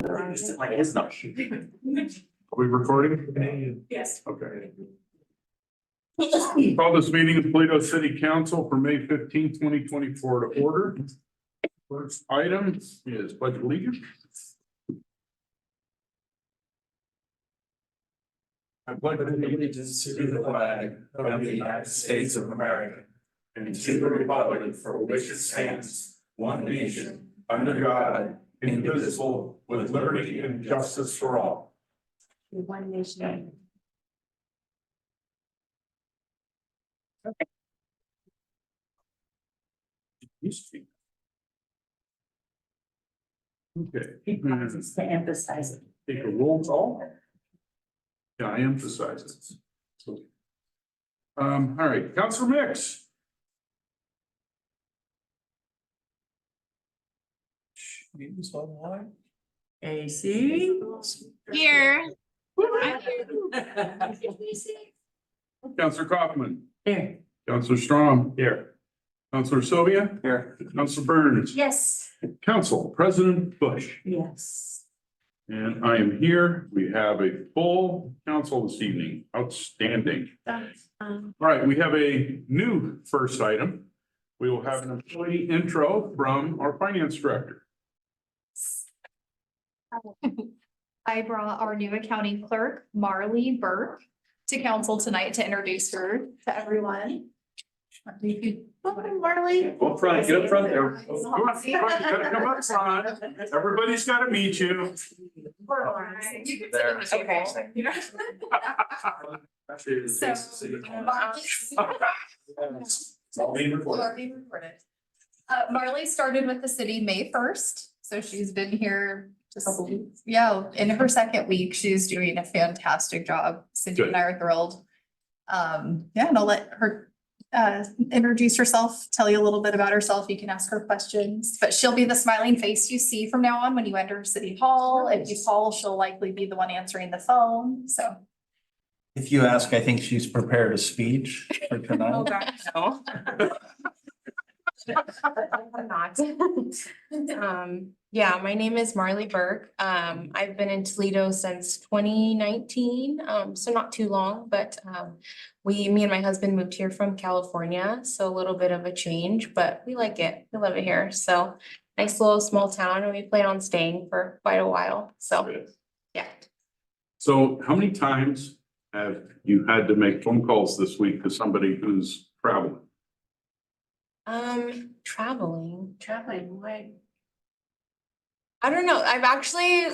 Like it's not. Are we recording? Yes. Okay. Call this meeting of Toledo City Council for May 15, 2024 to order. First item is pledge of allegiance. I pledge Allegiance to the flag of the United States of America and to the republic for which it stands, one nation, under God, indivisible, with liberty and justice for all. One nation. Okay. To emphasize it. Take a roll call. Yeah, I emphasize it. So, all right, Councilor Mix. AC. Here. Councilor Kaufman. There. Councilor Strom. Here. Councilor Sylvia. Here. Councilor Burns. Yes. Council President Bush. Yes. And I am here. We have a full council this evening. Outstanding. All right, we have a new first item. We will have an employee intro from our finance director. I brought our new accounting clerk, Marley Burke, to council tonight to introduce her to everyone. Welcome, Marley. Up front, get up front there. Come on, you gotta come up front. Everybody's gotta meet you. You can sit in the table. Marley started with the city May 1st, so she's been here just, in her second week. She's doing a fantastic job. Cindy and I are thrilled. And I'll let her introduce herself, tell you a little bit about herself. You can ask her questions, but she'll be the smiling face you see from now on when you enter City Hall. If you call, she'll likely be the one answering the phone, so. If you ask, I think she's prepared a speech for tonight. gosh, no. I'm not. Yeah, my name is Marley Burke. I've been in Toledo since 2019, so not too long, but me and my husband moved here from California, so a little bit of a change, but we like it. We love it here. So nice little small town, and we plan on staying for quite a while. So yeah. So how many times have you had to make phone calls this week to somebody who's traveling? Traveling, why? I don't know. I've actually,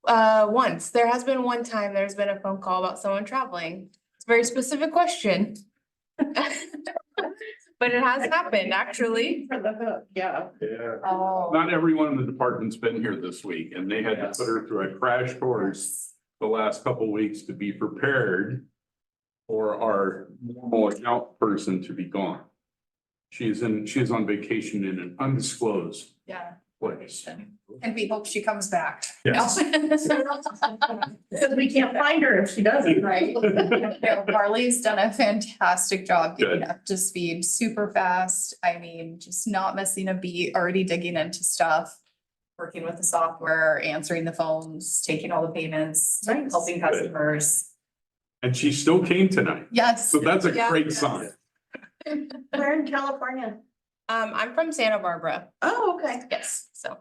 once, there has been one time, there's been a phone call about someone traveling. It's a very specific question. But it has happened, actually. For the hook, yeah. Yeah. Oh. Not everyone in the department's been here this week, and they had to put her through a crash course the last couple of weeks to be prepared for our normal account person to be gone. She is on vacation in an undisclosed Yeah, place. and we hope she comes back. Yes. Because we can't find her if she doesn't, right? No, Marley's done a fantastic job getting Good. up to speed, super fast. I mean, just not missing a beat, already digging into stuff. Working with the software, answering the phones, taking all the payments, Nice. helping customers. And she still came tonight, Yes. so that's a Yeah. great sign. Where in California? I'm from Santa Barbara. Oh, okay. Yes, so.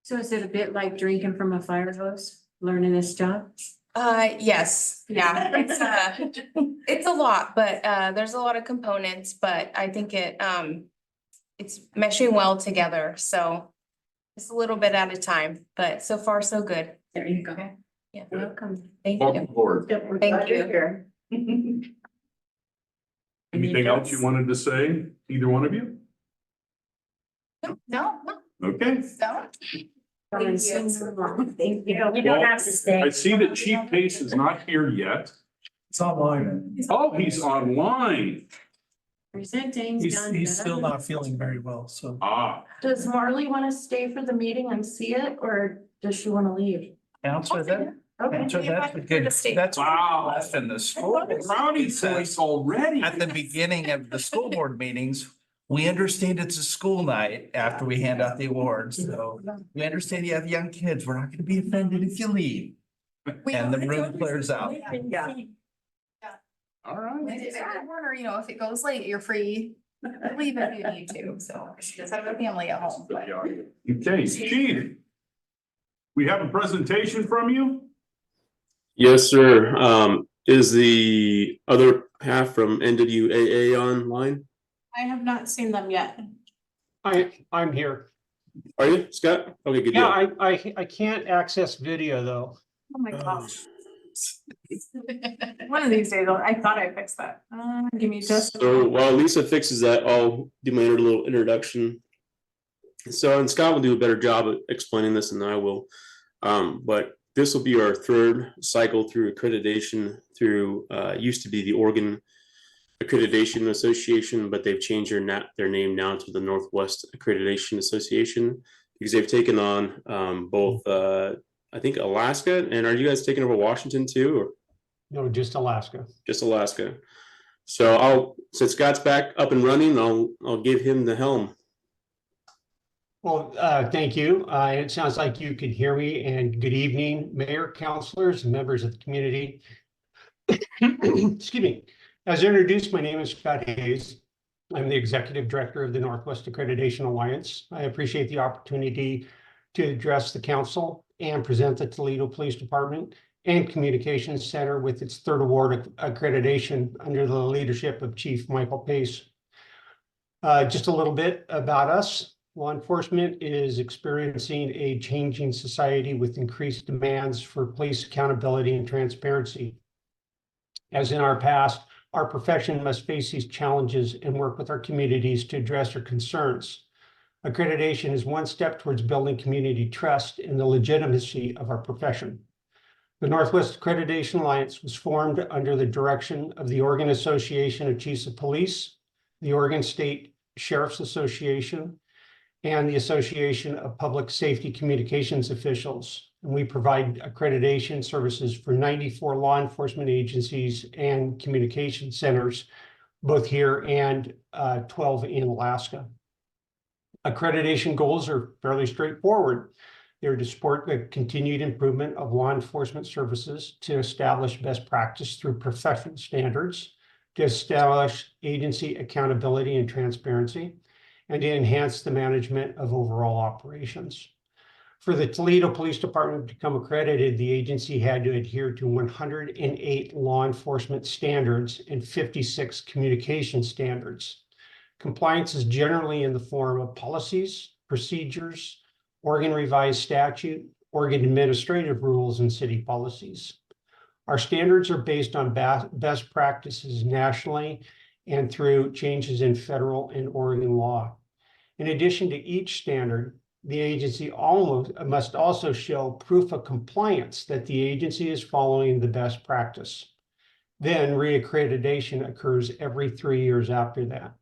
So is it a bit like drinking from a fire hose, learning this job? Yes, yeah, it's a lot, but there's a lot of components, but I think it's meshing well together, so. Just a little bit at a time, but so far so good. There you go. Yeah, Welcome. thank Welcome you. aboard. Yep, we're Thank glad you're you. here. Anything else you wanted to say, either one of you? No, Okay. no. Thank Thank you. You Well, don't have to stay. I see that Chief Pace is not here yet. It's online. Oh, he's online. Presenting. He's still not feeling very well, so. Ah, Does Marley want to stay for the meeting and see it, or does she want to leave? Answer that. Okay. Answer that's a good, Just stay. that's Wow. in the school. rowdy voice already. At the beginning of the school board meetings, We understand it's a school night after we hand out the awards, so we understand you have young kids. We're not gonna be offended if you leave. And the room clears out. Yeah. All right. Or, you know, if it goes late, you're free. Leave if you need to, so she does have a family at home. but- Okay, Chief. We have a presentation from you? Yes, sir. Is the other half from NWAA online? I have not seen them yet. I'm here. Are you, Scott? Okay, good Yeah, deal. I can't access video though. Oh my gosh. One of these days, I thought I fixed that. Give me just. So while Lisa fixes that, I'll do my little introduction. So, and Scott will do a better job at explaining this than I will. But this will be our third cycle through accreditation through, used to be the Oregon Accreditation Association, but they've changed their name now to the Northwest Accreditation Association because they've taken on both, I think Alaska, and are you guys taking over Washington too, or No, just Alaska. just Alaska? So since Scott's back up and running, I'll give him the helm. Well, thank you. It sounds like you can hear me, and good evening, mayor, councilors, and members of the community. Excuse me. As introduced, my name is Scott Hayes. I'm the executive director of the Northwest Accreditation Alliance. I appreciate the opportunity to address the council and present the Toledo Police Department and Communications Center with its third award accreditation under the leadership of Chief Michael Pace. Just a little bit about us. Law enforcement is experiencing a changing society with increased demands for police accountability and transparency. As in our past, our profession must face these challenges and work with our communities to address their concerns. Accreditation is one step towards building community trust in the legitimacy of our profession. The Northwest Accreditation Alliance was formed under the direction of the Oregon Association of Chiefs of Police, the Oregon State Sheriff's Association, and the Association of Public Safety Communications Officials. And we provide accreditation services for 94 law enforcement agencies and communication centers, both here and 12 in Alaska. Accreditation goals are fairly straightforward. They're to support the continued improvement of law enforcement services, to establish best practice through professional standards, to establish agency accountability and transparency, and to enhance the management of overall operations. For the Toledo Police Department to become accredited, the agency had to adhere to 108 law enforcement standards and 56 communication standards. Compliance is generally in the form of policies, procedures, Oregon revised statute, Oregon administrative rules, and city policies. Our standards are based on best practices nationally and through changes in federal and Oregon law. In addition to each standard, the agency must also show proof of compliance that the agency is following the best practice. Then reaccreditation occurs every 3 years after that.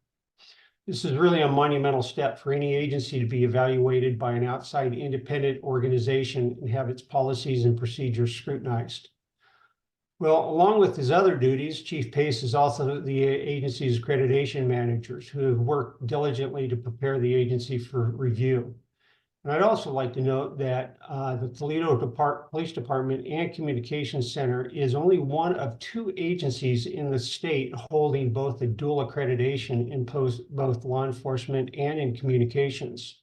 This is really a monumental step for any agency to be evaluated by an outside independent organization and have its policies and procedures scrutinized. Well, along with his other duties, Chief Pace is also the agency's accreditation managers who have worked diligently to prepare the agency for review. And I'd also like to note that the Toledo Police Department and Communications Center is only one of 2 agencies in the state holding both a dual accreditation in both law enforcement and in communications.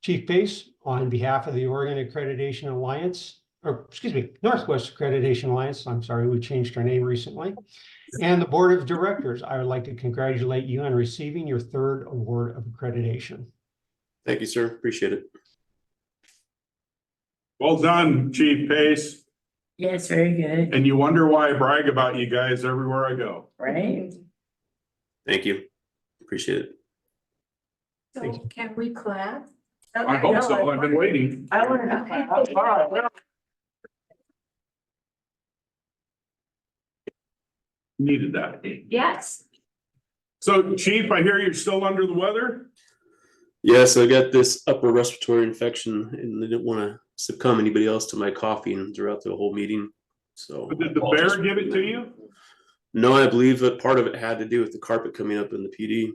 Chief Pace, on behalf of the Oregon Accreditation Alliance, Northwest Accreditation Alliance, I'm sorry, we changed our name recently, and the Board of Directors, I would like to congratulate you on receiving your 3rd award of accreditation. Thank you, sir. Appreciate it. Well done, Chief Pace. Yes, very good, And you wonder why I brag about you guys everywhere I go. right? Thank you. Appreciate it. So can we clap? I hope so. I've been waiting. I want to. Needed that. Yes. So Chief, I hear you're still under the weather? Yes, I got this upper respiratory infection and I didn't want to succumb anybody else to my coughing throughout the whole meeting. So Did the bear give it to you? No, I believe that part of it had to do with the carpet coming up in the PD.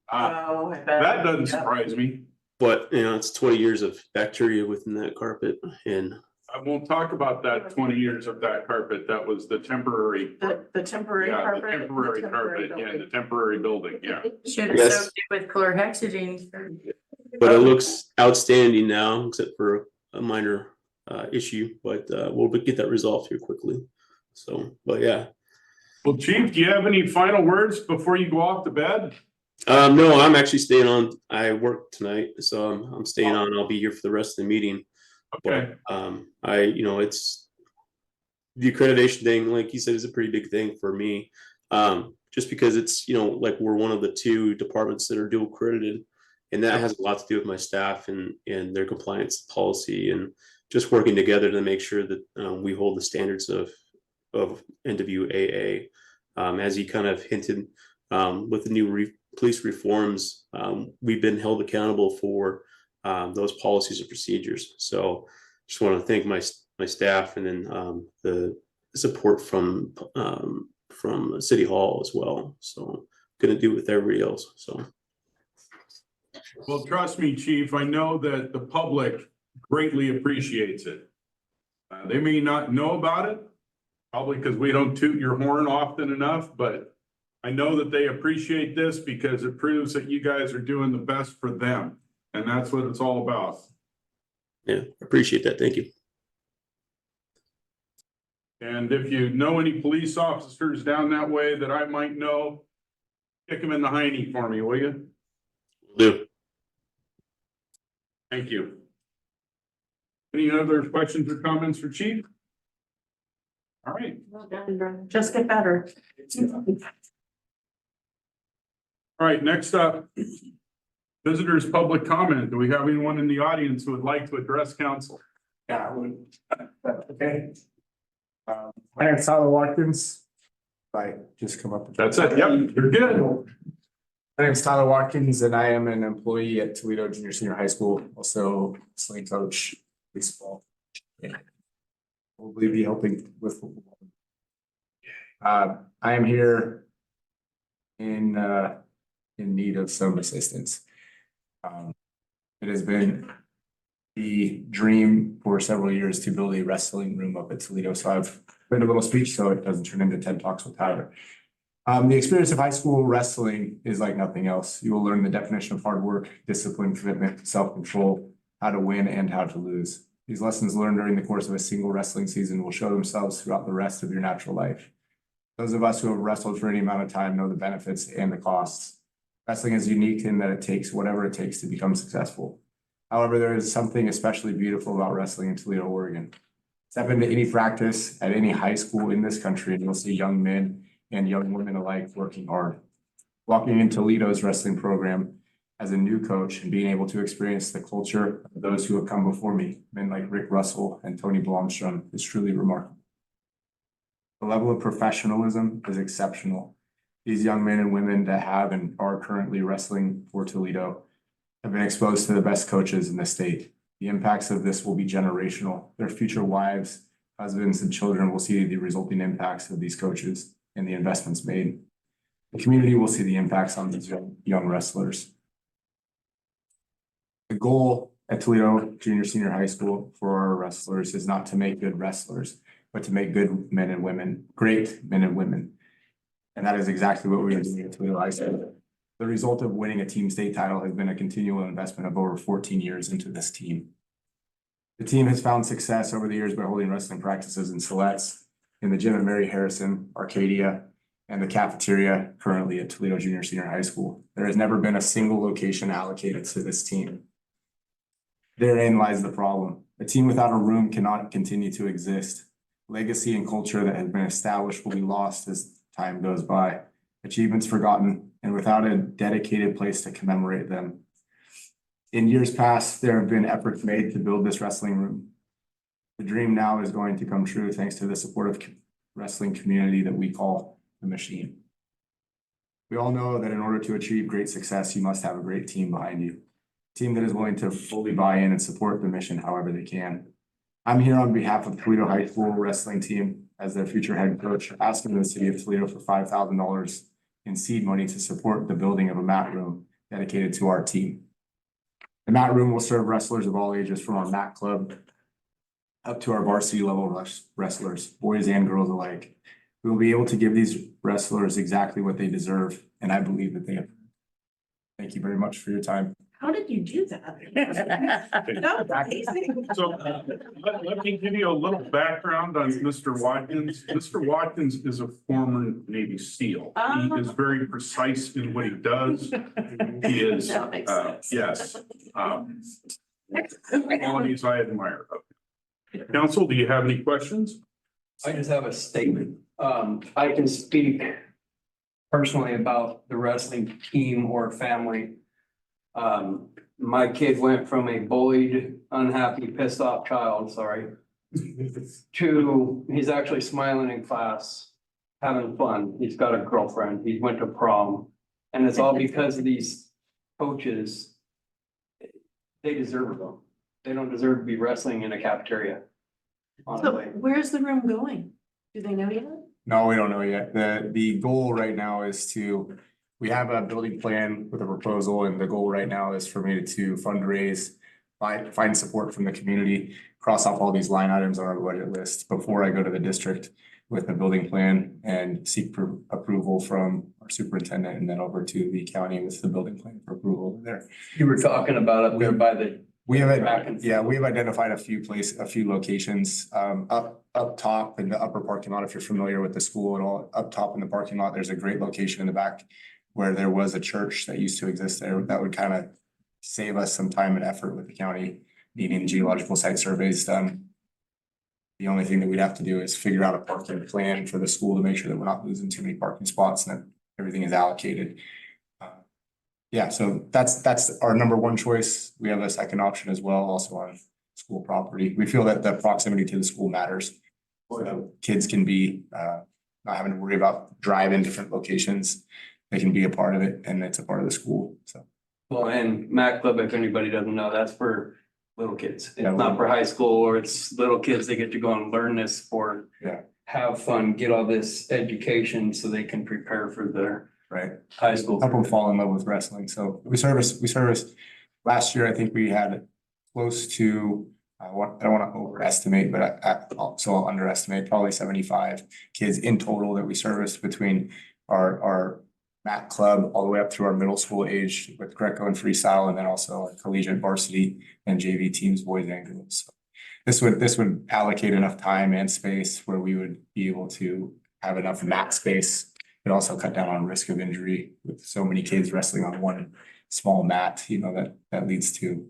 Ah, that doesn't surprise me. But, you know, it's 20 years of bacteria within that carpet and I won't talk about that 20 years of that carpet. That was the temporary. The temporary Yeah, the carpet. temporary carpet, yeah, the temporary building, yeah. Should have Yes. soaked it with chlorhexidine. but it looks outstanding now, except for a minor issue, but we'll get that resolved here quickly. So, but yeah. Well, Chief, do you have any final words before you go off to bed? No, I'm actually staying on. I work tonight, so I'm staying on. I'll be here for the rest of the meeting. Okay, You know, it's the accreditation thing, like you said, is a pretty big thing for me. Just because it's, you know, like we're one of the 2 departments that are dual accredited, and that has a lot to do with my staff and their compliance policy and just working together to make sure that we hold the standards of NWAA. As you kind of hinted, with the new police reforms, we've been held accountable for those policies and procedures. So just want to thank my staff and then the support from City Hall as well. So gonna do it with everybody else. So. well, trust me, Chief, I know that the public greatly appreciates it. They may not know about it, probably because we don't toot your horn often enough, but I know that they appreciate this because it proves that you guys are doing the best for them. And that's what it's all about. Yeah, appreciate that. Thank you. And if you know any police officers down that way that I might know, kick them in the hiney for me, will you? Will do. Thank you. Any other questions or comments for Chief? All right. Well done, bro. Just get better. All right, next up, visitors' public comment. Do we have anyone in the audience who would like to address council? Yeah, I would. Okay. My name's Tyler Watkins. If I just come up. That's it. Yep, you're good. My name's Tyler Watkins and I am an employee at Toledo Junior Senior High School, also sling coach, baseball. Probably be helping with football. I am here in need of some assistance. It has been the dream for several years to build a wrestling room up at Toledo. So I've made a little speech so it doesn't turn into TED Talks with Tyler. The experience of high school wrestling is like nothing else. You will learn the definition of hard work, discipline, commitment, self-control, how to win and how to lose. These lessons learned during the course of a single wrestling season will show themselves throughout the rest of your natural life. Those of us who have wrestled for any amount of time know the benefits and the costs. Wrestling is unique in that it takes whatever it takes to become successful. However, there is something especially beautiful about wrestling in Toledo, Oregon. Step into any practice at any high school in this country and you'll see young men and young women alike working hard. Walking in Toledo's wrestling program as a new coach and being able to experience the culture of those who have come before me, men like Rick Russell and Tony Blomstrom, is truly remarkable. The level of professionalism is exceptional. These young men and women that have and are currently wrestling for Toledo have been exposed to the best coaches in the state. The impacts of this will be generational. Their future wives, husbands, and children will see the resulting impacts of these coaches and the investments made. The community will see the impacts on these young wrestlers. The goal at Toledo Junior Senior High School for our wrestlers is not to make good wrestlers, but to make good men and women, great men and women. And that is exactly what we are doing at Toledo High School. The result of winning a team state title has been a continual investment of over 14 years into this team. The team has found success over the years by holding wrestling practices in Siletz, in the gym at Mary Harrison, Arcadia, and the cafeteria currently at Toledo Junior Senior High School. There has never been a single location allocated to this team. Therein lies the problem. A team without a room cannot continue to exist. Legacy and culture that has been established will be lost as time goes by. Achievements forgotten, and without a dedicated place to commemorate them. In years past, there have been efforts made to build this wrestling room. The dream now is going to come true thanks to the supportive wrestling community that we call the Machine. We all know that in order to achieve great success, you must have a great team behind you. A team that is willing to fully buy in and support the mission however they can. I'm here on behalf of Toledo High School wrestling team as their future head coach, asking the city of Toledo for $5,000 in seed money to support the building of a mat room dedicated to our team. The mat room will serve wrestlers of all ages from our mat club up to our varsity level wrestlers, boys and girls alike. We will be able to give these wrestlers exactly what they deserve, and I believe that they have. Thank you very much for your time. How did you do that? That was amazing. So let me give you a little background on Mr. Watkins. Mr. Watkins is a former Navy SEAL. He is very precise in what he does. He is, That makes sense. yes. Qualities I admire. Council, do you have any questions? I just have a statement. I can speak personally about the wrestling team or family. My kid went from a bullied, unhappy, pissed off child, sorry, to he's actually smiling in class, having fun. He's got a girlfriend. He went to prom. And it's all because of these coaches. They deserve it though. They don't deserve to be wrestling in a cafeteria. So Honestly. where's the room going? Do they know yet? No, we don't know yet. The goal right now is to, we have a building plan with a proposal, and the goal right now is for me to fundraise, find support from the community, cross off all these line items on our budget list before I go to the district with the building plan and seek approval from our superintendent and then over to the county with the building plan for approval there. You were talking about up there by the. We Back and have, yeah, we've identified a few locations, up top in the upper parking lot, if you're familiar with the school at all, up top in the parking lot, there's a great location in the back where there was a church that used to exist there. That would kind of save us some time and effort with the county needing geological site surveys done. The only thing that we'd have to do is figure out a parking plan for the school to make sure that we're not losing too many parking spots and that everything is allocated. Yeah, so that's our number one choice. We have a second option as well, also on school property. We feel that the proximity to the school matters. So kids can be not having to worry about driving different locations. They can be a part of it and it's a part of the school, so. Well, and Mac Club, if anybody doesn't know, that's for little kids. It's Yeah. not for high school, or it's little kids, they get to go and learn this sport. Yeah. Have fun, get all this education so they can prepare for their Right. high school. Help them fall in love with wrestling. So we service, last year, I think we had close to, I don't want to overestimate, but so I'll underestimate, probably 75 kids in total that we serviced between our mat club all the way up through our middle school age with Greco and freestyle, and then also our collegiate varsity and JV teams, boys and girls. So this would allocate enough time and space where we would be able to have enough mat space. It also cut down on risk of injury with so many kids wrestling on one small mat, that leads to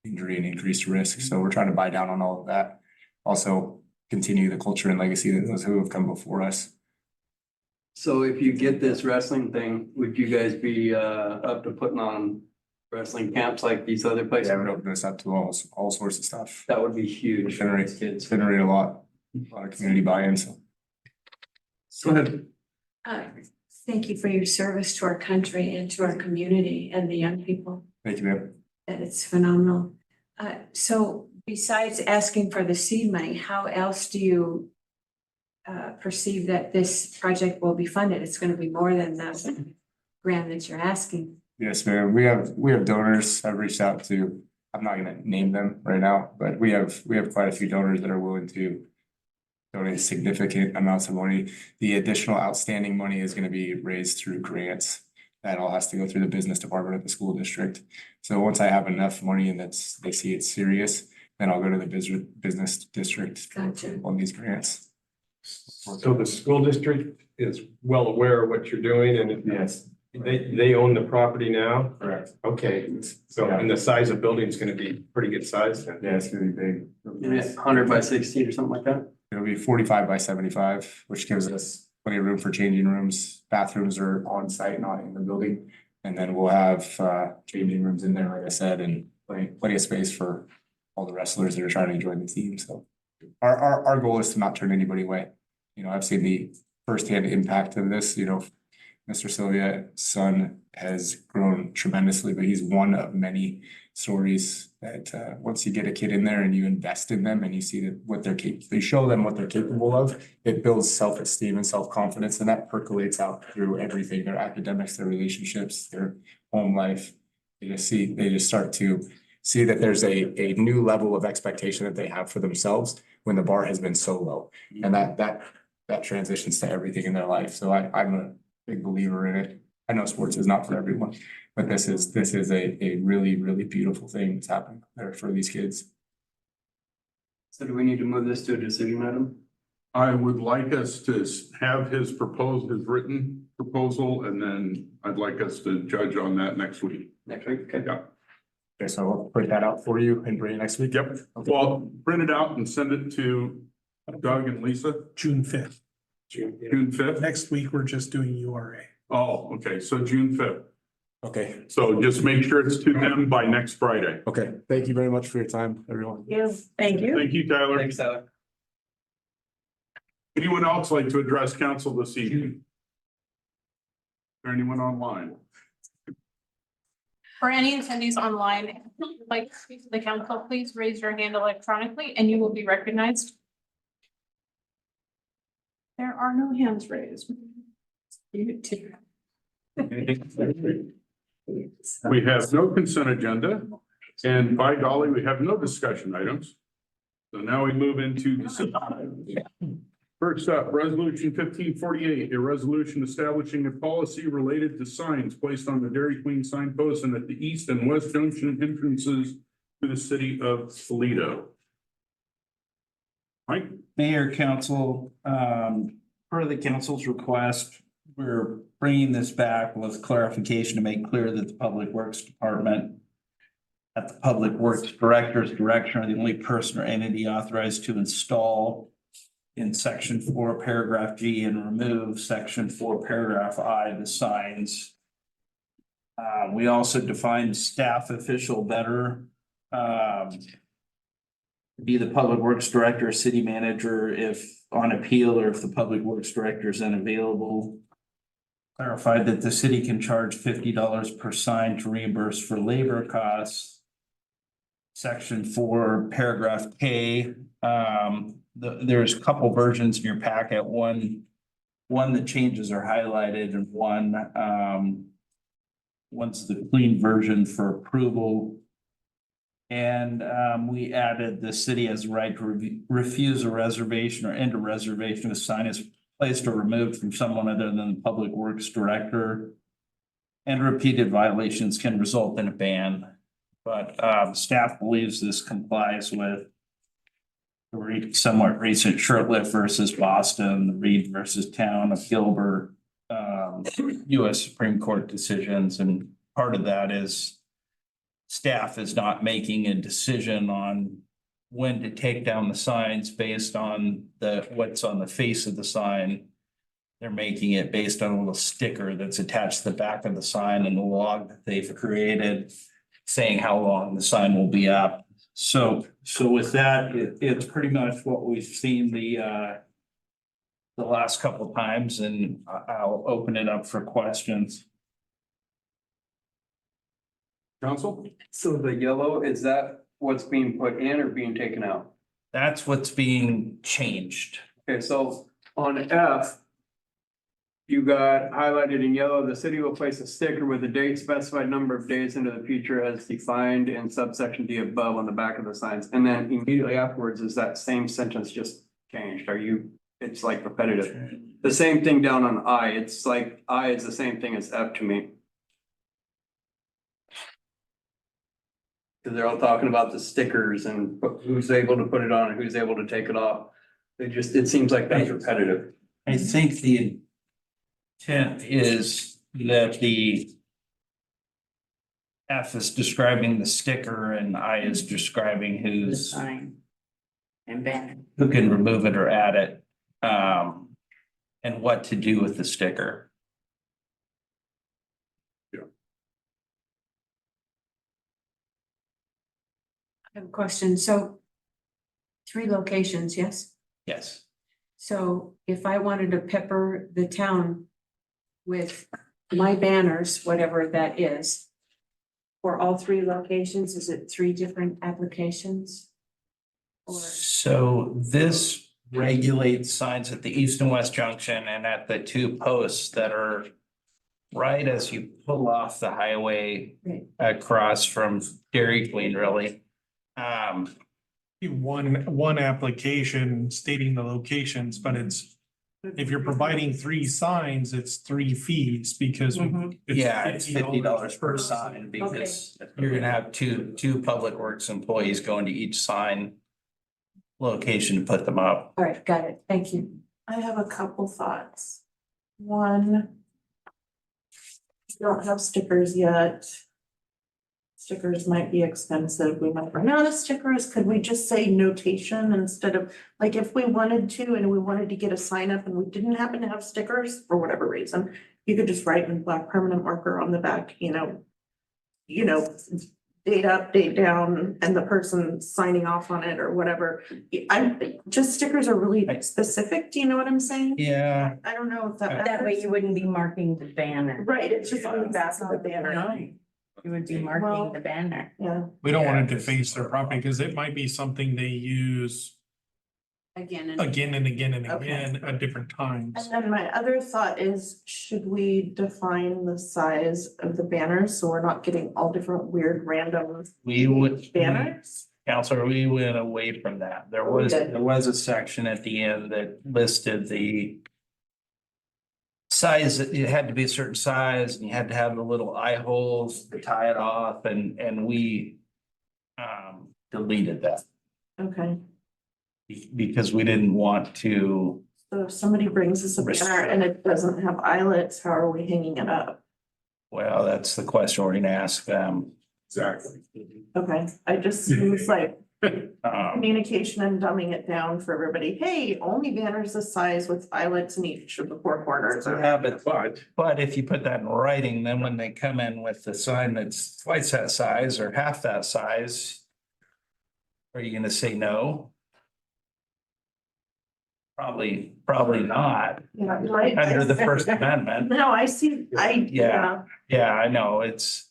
injury and increased risk. So we're trying to buy down on all of that. Also continue the culture and legacy that those who have come before us. So if you get this wrestling thing, would you guys be up to putting on wrestling camps like these other places? Yeah, we'd open this up to all sorts of stuff. That would be huge for these kids. Generate a lot of community buy-in, so. Go ahead. Thank you for your service to our country and to our community and the young people. Thank you, ma'am. That it's phenomenal. So besides asking for the seed money, how else do you perceive that this project will be funded? It's going to be more than the grant that you're asking. Yes, ma'am. We have donors I've reached out to. I'm not gonna name them right now, but we have quite a few donors that are willing to donate significant amounts of money. The additional outstanding money is gonna be raised through grants. That all has to go through the business department of the school district. So once I have enough money and they see it's serious, then I'll go to the business district Gotcha. on these grants. So the school district is well aware of what you're doing, and Yes, they own the property now? correct. Okay, so, and the size of building is gonna be pretty good size then? Yeah, it's gonna be big. 100 by 16 or something like that? It'll be 45 by 75, which gives us plenty of room for changing rooms. Bathrooms are on site, not in the building. And then we'll have changing rooms in there, like I said, and plenty of space for all the wrestlers that are trying to join the team. So our goal is to not turn anybody away. I've seen the firsthand impact of this, Mr. Sylvia's son has grown tremendously, but he's one of many stories that once you get a kid in there and you invest in them and you see that what they're capable, you show them what they're capable of, it builds self-esteem and self-confidence, and that percolates out through everything, their academics, their relationships, their home life. They just start to see that there's a new level of expectation that they have for themselves when the bar has been so low. And that transitions to everything in their life. So I'm a big believer in it. I know sports is not for everyone, but this is a really, really beautiful thing that's happening there for these kids. So do we need to move this to a decision item? I would like us to have his written proposal, and then I'd like us to judge on that next week. Next week, okay. Yeah. Okay, so I'll print that out for you and bring it next week. Yep. Okay. Well, print it out and send it to Doug and Lisa, June 5th. June 5th. Next week, we're just doing URA. Oh, okay, so June 5th. Okay, So just make sure it's to them by next Friday. okay. Thank you very much for your time, everyone. Yes, thank you. Thank you, Tyler. Thanks, Tyler. Anyone else like to address council this evening? Is there anyone online? For any attendees online, if you'd like to speak to the council, please raise your hand electronically and you will be recognized. There are no hands raised. You too. We have no consent agenda, and by golly, we have no discussion items. So now we move into decision items. First up, resolution 1548, a resolution establishing a policy related to signs placed on the Dairy Queen signpost and at the east and west junction entrances to the city of Toledo. Mike? Mayor, council, per the council's request, we're bringing this back with clarification to make clear that the Public Works Department at the Public Works Director's direction are the only person or entity authorized to install in section 4, paragraph G, and remove section 4, paragraph I, the signs. We also defined staff official better. Be the Public Works Director or City Manager if on appeal, or if the Public Works Director is unavailable. Clarified that the city can charge $50 per sign to reimburse for labor costs. Section 4, paragraph K, there's a couple versions in your packet. One, the changes are highlighted, and one's the clean version for approval. And we added the city has the right to refuse a reservation or end a reservation if a sign is placed or removed from someone other than the Public Works Director. And repeated violations can result in a ban. But staff believes this complies with the somewhat recent Shirtlift versus Boston, the Reed versus Town of Gilbert, US Supreme Court decisions. And part of that is staff is not making a decision on when to take down the signs based on what's on the face of the sign. They're making it based on a little sticker that's attached to the back of the sign and the log that they've created saying how long the sign will be up. So with that, it's pretty much what we've seen the last couple of times, and I'll open it up for questions. Council? So the yellow, is that what's being put in or being taken out? That's what's being changed. Okay, so on F, you got highlighted in yellow, the city will place a sticker with a date specified number of days into the future as defined in subsection D above on the back of the signs. And then immediately afterwards is that same sentence just changed. It's like repetitive. The same thing down on I, it's like I is the same thing as F to me. Because they're all talking about the stickers and who's able to put it on and who's able to take it off. It seems like that's repetitive. I think the intent is that the F is describing the sticker and I is describing who's Sign. And ban. who can remove it or add it, and what to do with the sticker. I have a question. So 3 locations, yes? Yes. So if I wanted to pepper the town with my banners, whatever that is. For all three locations, is it three different applications? Or, So this regulates signs at the east and west junction and at the two posts that are right as you pull off the highway Right. across from Dairy Queen, really. One application stating the locations, but if you're providing three signs, it's three fees because. Yeah, it's $50 per sign because you're gonna have two public works employees going to each sign location to put them up. all right, got it, thank you. I have a couple thoughts. One. We don't have stickers yet. Stickers might be expensive. We might run out of stickers. Could we just say notation instead of, like, if we wanted to and we wanted to get a sign up and we didn't happen to have stickers for whatever reason, you could just write in black permanent marker on the back, date up, date down, and the person signing off on it or whatever. Just stickers are really specific. Do you know what I'm saying? Yeah. I don't know if that That way matters. you wouldn't be marking the banner. Right, it's just on the back of the banner. No, you would be Well- marking the banner. Yeah. We don't want to deface their property because it might be something they use Again and. again and again and Okay. again at different times. And then my other thought is, should we define the size of the banners so we're not getting all different weird random We would. banners? Counselor, we went away from that. There We was, did. there was a section at the end that listed the size, that it had to be a certain size and you had to have the little eye holes to tie it off and we deleted that Okay, because we didn't want to. so if somebody brings us a banner and it doesn't have eyelets, how are we hanging it up? Well, that's the question we're gonna ask them. Exactly. Okay, I just, it's like Um, communication and dumbing it down for everybody. Hey, only banners this size with eyelets in each of the four corners. or- yeah, but if you put that in writing, then when they come in with the sign that's twice that size or half that size, are you gonna say no? Probably not, Yeah, right. under the First Amendment. No, I see, Yeah. Yeah, I know, it's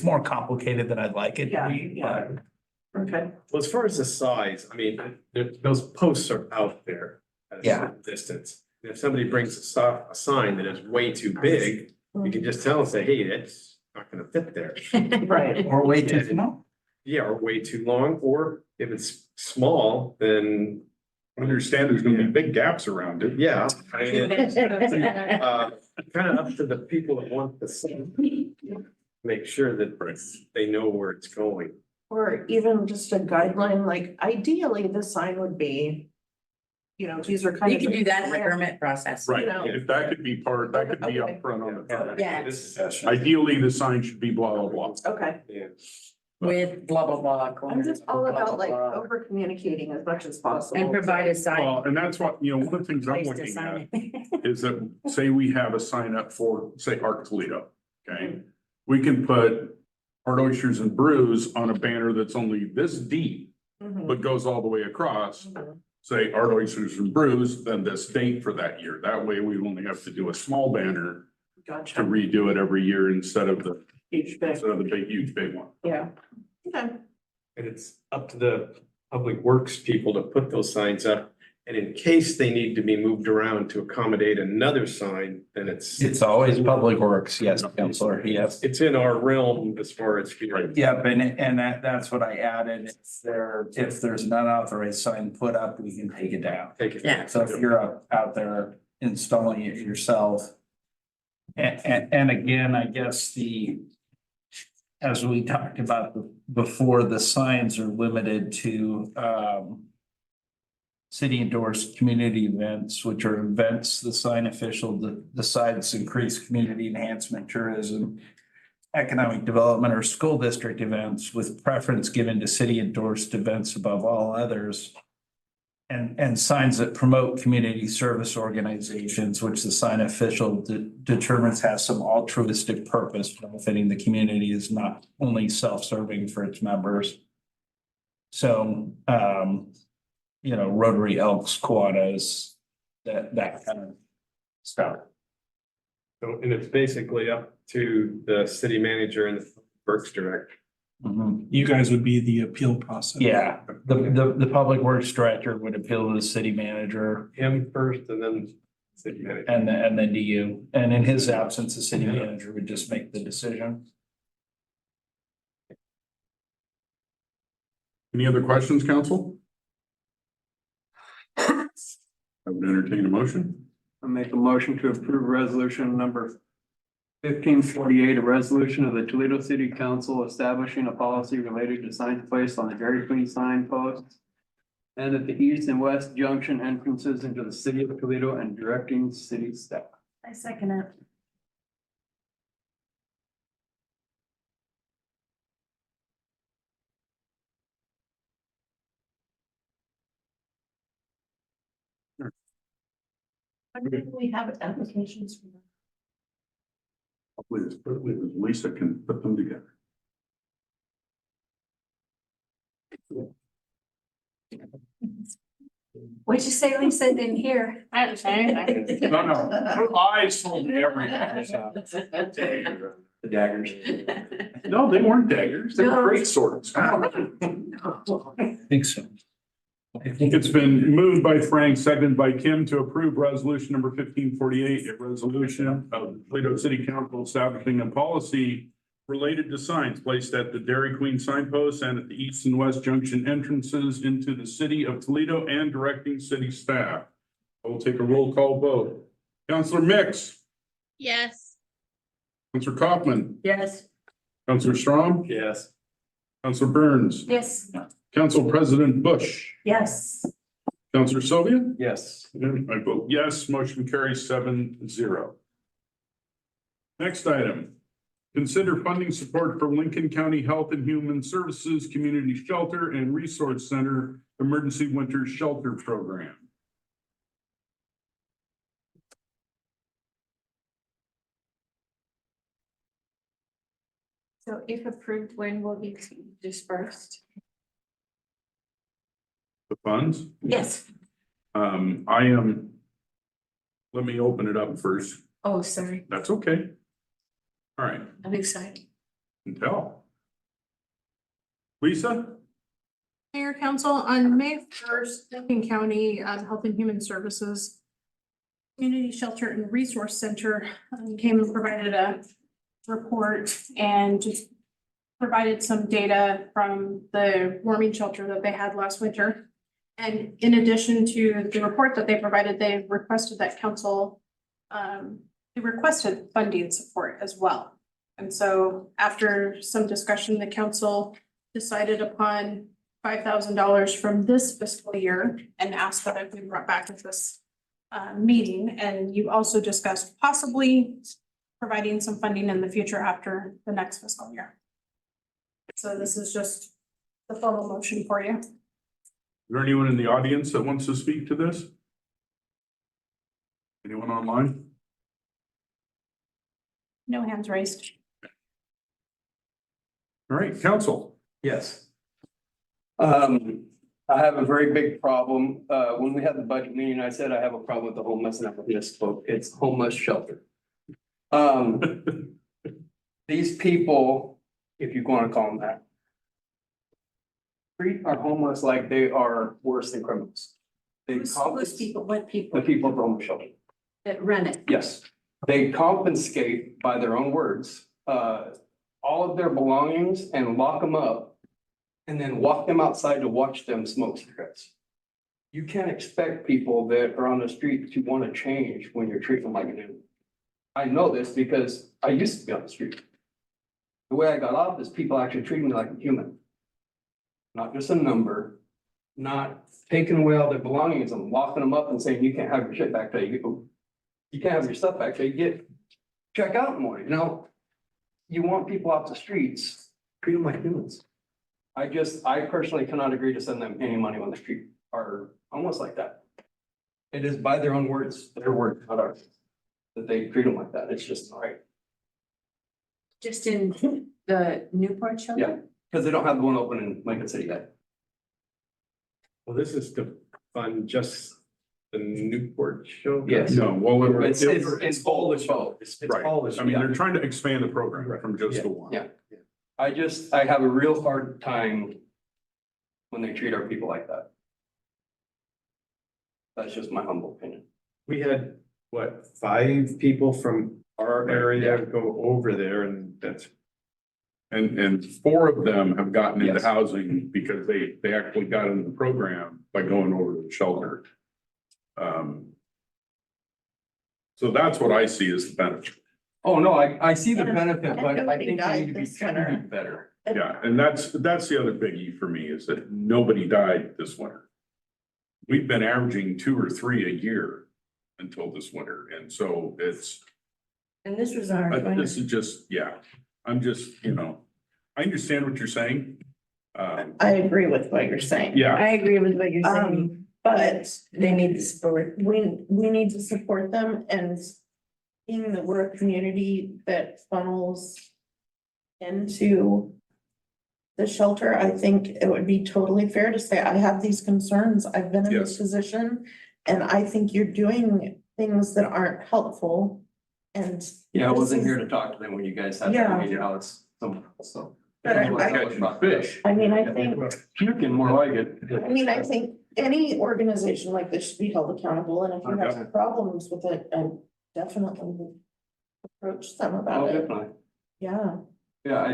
more complicated than I'd like it to Yeah, be, yeah. but Okay, Well, as far as the size, I mean, those posts are out there at a Yeah. certain distance. And if somebody brings a sign that is way too big, you can just tell and say, hey, that's not gonna fit there. right. or way too small. Yeah, or way too long, or if it's small, then. Understand there's gonna be big gaps around it. Yeah. I mean, it's, kind of up to the people that want the sign. Make sure that they know where it's going. Or even just a guideline, like ideally the sign would be, these are kind You of. can do that in the permit process. Right, You know. if that could be part, that could be Okay. up front on the front. Yeah, Ideally, the sign should be blah, blah, blah. Okay, Yeah. with blah, blah, blah. I'm just all blah, about like blah, blah. over communicating as much as possible. And provide a sign. Well, and that's what, one of the things I'm Place to looking sign at it. is that, say we have a sign up for, say, Art Toledo, okay? We can put Art Oysters and Brews on a banner that's only this deep, Mhm. but goes all the way across. Mhm. Say Art Oysters and Brews, then this date for that year. That way we only have to do a small banner to Gotcha. redo it every year instead of the Each bit, big, huge, big one. yeah. Okay, And it's up to the public works people to put those signs up. And in case they need to be moved around to accommodate another sign, then It's always Public Works, yes, Counselor, yes. it's in our realm as far as. Yep, and that's what I added, if there's an unauthorized sign put up, we can take it down. Take it. Yeah. So if you're out there installing it yourself. And again, I guess as we talked about before, the signs are limited to, city endorsed community events, which are events the sign official decides to increase community enhancement, tourism, economic development, or school district events with preference given to city endorsed events above all others. And signs that promote community service organizations, which the sign official determines has some altruistic purpose benefiting the community, is not only self-serving for its members. So, Rotary Elks, Kiwanis, that kind of stuff. So, and it's basically up to the city manager and the works director. You guys would be the appeal process. Yeah, the public works director would appeal to the city manager Him first and then city manager. and then to you. And in his absence, the city manager would just make the decision. Any other questions, council? I would entertain a motion. I make a motion to approve resolution number 1548, a resolution of the Toledo City Council establishing a policy related to signs placed on the Dairy Queen sign posts and at the east and west junction entrances into the city of Toledo and directing city staff. I second it. When do we have applications for that? Hopefully Lisa can put them together. What'd you say, Lisa? Didn't hear. I didn't say anything. No, her eyes told me everything. The daggers. No, they weren't daggers. They were great swords. I think so. It's been moved by Frank, seconded by Kim to approve resolution number 1548, a resolution of the Toledo City Council establishing a policy related to signs placed at the Dairy Queen signposts and at the east and west junction entrances into the city of Toledo and directing city staff. I will take a roll call vote. Counselor Mix, Yes. Counselor Kaufman, Yes. Counselor Strom, Yes. Counselor Burns, Yes. Council President Bush, Yes. Counselor Sylvia. Yes. And I vote yes, motion carries 7-0. Next item, consider funding support for Lincoln County Health and Human Services Community Shelter and Resource Center Emergency Winter Shelter Program. So if approved, when will be dispersed? The funds, Yes. let me open it up first. Oh, sorry. That's okay. All right, I'm excited. and tell. Lisa? Mayor, council, on May first, Lincoln County Health and Human Services Community Shelter and Resource Center came and provided a report and just provided some data from the warming shelter that they had last winter. And in addition to the report that they provided, they requested that council, they requested funding support as well. And so after some discussion, the council decided upon $5,000 from this fiscal year and asked that it be brought back at this meeting. And you also discussed possibly providing some funding in the future after the next fiscal year. So this is just the formal motion for you. Is there anyone in the audience that wants to speak to this? Anyone online? No hands raised. All right, council. Yes. I have a very big problem. When we had the budget meeting, I said I have a problem with the homeless and I misspoke. It's homeless shelter. These people, if you want to call them that, treat our homeless like they are worse than criminals. They Who's people, what people the people at the homeless shelter. that run it? Yes, they confiscate, by their own words, all of their belongings and lock them up and then walk them outside to watch them smoke cigarettes. You can't expect people that are on the street to want to change when you're treating them like an animal. I know this because I used to be on the street. The way I got off is people actually treating me like a human. Not just a number, not taking away all their belongings and locking them up and saying, you can't have your shit back till you can't have your stuff back till you check out in the morning, you know? You want people off the streets, treat them like humans. I personally cannot agree to send them any money on the street are almost like that. It is by their own words, their words, not ours, that they treat them like that. It's just not right. Just in the Newport shelter? Yeah, because they don't have the one open in Lincoln City yet. Well, this is to fund just The Newport show? Yes. No, well, It's all the show. It's right. all the I mean, yeah. they're trying to expand the program from just the one. Yeah. I have a real hard time when they treat our people like that. That's just my humble opinion. We had, what, 5 people from our area go over there and that's. And 4 of them have gotten into Yes. housing because they actually got into the program by going over to the shelter. So that's what I see as the benefit. Oh, no, I see the benefit, And but I nobody think they died need to be this winter. treated better. Yeah, and that's the other biggie for me is that nobody died this winter. We've been averaging 2 or 3 a year until this winter, and so it's, And this was our. this is just, I'm just, I understand what you're saying. I agree with what you're saying. Yeah, I agree with what you're saying. But They need the support. we need to support them, and being that we're a community that funnels into the shelter, I think it would be totally fair to say, I have these concerns, I've been in this Yes. position, and I think you're doing things that aren't helpful. And Yeah, I this wasn't is- here to talk to them when you guys had Yeah. that meeting, how it's so. But I- catching fish. I mean, I think, Puking more like it. I think any organization like this should be held accountable, and if you have 100%. problems with it, I definitely would approach them Oh, about it. definitely. Yeah, Yeah,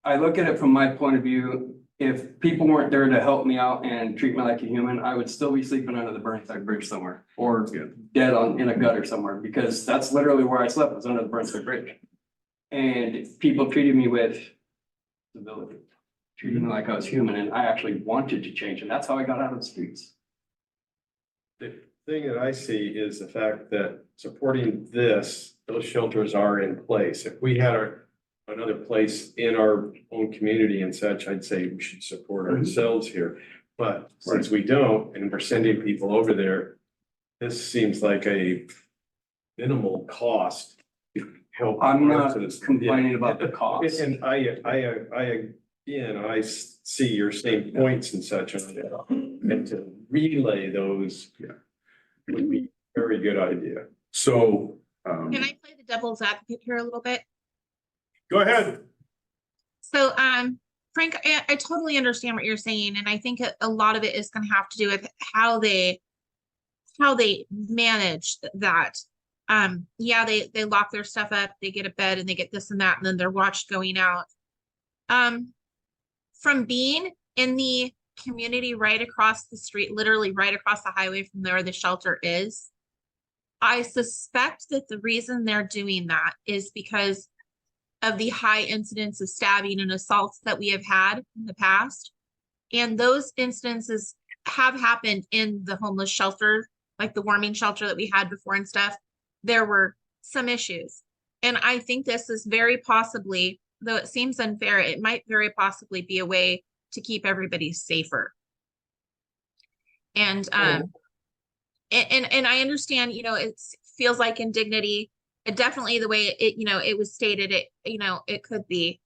I look at it from my point of view, if people weren't there to help me out and treat me like a human, I would still be sleeping under the Burnside Bridge somewhere. Or dead in a gutter somewhere, because that's literally where I slept, was under the Burnside Bridge. And people treated me with civility, treated me like I was human, and I actually wanted to change, and that's how I got out of the streets. The thing that I see is the fact that supporting this, those shelters are in place. If we had another place in our own community and such, I'd say we should support ourselves here. But since we don't, and we're sending people over there, this seems like a minimal cost to help. I'm our not citizens. complaining about the cost. And I see your same points and such on it. And to relay those would be a very good idea. So, Can I play the devil's advocate here a little bit? go ahead. So, Frank, I totally understand what you're saying, and I think a lot of it is going to have to do with how they manage that. Yeah, they lock their stuff up, they get a bed, and they get this and that, and then they're watched going out. From being in the community right across the street, literally right across the highway from where the shelter is, I suspect that the reason they're doing that is because of the high incidence of stabbing and assaults that we have had in the past. And those incidences have happened in the homeless shelter, like the warming shelter that we had before and stuff. There were some issues. And I think this is very possibly, though it seems unfair, it might very possibly be a way to keep everybody safer. And and I understand, it feels like indignity. Definitely the way it was stated, it could be.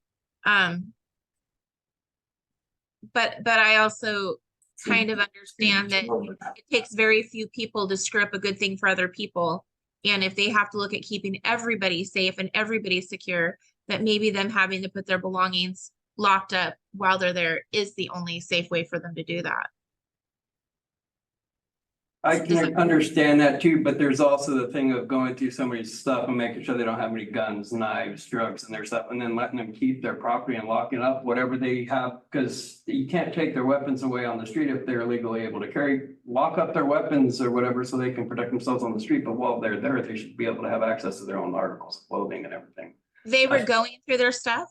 But I also kind of understand that it takes very few people to screw up a good thing for other people. And if they have to look at keeping everybody safe and everybody secure, that maybe them having to put their belongings locked up while they're there is the only safe way for them to do that. I can understand that too, but there's also the thing of going through somebody's stuff and making sure they don't have any guns, knives, drugs and their stuff, and then letting them keep their property and locking up whatever they have, because you can't take their weapons away on the street if they're legally able to carry. Lock up their weapons or whatever so they can protect themselves on the street, but while they're there, they should be able to have access to their own articles of clothing and everything. They were going through their stuff?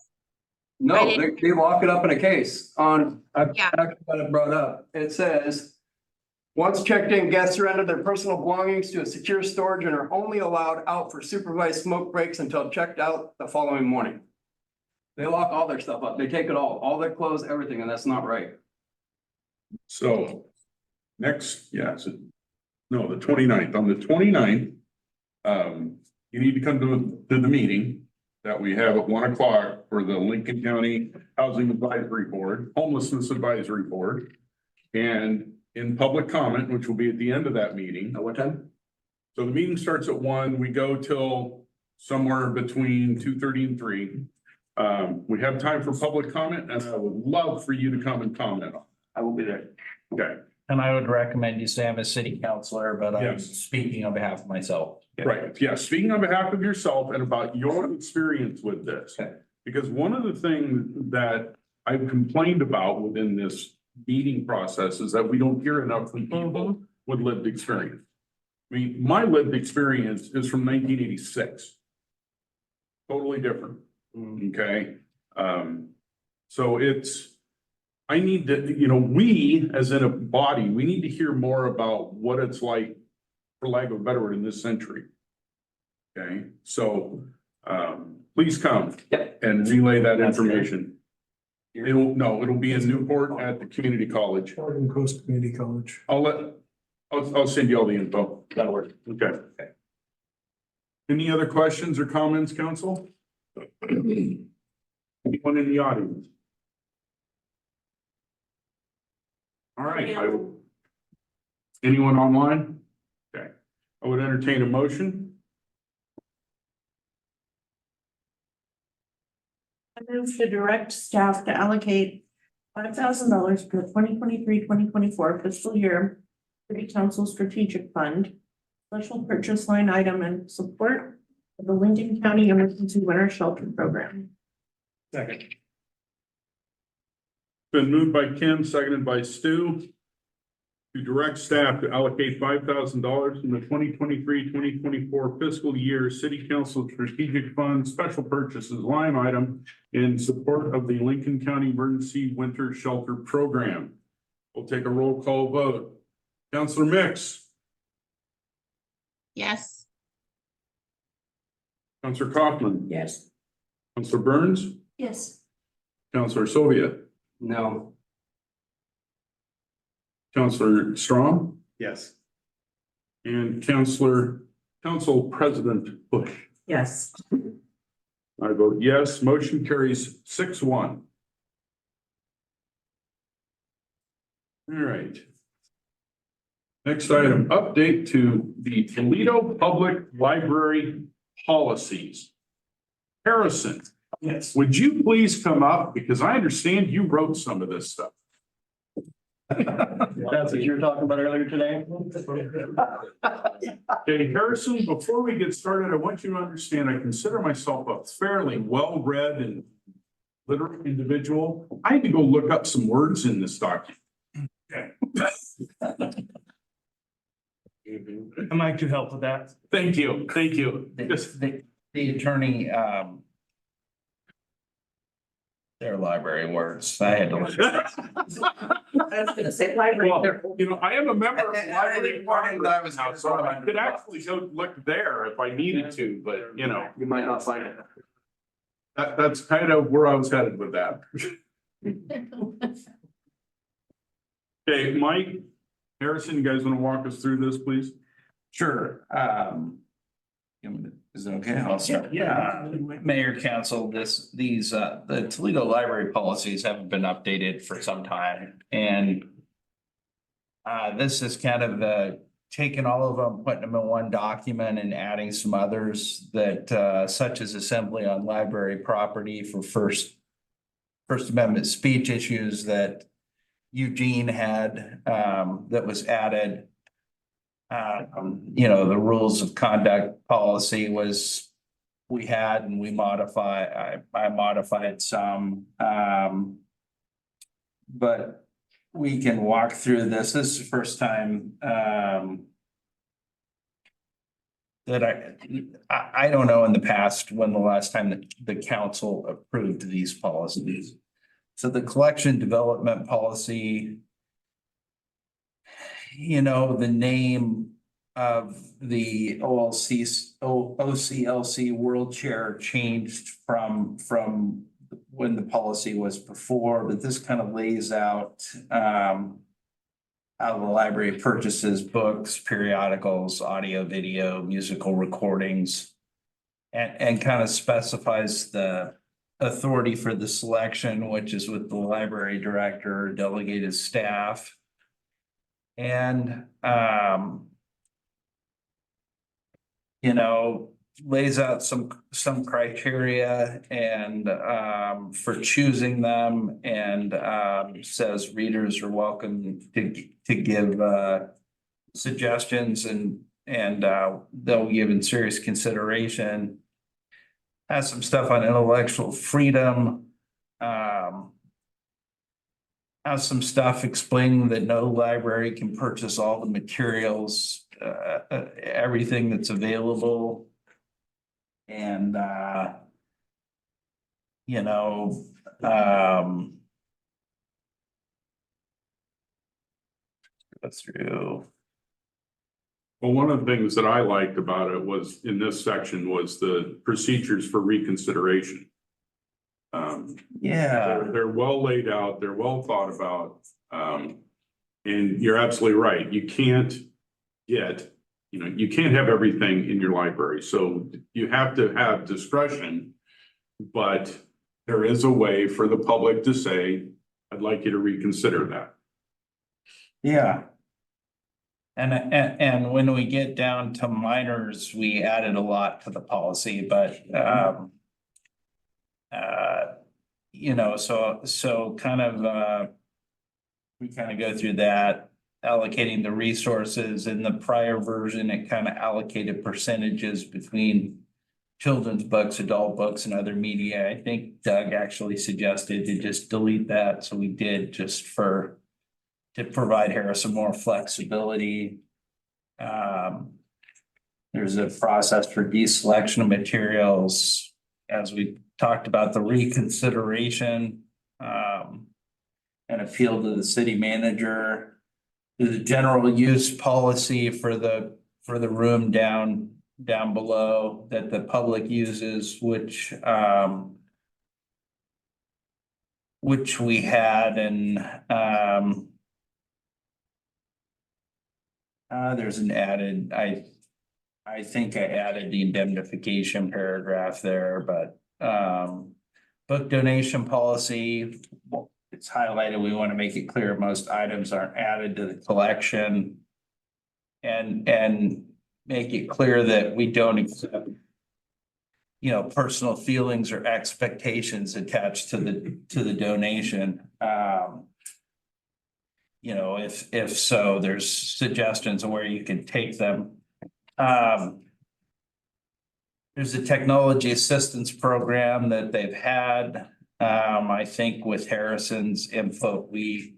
No, they lock it up in a case on, I've Yeah. actually got it brought up. It says, once checked in, guests surrender their personal belongings to a secure storage and are only allowed out for supervised smoke breaks until checked out the following morning. They lock all their stuff up. They take it all their clothes, everything, and that's not right. So next, the 29th, on the 29th, you need to come to the meeting that we have at 1 o'clock for the Lincoln County Housing Advisory Board, Homelessness Advisory Board. And in public comment, which will be at the end of that meeting. At what time? So the meeting starts at 1, we go till somewhere between 2:30 and 3. We have time for public comment, and I would love for you to come and comment on. I will be there. Okay, And I would recommend you say I'm a city councilor, but I'm Yes. speaking on behalf of myself. right, yeah, speaking on behalf of yourself and about your experience with this. Okay. Because one of the things that I've complained about within this meeting process is that we don't hear enough from people with lived experience. I mean, my lived experience is from 1986. Totally different, okay? So I need to, we, as in a body, we need to hear more about what it's like, for lack of a better word, in this century. Okay, so, please come. Yep. And relay that information. It'll be in Newport at the community college. Oregon Coast Community College. I'll send you all the info. That'll work. Okay. Any other questions or comments, council? Anyone in the audience? All right, anyone online? Okay, I would entertain a motion. I move to direct staff to allocate $5,000 for the 2023-2024 fiscal year City Council Strategic Fund, special purchase line item in support of the Lincoln County Emergency Winter Shelter Program. Second. Been moved by Kim, seconded by Stu. To direct staff to allocate $5,000 from the 2023-2024 fiscal year City Council Strategic Fund Special Purchases line item in support of the Lincoln County Emergency Winter Shelter Program. We'll take a roll call vote. Counselor Mix, Yes. Counselor Kaufman, Yes. Counselor Burns, Yes. Counselor Sylvia, No. Counselor Strong, Yes. and Council President Bush. Yes. I vote yes. Motion carries 6-1. All right. Next item, update to the Toledo Public Library policies. Harrison, Yes. would you please come up? Because I understand you wrote some of this stuff. That's what you were talking about earlier today? Okay, Harrison, before we get started, I want you to understand, I consider myself a fairly well-read and literate individual. I had to go look up some words in this document. Okay. I might to help with that. Thank you, thank you. The attorney, their library words, I had to look. I was gonna say library. Well, I am a member of the library department, I was so I could actually go look there if I needed to, but You might not find it. that's kind of where I was headed with that. Okay, Mike, Harrison, you guys want to walk us through this, please? Sure, is it okay? I'll start. Yeah, Mayor, Council, the Toledo library policies haven't been updated for some time, and this is kind of taking all of them, putting them in one document and adding some others that such as assembly on library property for First Amendment speech issues that Eugene had that was added. The rules of conduct policy was we had and we I modified some. But we can walk through this. This is the first time that I don't know in the past when the last time that the council approved these policies. So the collection development policy, the name of the OCLC World Chair changed from when the policy was before, but this kind of lays out how the library purchases books, periodicals, audio, video, musical recordings, and kind of specifies the authority for the selection, which is with the library director, delegated staff. And, you know, lays out some criteria and, for choosing them and, says readers are welcome to give, suggestions and they'll give in serious consideration. Has some stuff on intellectual freedom. Has some stuff explaining that no library can purchase all the materials, everything that's available. And you know, go through. Well, one of the things that I liked about it was in this section was the procedures for reconsideration. Yeah. They're well laid out, they're well thought about. And you're absolutely right. You can't have everything in your library. So you have to have discretion. But there is a way for the public to say, I'd like you to reconsider that. Yeah. And when we get down to minors, we added a lot to the policy, but you know, so kind of we kind of go through that, allocating the resources. In the prior version, it kind of allocated percentages between children's books, adult books, and other media. I think Doug actually suggested to just delete that, so we did, just to provide Harrison more flexibility. There's a process for deselection of materials, as we talked about, the reconsideration, and appeal to the city manager. There's a general use policy for the room down below that the public uses, which we had, and there's an added, I think I added the indemnification paragraph there, but book donation policy, it's highlighted. We want to make it clear most items aren't added to the collection, and make it clear that we don't accept, you know, personal feelings or expectations attached to the donation. You know, if so, there's suggestions of where you can take them. There's a technology assistance program that they've had. I think with Harrison's input, we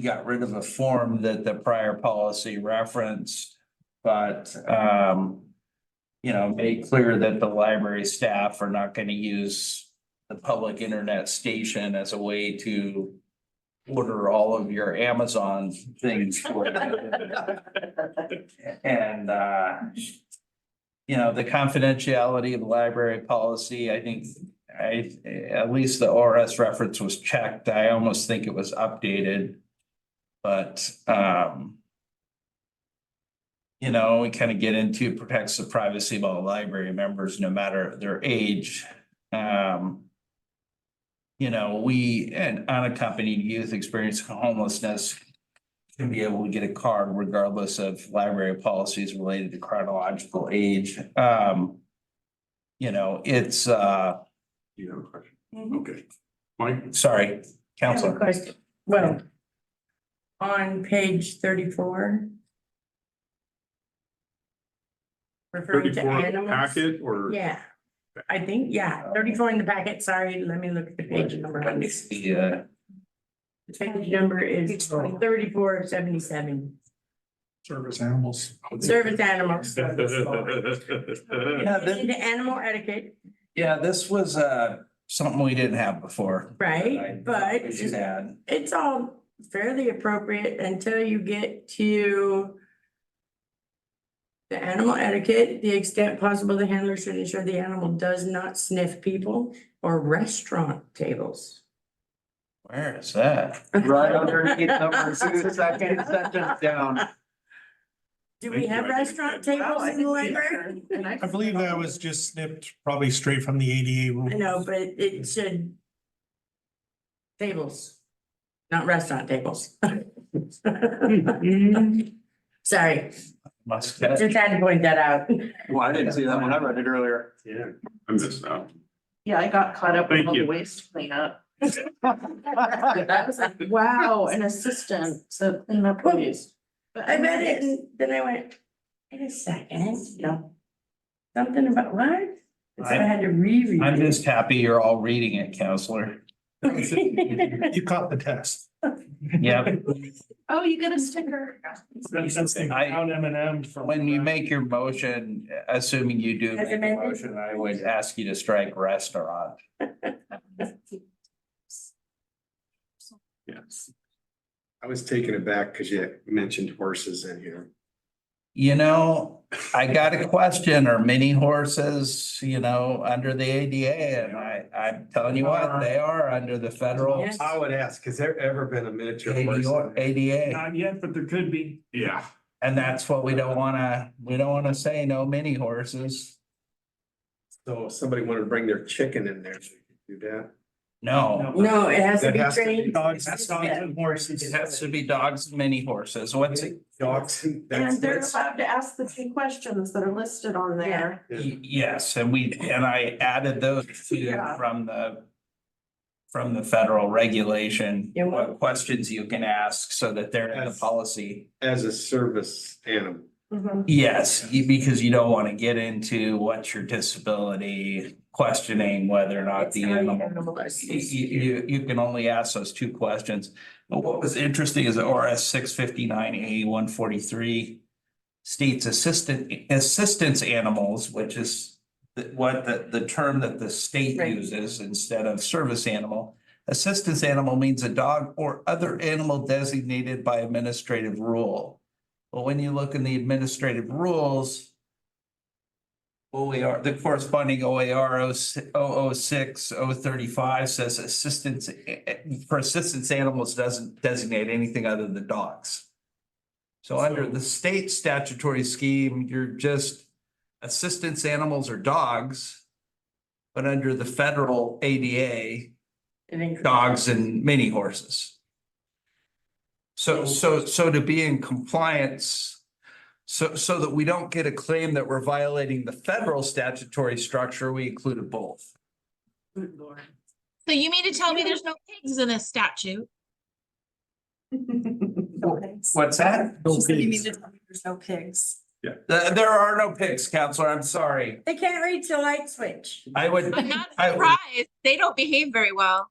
got rid of a form that the prior policy referenced, but you know, made clear that the library staff are not going to use the public internet station as a way to order all of your Amazon things. And you know, the confidentiality of the library policy, I think at least the ORS reference was checked. I almost think it was updated. But you know, we kind of get into protects the privacy of all library members, no matter their age. You know, we and unaccompanied youth experiencing homelessness can be able to get a card regardless of library policies related to chronological age. You know, it's You have a question? Okay. Mike? sorry, I have a Counselor. question. Well, on page 34. Referring to 34 animals. packet or? Yeah, I think, yeah, 34 in the packet. Sorry, let me look at the page number on this. The The page number is 34 of 77. Service animals. Service animals. yeah, The animal etiquette, yeah, this was something we didn't have before. right, but We should add. it's all fairly appropriate until you get to the animal etiquette. The extent possible, the handler should ensure the animal does not sniff people or restaurant tables. Where is that? Right underneath number 2, second sentence down. Do we have restaurant tables in the library? I believe that was just snipped probably straight from the ADA rule. I know, but it should. Tables, not restaurant tables. Sorry, Must just had to point that out. Well, I didn't see that when I read it earlier. Yeah. I missed out. Yeah, I got caught up with Thank all the you. waste cleanup. I was like, wow, an assistant to clean up waste. But I read it and then I went, wait a second, no. Something about what? And so I had to reread. I'm it. just happy you're all reading it, counselor. You caught the test. Yep. Oh, you get a sticker. That's the brown M&M from. When you make your motion, assuming you do As make a amended? motion, I would ask you to strike restaurant. Yes. I was taken aback because you mentioned horses in here. You know, I got a question, are mini horses, under the ADA? And I'm telling you what, they are under the federal Yes. I would ask, has there ever been a miniature horse? ADA. Not yet, but there could be. Yeah. And that's what we don't wanna say, no mini horses. So if somebody wanted to bring their chicken in there, they could do that. No, No, it has to That be has to be trained. Dogs and horses. it has to be dogs and mini horses. What's it? Dogs. And That's, they're that's, allowed to ask the 2 questions that are listed on there. Yes, and I added those to Yeah. from the federal regulation, Yeah, what questions you can ask so that they're in the Yes. policy. as a service animal. Mhm. Yes, because you don't want to get into what's your disability, questioning whether or not It's the how the animal. animal is. You can only ask those 2 questions. But what was interesting is ORS 659A 143 states assistance animals, which is the term that the state Right. uses instead of service animal. Assistance animal means a dog or other animal designated by administrative rule. But when you look in the administrative rules, OAR, the corresponding OAR 006, 035 says assistance, for assistance animals doesn't designate anything other than dogs. So under the state statutory scheme, you're just assistance animals or dogs. But under the federal ADA, dogs and mini horses. So to be in compliance, so that we don't get a claim that we're violating the federal statutory structure, we included both. Good Lord. So you mean to tell me there's no pigs in this statute? What's that? She said you need to tell me there's no pigs. There are no pigs, counselor, I'm sorry. They can't reach the light switch. I would, I'm not I surprised. They don't behave very well.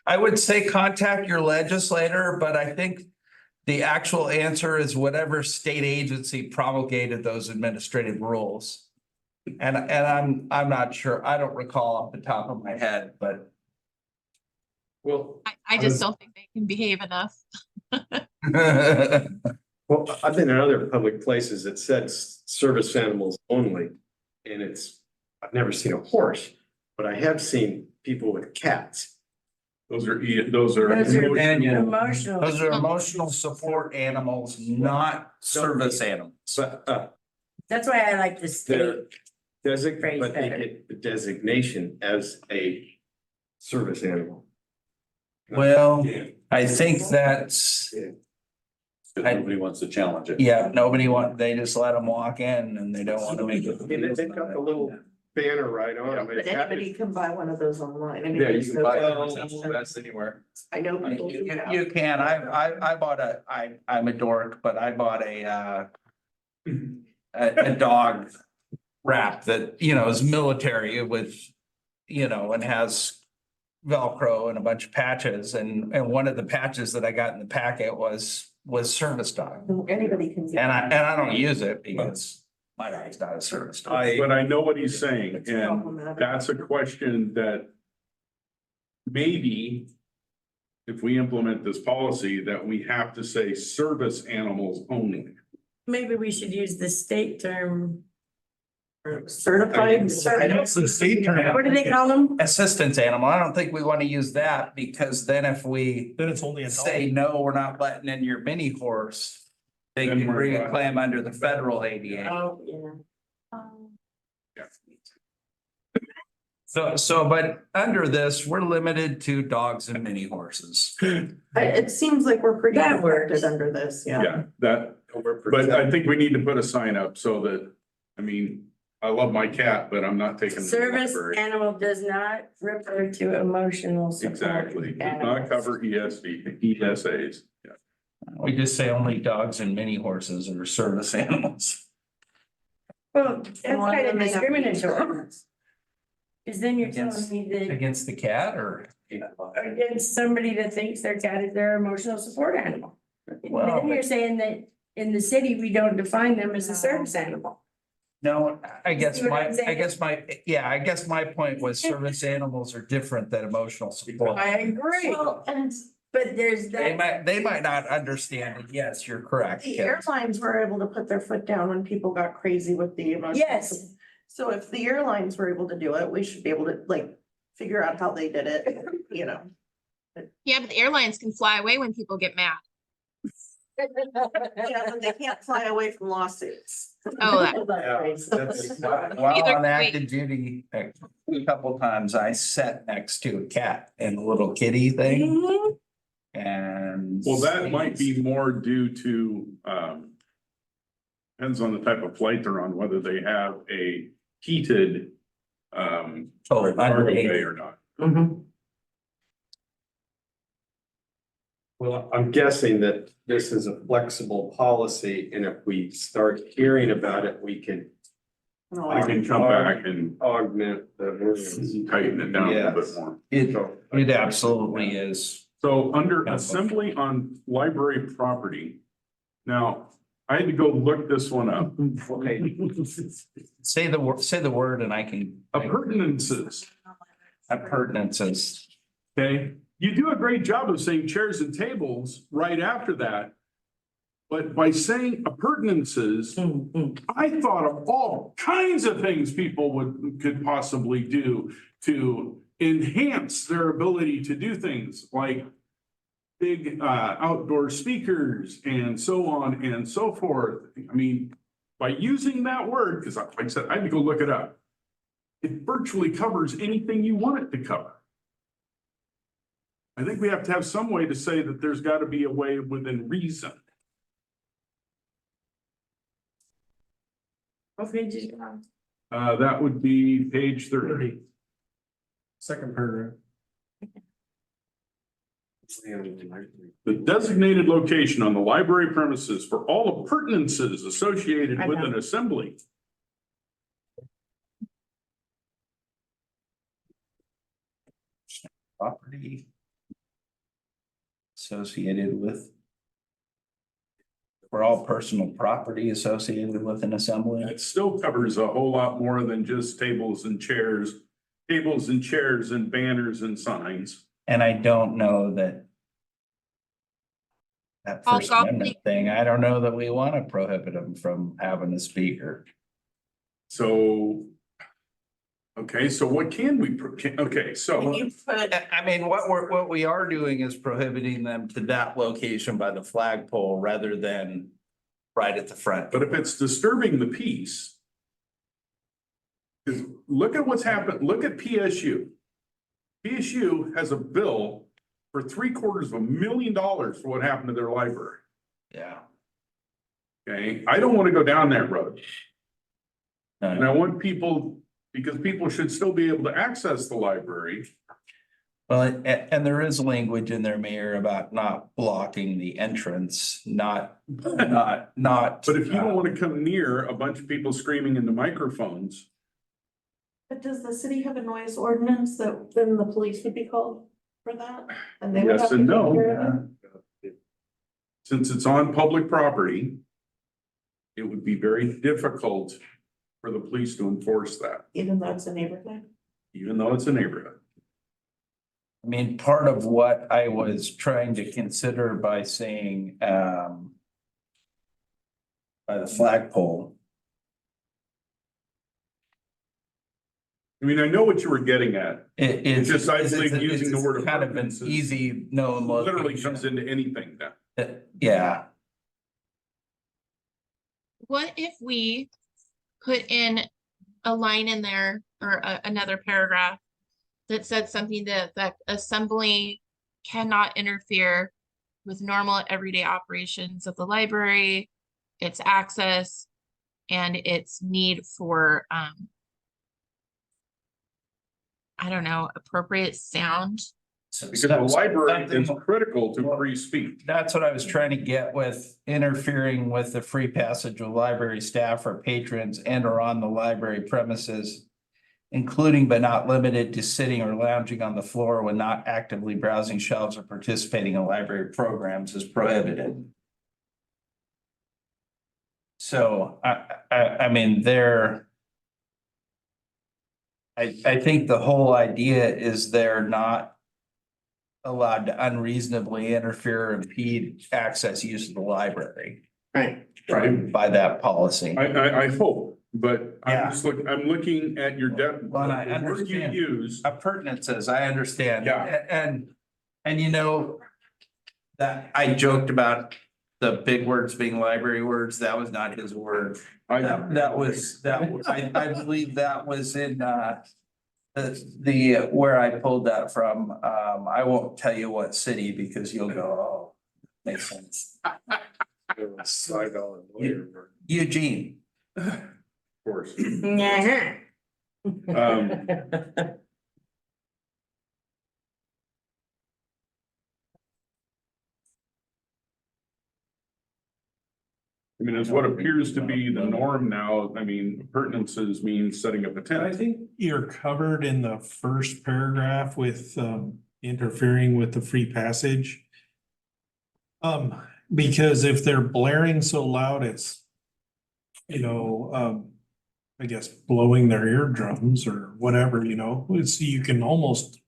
would say contact your legislator, but I think the actual answer is whatever state agency promulgated those administrative rules. And I'm not sure, I don't recall off the top of my head, but. Well, I just don't think they can behave enough. well, I've been in other public places that said service animals only. And I've never seen a horse, but I have seen people with cats. Those are. Those are emotional- emotional. Those are emotional support animals, not service animals. But, That's why I like the they're state. Phrase but they better. get the designation as a service animal. Well, Yeah. I think that's, Nobody wants to challenge it. yeah, they just let them walk in and they don't want to make it. And they've got the little banner right on them. But anybody can buy one of those online. Yeah, you can buy That's anywhere. I know people do You that. you can, I bought I'm a dork, but I bought a dog wrap that, is military with, and has Velcro and a bunch of patches, and one of the patches that I got in the packet was service dog. Anybody can. And I don't use it because my dog's not a service dog. But I know what he's saying, It's and problematic. that's a question that maybe if we implement this policy, that we have to say service animals only. Maybe we should use the state term. Certified. That's the state term. What do they call them? Assistance animal, I don't think we want to use that because then if we Then it's only a dog. say, no, we're not letting in your mini horse, they Then can we're bring a fine. claim under the federal ADA. Oh, yeah. But under this, we're limited to dogs and mini horses. It seems like we're pretty That protected works. under this, yeah. Yeah, that, but I think we need to put a sign up so that, I mean, I love my cat, but I'm not taking. it to the Service library. animal does not refer to emotional support. Exactly, does not animals. cover ESAs. Yeah. We just say only dogs and mini horses are service animals. Well, that's Well, kind then of they have to be discriminatory. Cause then you're telling Against- me that Against the cat or? against somebody that thinks their cat is their emotional support animal. Well, Then you're saying that in the city, we don't define them as a service animal. No, I guess See what my, I'm saying? I guess my point was service animals are different than emotional support. I agree, Well, and but there's that. They might not understand it. Yes, you're correct. the Kim. airlines were able to put their foot down when people got crazy with the emotional. Yes. So if the airlines were able to do it, we should be able to like figure out how they did it, you know. Yeah, but the airlines can fly away when people get mad. Yeah, but they can't fly away from lawsuits. Oh, that- While Either on way. active duty, a couple times I sat next to a cat in a little kitty thing Mhm. and. Well, that might be more due to, depends on the type of flight they're on, whether they have a heated, Oh, cargo bay underneath. or not. Mhm. Well, I'm guessing that this is a flexible policy, and if we start hearing about it, we can I can come back and augment the rules. tighten it down a little bit Yes. more. It absolutely is. So under assembly on library property. Now, I had to go look this one up. Okay. Say the word and I can. Appurtenances, Appurtenances. okay? You do a great job of saying chairs and tables right after that. But by saying appurtenances, I thought of all kinds of things people could possibly do to enhance their ability to do things like big outdoor speakers and so on and so forth. I mean, by using that word, because like I said, I had to go look it up. It virtually covers anything you want it to cover. I think we have to have some way to say that there's got to be a way within reason. What page is it on? That would be page 30. Second paragraph. The designated location on the library premises for all appurtenances associated with an assembly. Property. Associated with. For all personal property associated with an assembly. It still covers a whole lot more than just tables and chairs and banners and signs. And I don't know that. That All First golf Amendment thing, I don't know that we want to prohibit them from having a speaker. So. Okay, so what can we, okay, so. You put, I mean, what we are doing is prohibiting them to that location by the flagpole rather than right at the front. But if it's disturbing the peace. 'Cause look at what's happened, look at PSU. PSU has a bill for $750,000 for what happened to their library. Yeah. Okay, I don't want to go down that road. And I Uh, want people, because people should still be able to access the library. Well, and there is language in there, Mayor, about not blocking the entrance, not. But if you don't want to come near a bunch of people screaming into microphones. but does the city have a noise ordinance that then the police would be called for that? And they would Yes have to and take no. care of it? Since it's on public property, it would be very difficult for the police to enforce that, Even though it's a neighborhood? even though it's a neighborhood. I mean, part of what I was trying to consider by saying, by the flagpole. I mean, I know what you were getting at. It's just isolating using the word kind of an appurtenances. easy known Literally location. comes into anything now. Yeah, What if we put in a line in there or another paragraph that said something that assembly cannot interfere with normal everyday operations of the library, its access, and its need for, I don't know, appropriate sound. Because the library is critical to free speech. That's what I was trying to get with interfering with the free passage of library staff or patrons and or on the library premises, including but not limited to sitting or lounging on the floor when not actively browsing shelves or participating in library programs is prohibited. So I mean, I think the whole idea is they're not allowed to unreasonably interfere or impede access use of the library. Right. Right. By that policy. I hope, but Yeah. I'm looking at your Well, and I the word you understand. use. Appurtenances, I understand. Yeah. And you know, that I joked about the big words being library words. That was not his word. That was, I believe that was in, where I pulled that from. I won't tell you what city because you'll go, oh, makes sense. $5 lawyer. Eugene. Of course. Yeah. I mean, it's what appears to be the norm now. I mean, appurtenances means setting up a tent. I think you're covered in the first paragraph with interfering with the free passage. Because if they're blaring so loud, it's, you know, I guess blowing their eardrums or whatever, you know, it's, you can almost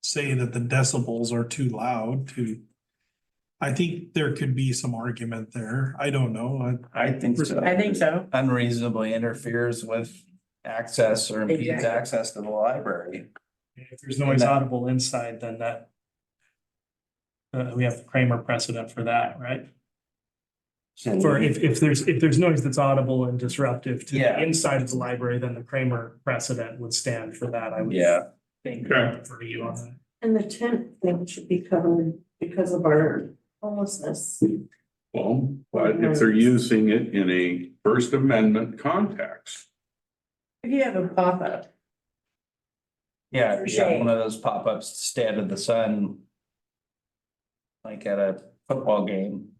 say that the decibels are too loud to. I think there could be some argument there. I don't know. I think so. I think so. Unreasonably interferes with access or impedes Exactly. access to the library. If there's noise audible inside, then that. We have the Kramer precedent for that, right? For if there's noise that's audible and disruptive to Yeah. the inside of the library, then the Kramer precedent would stand for that. I would Yeah. think Okay. for you on that. And the tent thing should be covered because of our homelessness. Well, but if they're using it in a First Amendment context. If you have a pop-up, Yeah, For yeah, shade. one of those pop-ups to stand in the sun. Like at a football game.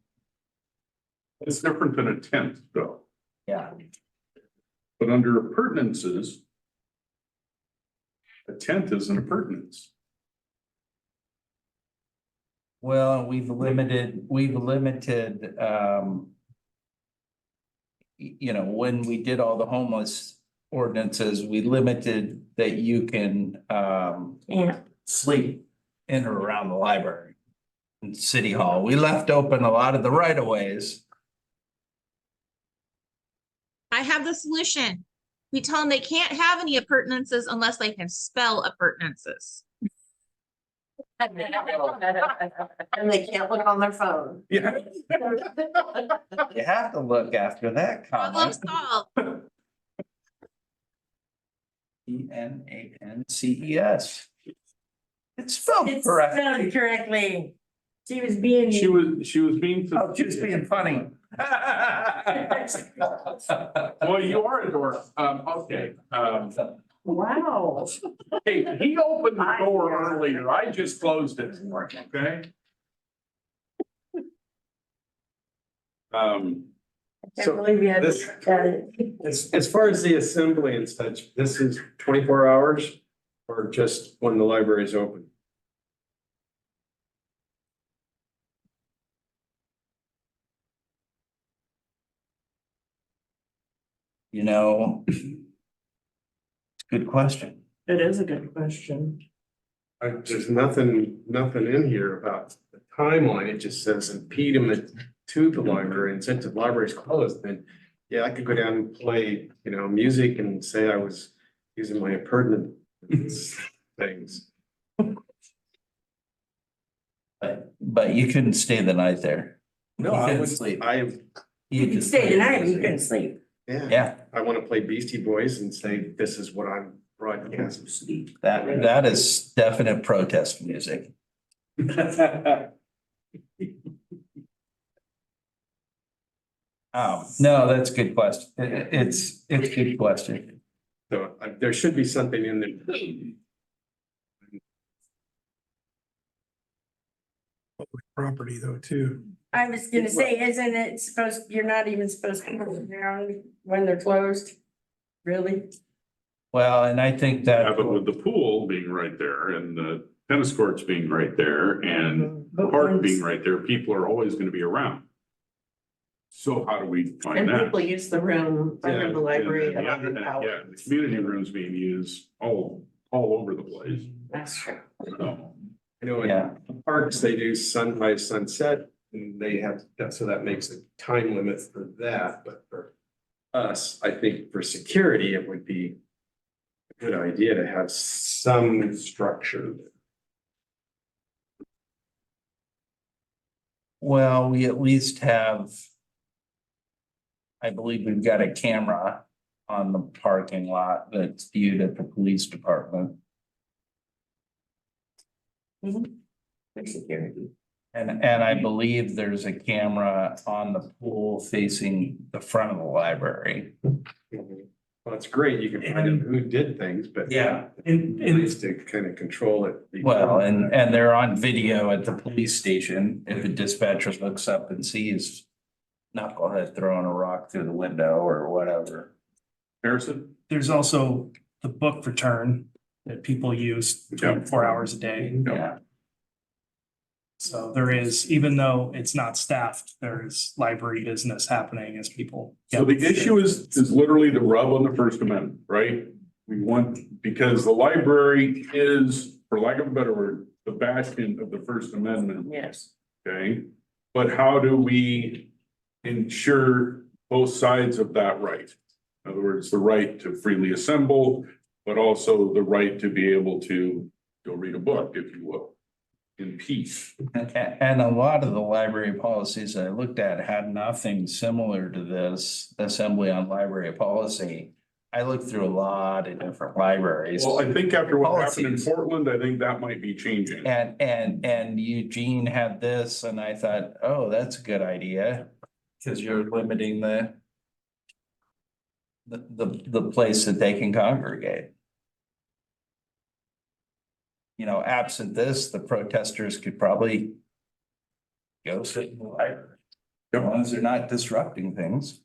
It's different than a tent, though. Yeah. But under appurtenances, a tent is an appurtenance. Well, we've limited, you know, when we did all the homeless ordinances, we limited that you can, yeah, sleep in or around the library. And City Hall, we left open a lot of the right of ways. I have the solution. We tell them they can't have any appurtenances unless they can spell appurtenances. And they can't look on their phone. Yeah. You have to look after that Problem comment. solved. ENANCES. It's spelled it's correct. spelled correctly. She was being. She was being. Oh, just being funny. Well, you are a dork. Okay. Wow. Hey, he opened the door earlier. I just closed it. Okay? Can't believe you had this- it. As far as the assembly and such, this is 24 hours or just when the library is open? You know. Good question. It is a good question. There's nothing in here about the timeline. It just says impediment to the library, and since the library is closed, then yeah, I could go down and play, you know, music and say I was using my appurtenant things. But you couldn't stay the night there. No, You I couldn't would sleep. I You could stay the night, but you couldn't sleep. yeah. Yeah, I want to play Beastie Boys and say, this is what I'm broadcasting. That is definite protest music. No, that's a good question. It's a good question. So there should be something in there. Property though, too. I was gonna say, isn't it supposed, you're not even supposed to move around when they're closed? Really? Well, and I think Yeah, that, but with the pool being right there and the tennis courts being right there and the park being right there, people are always gonna be around. So how do we find And that? people use the room under the library. And the community rooms being used all over the place. That's true. So, You know, yeah, in parks, they do sunrise, sunset, and they have, so that makes a time limit for that, but for us, I think for security, it would be a good idea to have some structure. well, we at least have. I believe we've got a camera on the parking lot that's viewed at the police department. For security. And I believe there's a camera on the pool facing the front of the library. Well, it's great, you can find out who did things, but. And It's to kind of control it. Well, and they're on video at the police station. If a dispatcher looks up and sees knucklehead throwing a rock through the window or whatever. Harrison? there's also the book return that people use 24 hours a day. Yeah. So there is, even though it's not staffed, there's library business happening as people. So the issue is literally the rub on the First Amendment, right? We want, because the library is, for lack of a better word, the bastion of the First Amendment, Yes. okay? But how do we ensure both sides of that right? In other words, the right to freely assemble, but also the right to be able to go read a book, if you will, in peace. And a lot of the library policies I looked at had nothing similar to this Assembly on Library Policy. I looked through a lot of different libraries. Well, I think after what happened in Policies. Portland, I think that might be changing. And Eugene had this and I thought, oh, that's a good idea. Cause you're limiting the place that they can congregate. You know, absent this, the protesters could probably go sit in the library. As long as they're not disrupting things.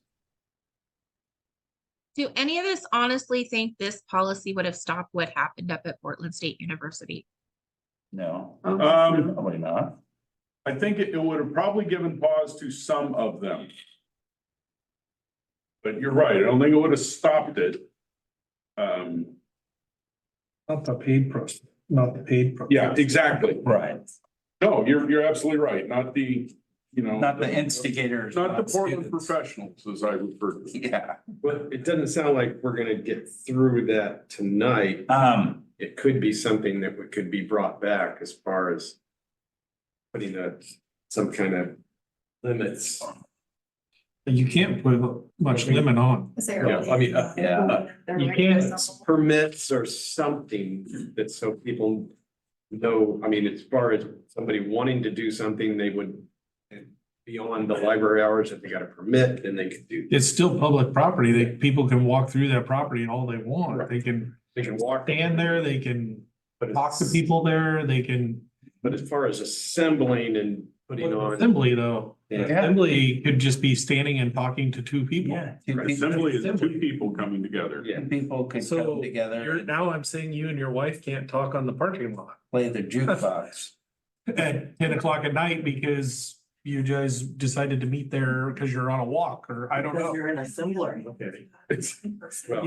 Do any of us honestly think this policy would have stopped what happened up at Portland State University? No, Um, probably not. I think it would have probably given pause to some of them. But you're right, I don't think it would have stopped it. Not the paid process, not the paid. Yeah, exactly. Right. No, you're absolutely right, not the, you know. Not the instigators. Not the Portland students. professionals, as I refer to. Yeah. But it doesn't sound like we're gonna get through that tonight. It could be something that could be brought back as far as putting some kind of limits. You can't put much limit on. Yeah, I mean, Yeah. you can't permits or something that so people know, I mean, as far as somebody wanting to do something, they would beyond the library hours, if they got a permit, then they could do. It's still public property. People can walk through that property all they want. They can walk. stand there, they can But talk to people there, they can. But as far as assembling and putting on. Assembly though, Yeah. assembly could just be standing and talking to two people. Yeah. Assembly is two people coming together. Yeah. People can So come together, now I'm saying you and your wife can't talk on the parking lot play the jukebox. at 10 o'clock at night because you guys decided to meet there because you're on a walk or I don't Because know. you're an assembler. Okay. Well,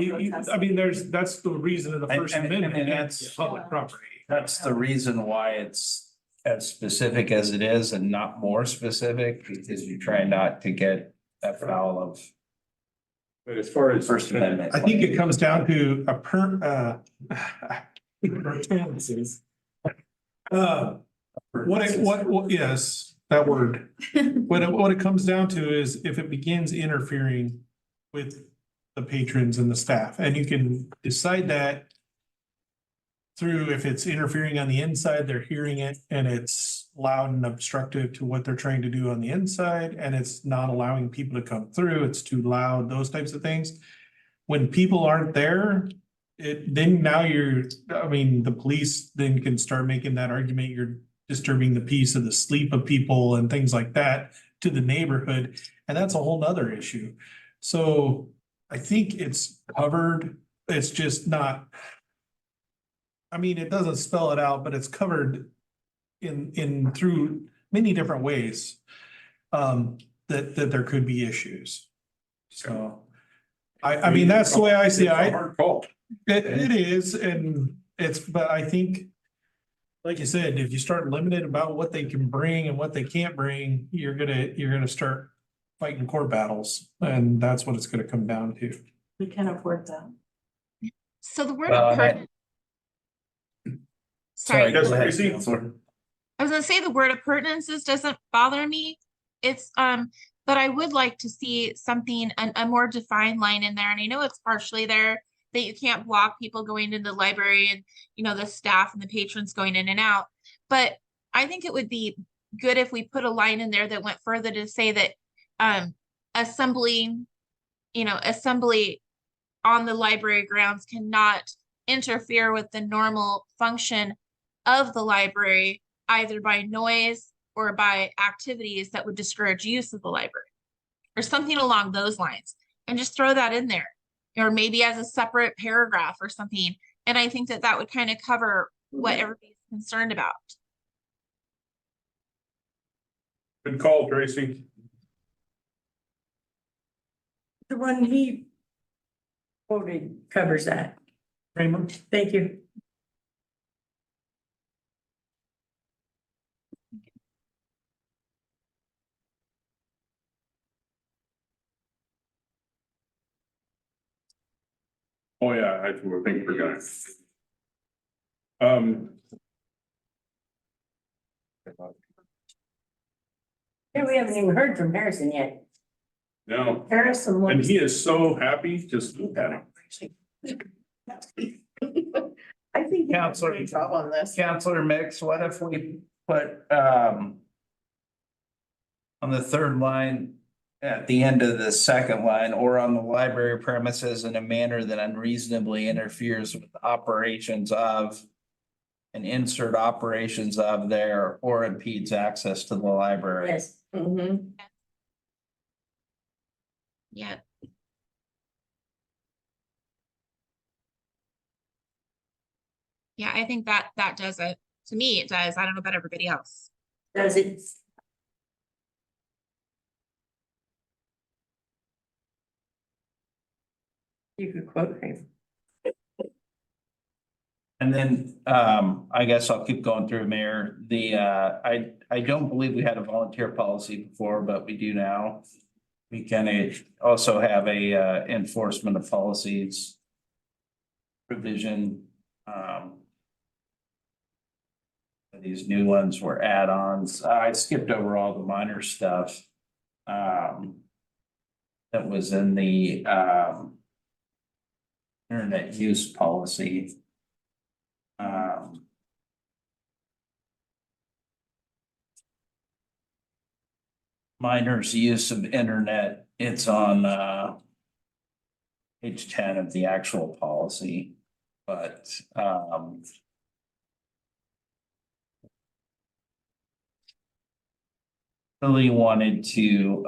I mean, that's the reason of the First And Amendment, that's- it's public property. That's the reason why it's as specific as it is and not more specific, because you try not to get afoul of But as far as. First Amendment. I think it comes down to yes, that word. What it comes down to is if it begins interfering with the patrons and the staff, and you can decide that through if it's interfering on the inside, they're hearing it and it's loud and obstructive to what they're trying to do on the inside, and it's not allowing people to come through, it's too loud, those types of things. When people aren't there, then now the police then can start making that argument, you're disturbing the peace of the sleep of people and things like that to the neighborhood, and that's a whole nother issue. So I think it's covered, it's just not. It doesn't spell it out, but it's covered in through many different ways. That there could be issues. So. That's the way I see it. It's a hard call. It is, and but I think. Like you said, if you start limited about what they can bring and what they can't bring, you're gonna start fighting court battles, and that's what it's gonna come down to. We can afford that. So the word Well, appurtenance. Sorry, Yes, go ahead, Tracy. Counselor. I was gonna say the word appurtenances doesn't bother me. It's, but I would like to see something, a more defined line in there. And I know it's partially there that you can't block people going into the library and, the staff and the patrons going in and out. But I think it would be good if we put a line in there that went further to say that, assembly on the library grounds cannot interfere with the normal function of the library, either by noise or by activities that would discourage use of the library, or something along those lines, and just throw that in there, or maybe as a separate paragraph or something. And I think that would kind of cover what everybody's concerned about. Good call, Tracy. The one he quoted covers that. Kramer? Thank you. Oh, yeah, I think we're gonna. Yeah, we haven't even heard from Harrison yet. No, Harrison and looks. he is so happy, just look at him. I think. he did a Counselor- great job on this. Counselor Mix, what if we put, on the third line, at the end of the second line, or on the library premises in a manner that unreasonably interferes with operations of, and insert operations of there, or impedes access to the library? Yes. Mm-hmm. Yeah. Yeah, I think that does it. To me, it does. I don't know about everybody else. Does it? You could quote him. And then, I guess I'll keep going through, Mayor. I don't believe we had a volunteer policy before, but we do now. We can also have a enforcement of policies provision. These new ones were add-ons. I skipped over all the minor stuff. That was in the internet use policy. Minors use of internet, it's on page 10 of the actual policy, but really wanted to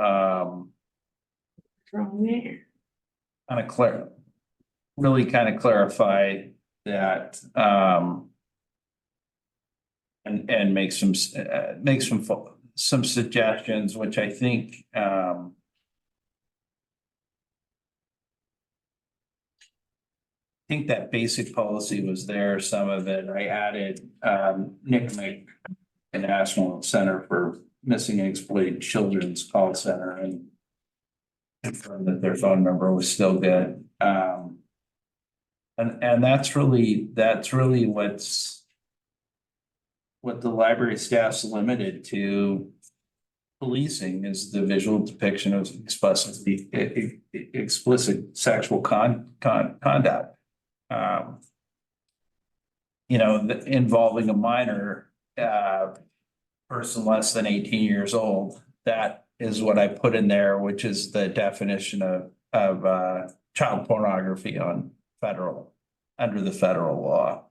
Wrong there. kind of clarify that and make some suggestions, which I think that basic policy was there. Some of it I added NICMIC, the National Center for Missing and Exploited Children's call center, and confirmed that their phone number was still good. And that's really what the library staff's limited to, policing is the visual depiction of explicit sexual conduct. You know, involving a minor, person less than 18 years old. That is what I put in there, which is the definition of child pornography under the federal law.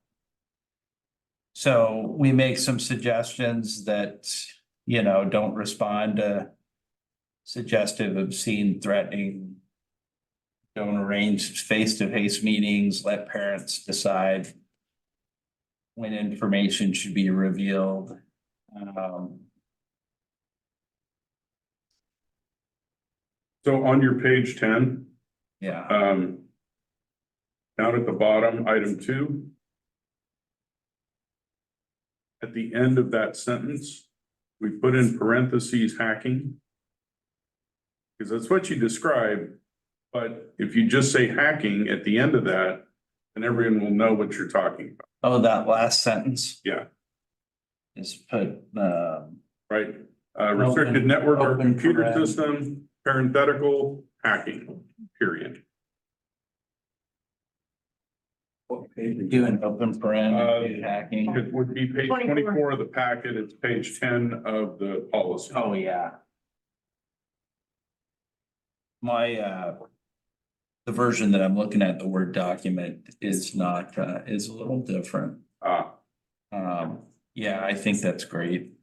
So we make some suggestions that, you know, don't respond to suggestive, obscene, threatening. Don't arrange face-to-face meetings, let parents decide when information should be revealed. So on your page 10, Yeah, down at the bottom, item 2. At the end of that sentence, we put in parentheses hacking. Because that's what you described, but if you just say hacking at the end of that, then everyone will know what you're talking about. oh, that last sentence Yeah, is put, right. Restricted network or open computer paren. system, parenthetical, hacking, period. doing open paren, hacking. It would be page 24 of the packet, it's page 10 of the policy. Oh, yeah. My, the version that I'm looking at, the Word document is not, is a little different. Yeah, I think that's great.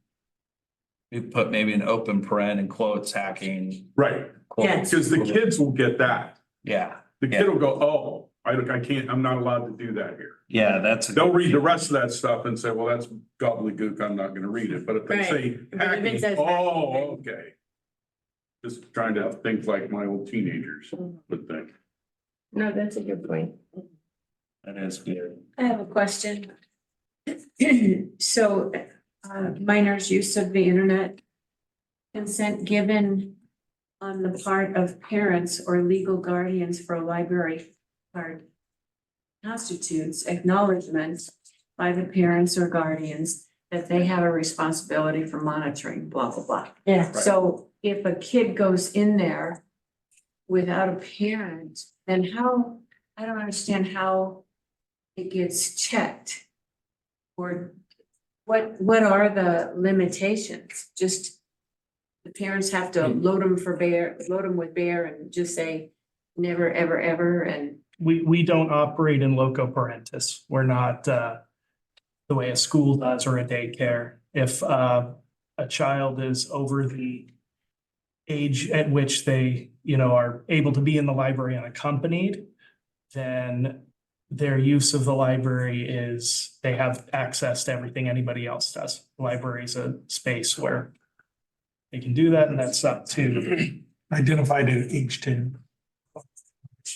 We put maybe an open paren and quotes hacking. Right, Yes. because the kids will get that. Yeah, The kid will go, oh, I can't, I'm not allowed to do that here. yeah, that's. They'll read the rest of that stuff and say, well, that's gobbledygook, I'm not gonna read it, but if they Right. say But if it hacking, says oh, hacking, okay. Just trying to think like my old teenagers would think. No, that's a good point. That is good. I have a question. So, minors' use of the internet, consent given on the part of parents or legal guardians for a library card constitutes acknowledgement by the parents or guardians that they have a responsibility for monitoring, blah, blah, blah. Yeah. So if a kid goes in there without a parent, then how, I don't understand how it gets checked. Or what are the limitations? Just the parents have to load them with bear and just say never, ever, ever, and We don't operate in loco parentis. We're not the way a school does or a daycare. If a child is over the age at which they, are able to be in the library unaccompanied, then their use of the library is they have access to everything anybody else does. The library is a space where they can do that, and that's up to Identified at age 10.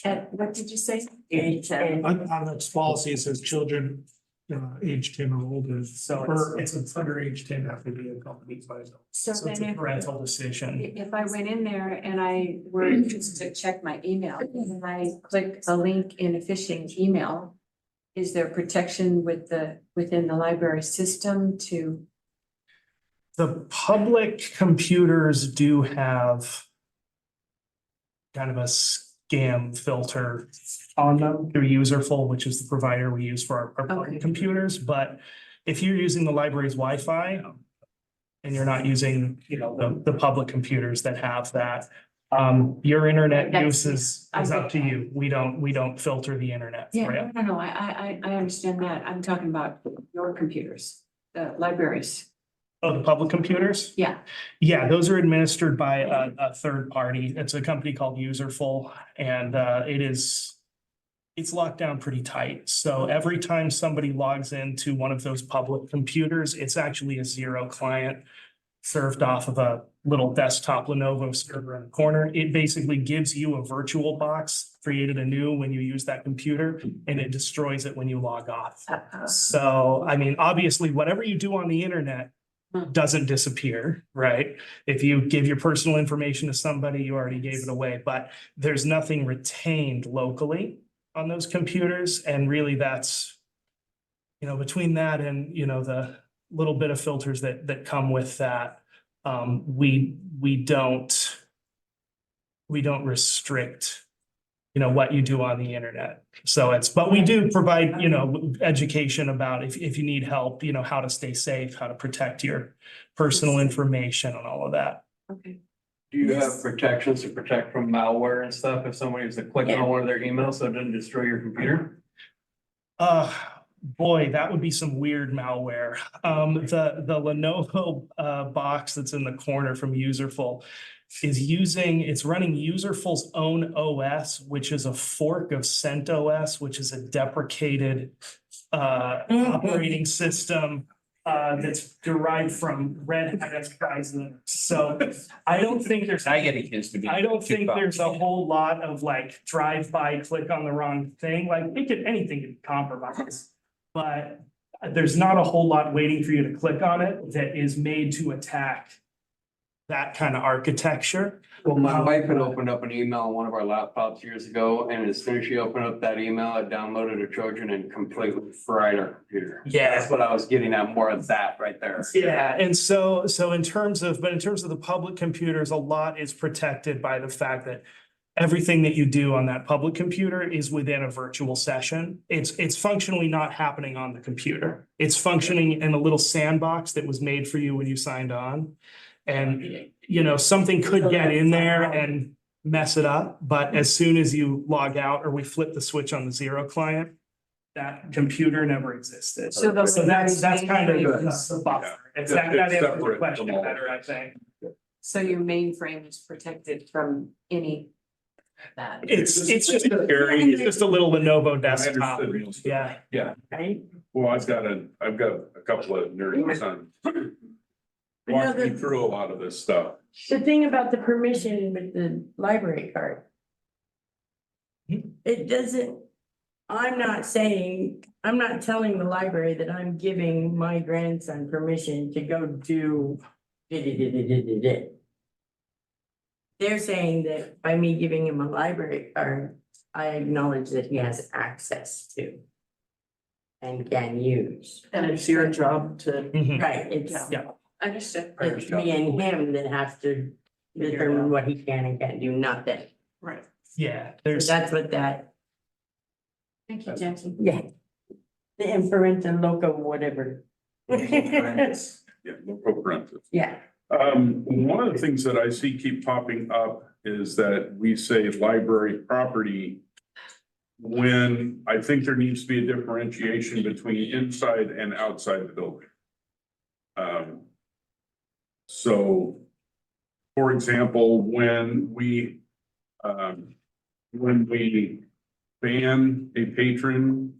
at, what did you say? On this policy, it says children, age 10 or older. so Or it's under age 10 have to be accompanied by them. So So it's then a if, parental decision. if I went in there and I were just to check my email and I clicked a link in a phishing email, is there protection within the library system to? The public computers do have kind of a scam filter on them through Userful, which is the provider we use for our public Okay. computers. But if you're using the library's Wi-Fi and you're not using, the public computers that have that, your internet That's- use is up to you. We don't filter the internet for you. Yeah, no, I understand that. I'm talking about your computers, the libraries. Oh, the public computers? Yeah. Yeah, those are administered by a third party. It's a company called Userful, and it's locked down pretty tight. So every time somebody logs into one of those public computers, it's actually a zero client served off of a little desktop Lenovo server in the corner. It basically gives you a virtual box created anew when you use that computer, and it destroys it when you log off. So, I mean, obviously, whatever you do on the internet doesn't disappear, right? If you give your personal information to somebody, you already gave it away, but there's nothing retained locally on those computers. And really that's, between that and, the little bit of filters that come with that, we don't restrict, what you do on the internet. So but we do provide, education about if you need help, how to stay safe, how to protect your personal information and all of that. Okay. Do you have protections to protect from malware and stuff if somebody was to click on one of their emails so it doesn't destroy your computer? Boy, that would be some weird malware. The Lenovo box that's in the corner from Userful it's running Userful's own OS, which is a fork of CentOS, which is a deprecated operating system that's derived from Red Hat Enterprise Linux. So I don't think there's I get accused of being. I don't think there's a whole lot of like drive-by, click on the wrong thing, like anything can be compromised. But there's not a whole lot waiting for you to click on it that is made to attack that kind of architecture. Well, my wife had opened up an email on one of our laptops years ago, and as soon as she opened up that email, it downloaded a Trojan and completely fried our computer. Yeah. That's what I was getting at, more of that right there. Yeah, and so in terms of the public computers, a lot is protected by the fact that everything that you do on that public computer is within a virtual session. It's functionally not happening on the computer. It's functioning in a little sandbox that was made for you when you signed on. And, something could get in there and mess it up, but as soon as you log out or we flip the switch on the zero client, that computer never existed. So That's kind of the buffer. It's that It's answers the separate question from all better, I think. So your mainframe is protected from any of that. It's just a little Lenovo desktop. understood. Yeah. Yeah. Right? Well, I've got a couple of nerds on. Walking me through a lot of this stuff. The thing about the permission with the library card. It doesn't, I'm not telling the library that I'm giving my grandson permission to go do. They're saying that by me giving him a library card, I acknowledge that he has access to. And can use. And it's your job to. Right, it's. Yeah. Understood. It's me and him that have to determine what he can and can't do, not that. Right. Yeah, So there's. that's what that, Thank you, Jackson. yeah. The inferentum loco, whatever. Yeah, co-parental. Yeah. One of the things that I see keep popping up is that we say library property, when I think there needs to be a differentiation between inside and outside the building. So, for example, when we ban a patron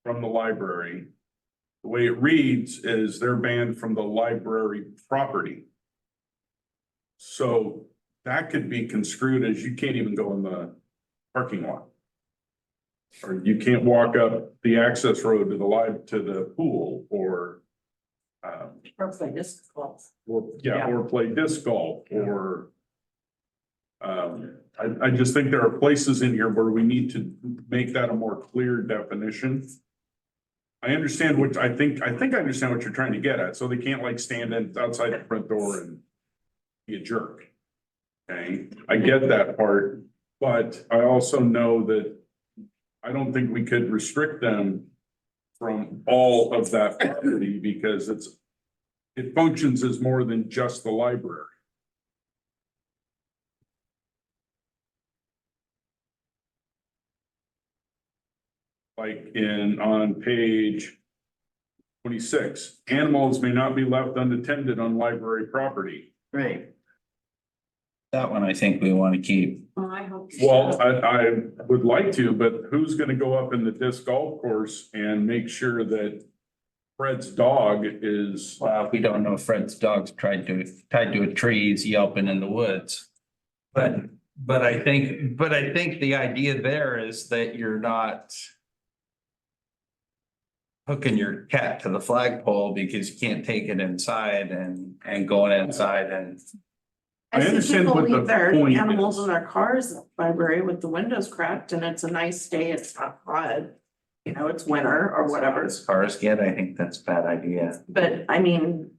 from the library, the way it reads is they're banned from the library property. So that could be construed as you can't even go in the parking lot. Or you can't walk up the access road to the pool or. Or play disc golf. Or play disc golf or. I just think there are places in here where we need to make that a more clear definition. I understand I understand what you're trying to get at, so they can't like stand outside the front door and be a jerk. Okay, I get that part, but I also know that I don't think we could restrict them from all of that property because it functions as more than just the library. Like on page 26, animals may not be left unattended on library property. Right. That one I think we want to keep. Well, I hope. Well, I would like to, but who's gonna go up in the disc golf course and make sure that Fred's dog is? Well, we don't know if Fred's dog's tied to a tree, he's yelping in the woods. But I think the idea there is that you're not hooking your cat to the flagpole because you can't take it inside and going inside and. I understand what the point Animals is. in their cars, in the library with the windows cracked and it's a nice day, it's not hot. It's winter or whatever, As cars get, I think that's a bad idea. but I mean.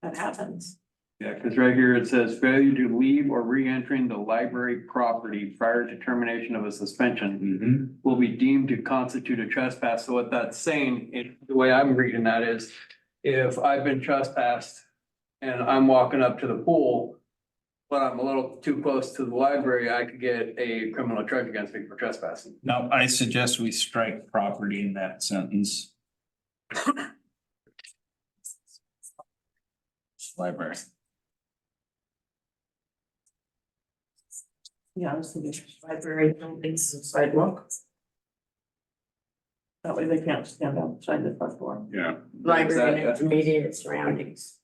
that happens. Yeah, because right here it says failure to leave or re-entering the library property prior to termination of a suspension will be deemed to constitute a trespass. So what that's saying, the way I'm reading that is, if I've been trespassed and I'm walking up to the pool, but I'm a little too close to the library, I could get a criminal charge against me for trespassing. Now, I suggest we strike property in that sentence. Library. Yeah, I was thinking library buildings and sidewalks. That way they can't stand outside the front door. Yeah. Library and its immediate surroundings.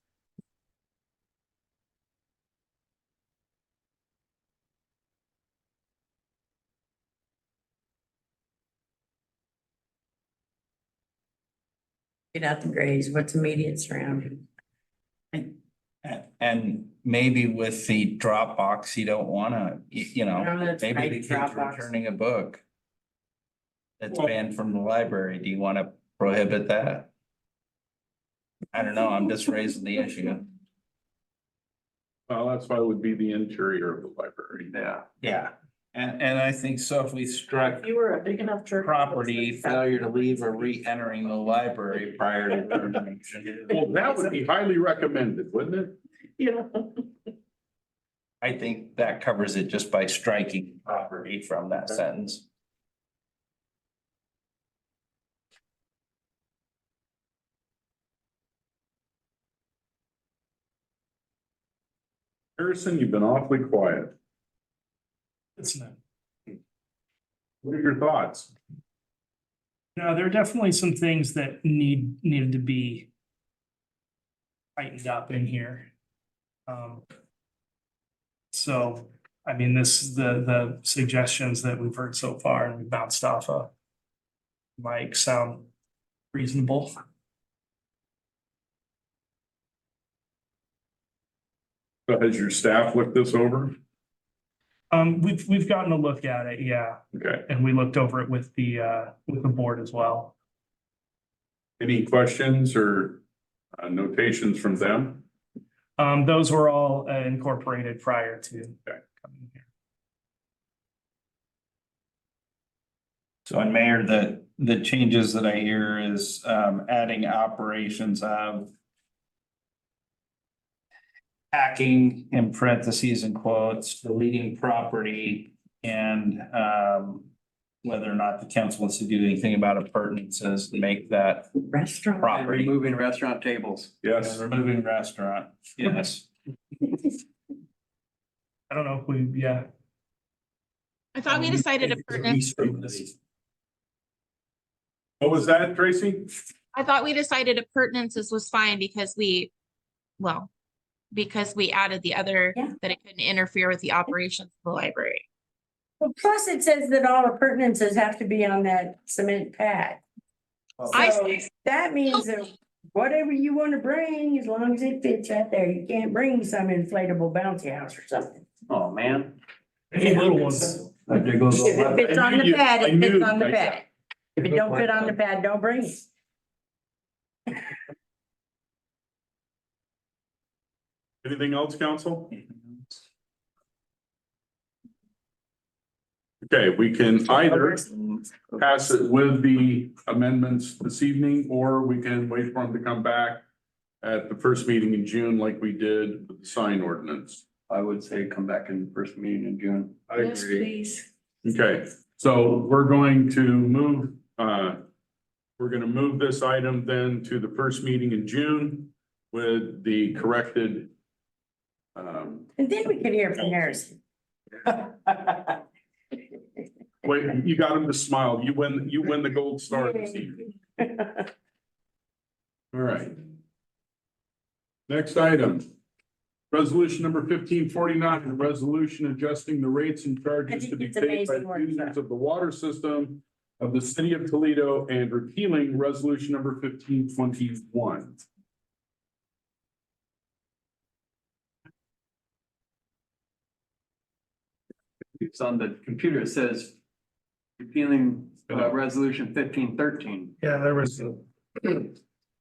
Get out the grays, what's immediate surrounding? And maybe with the Dropbox, you don't wanna, you know, No, that's maybe right, the kid's Dropbox. returning a book. That's banned from the library. Do you wanna prohibit that? I don't know, I'm just raising the issue. Well, that's why it would be the interior of the library. Yeah. Yeah, and I think so if we struck If you were a big enough church. property, failure to leave or re-entering the library prior to termination. Well, that would be highly recommended, wouldn't it? You know. I think that covers it just by striking property from that sentence. Harrison, you've been awfully quiet. It's not. What are your thoughts? No, there are definitely some things that needed to be tightened up in here. So, I mean, the suggestions that we've heard so far and we bounced off of Mike sound reasonable. So has your staff looked this over? We've gotten a look at it, yeah, Okay. and we looked over it with the board as well. Any questions or notations from them? Those were all incorporated prior to coming here. So and Mayor, the changes that I hear is adding operations of hacking in parentheses and quotes, deleting property, and whether or not the council wants to do anything about appurtenances to make that Restaurant. And property. removing restaurant tables. Yes. And removing restaurant, yes. I don't know if we, yeah. I thought we decided appurtenance. What was that, Tracy? I thought we decided appurtenances was fine because because we added the other, Yeah. that it couldn't interfere with the operations of the library. Well, plus it says that all appurtenances have to be on that cement pad. I So see. that means that whatever you want to bring, as long as it fits out there, you can't bring some inflatable bouncy house or something. Oh, man. Any little ones. There goes If it fits on the pad, it fits on the I- pad. If it don't fit on the pad, don't bring it. Anything else, council? Okay, we can either pass it with the amendments this evening, or we can wait for them to come back at the first meeting in June like we did with the sign ordinance. I would say come back in the first meeting in June. I Yes, agree. please. Okay, so we're going to move, this item then to the first meeting in June with the corrected. And then we can hear from Harrison. Wait, you got him to smile. You win the gold star this evening. All right. Next item. Resolution number 1549, a resolution adjusting the rates and I charges think to be it's paid by amazing what it's users of the water system of the city of Toledo and repealing resolution number 1521. It's on the computer, it says repealing resolution 1513. Yeah, there was an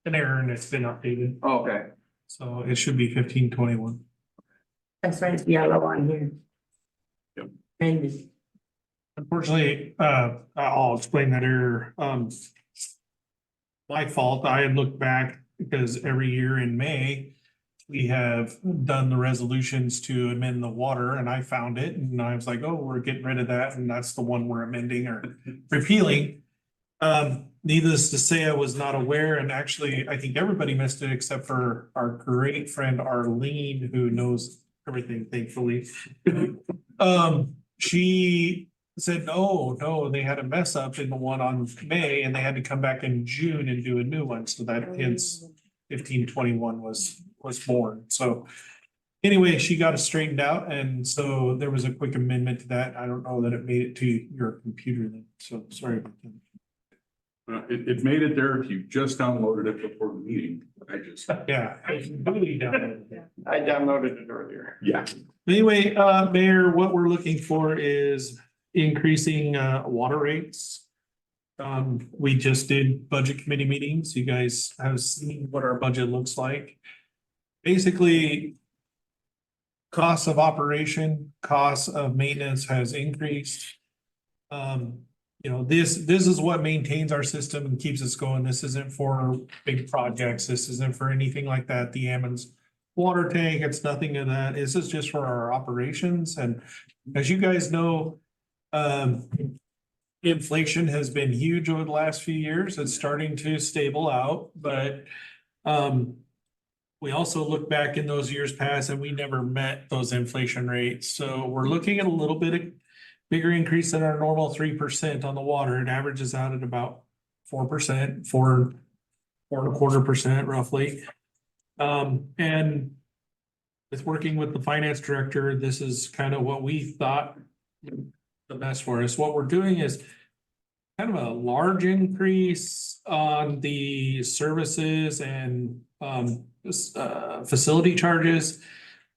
error and it's been updated. Okay, So it should be 1521. That's right, it's yellow on here. Yep. Maybe. Unfortunately, I'll explain that error. My fault. I had looked back because every year in May, we have done the resolutions to amend the water, and I found it, and I was like, oh, we're getting rid of that, and that's the one we're amending or repealing. Needless to say, I was not aware, and actually, I think everybody missed it except for our great friend Arlene, who knows everything, thankfully. She said, no, they had a mess up in the one on May, and they had to come back in June and do a new one, so that hence 1521 was born. So anyway, she got it straightened out, and so there was a quick amendment to that. I don't know that it made it to your computer then, so sorry about that. It made it there if you just downloaded it before the meeting. I just, Yeah. I completely downloaded it. I downloaded it earlier. yeah. Anyway, Mayor, what we're looking for is increasing water rates. We just did budget committee meetings. You guys have seen what our budget looks like. Basically, costs of operation, costs of maintenance has increased. You know, this is what maintains our system and keeps us going. This isn't for big projects. This isn't for anything like that. The Ammons water tank, it's nothing of that. This is just for our operations. And as you guys know, inflation has been huge over the last few years. It's starting to stable out, but we also look back in those years past and we never met those inflation rates. So we're looking at a little bit of bigger increase than our normal 3% on the water. It averages out at about 4%, 4.25% roughly. And with working with the finance director, this is kind of what we thought the best for us. What we're doing is kind of a large increase on the services and facility charges,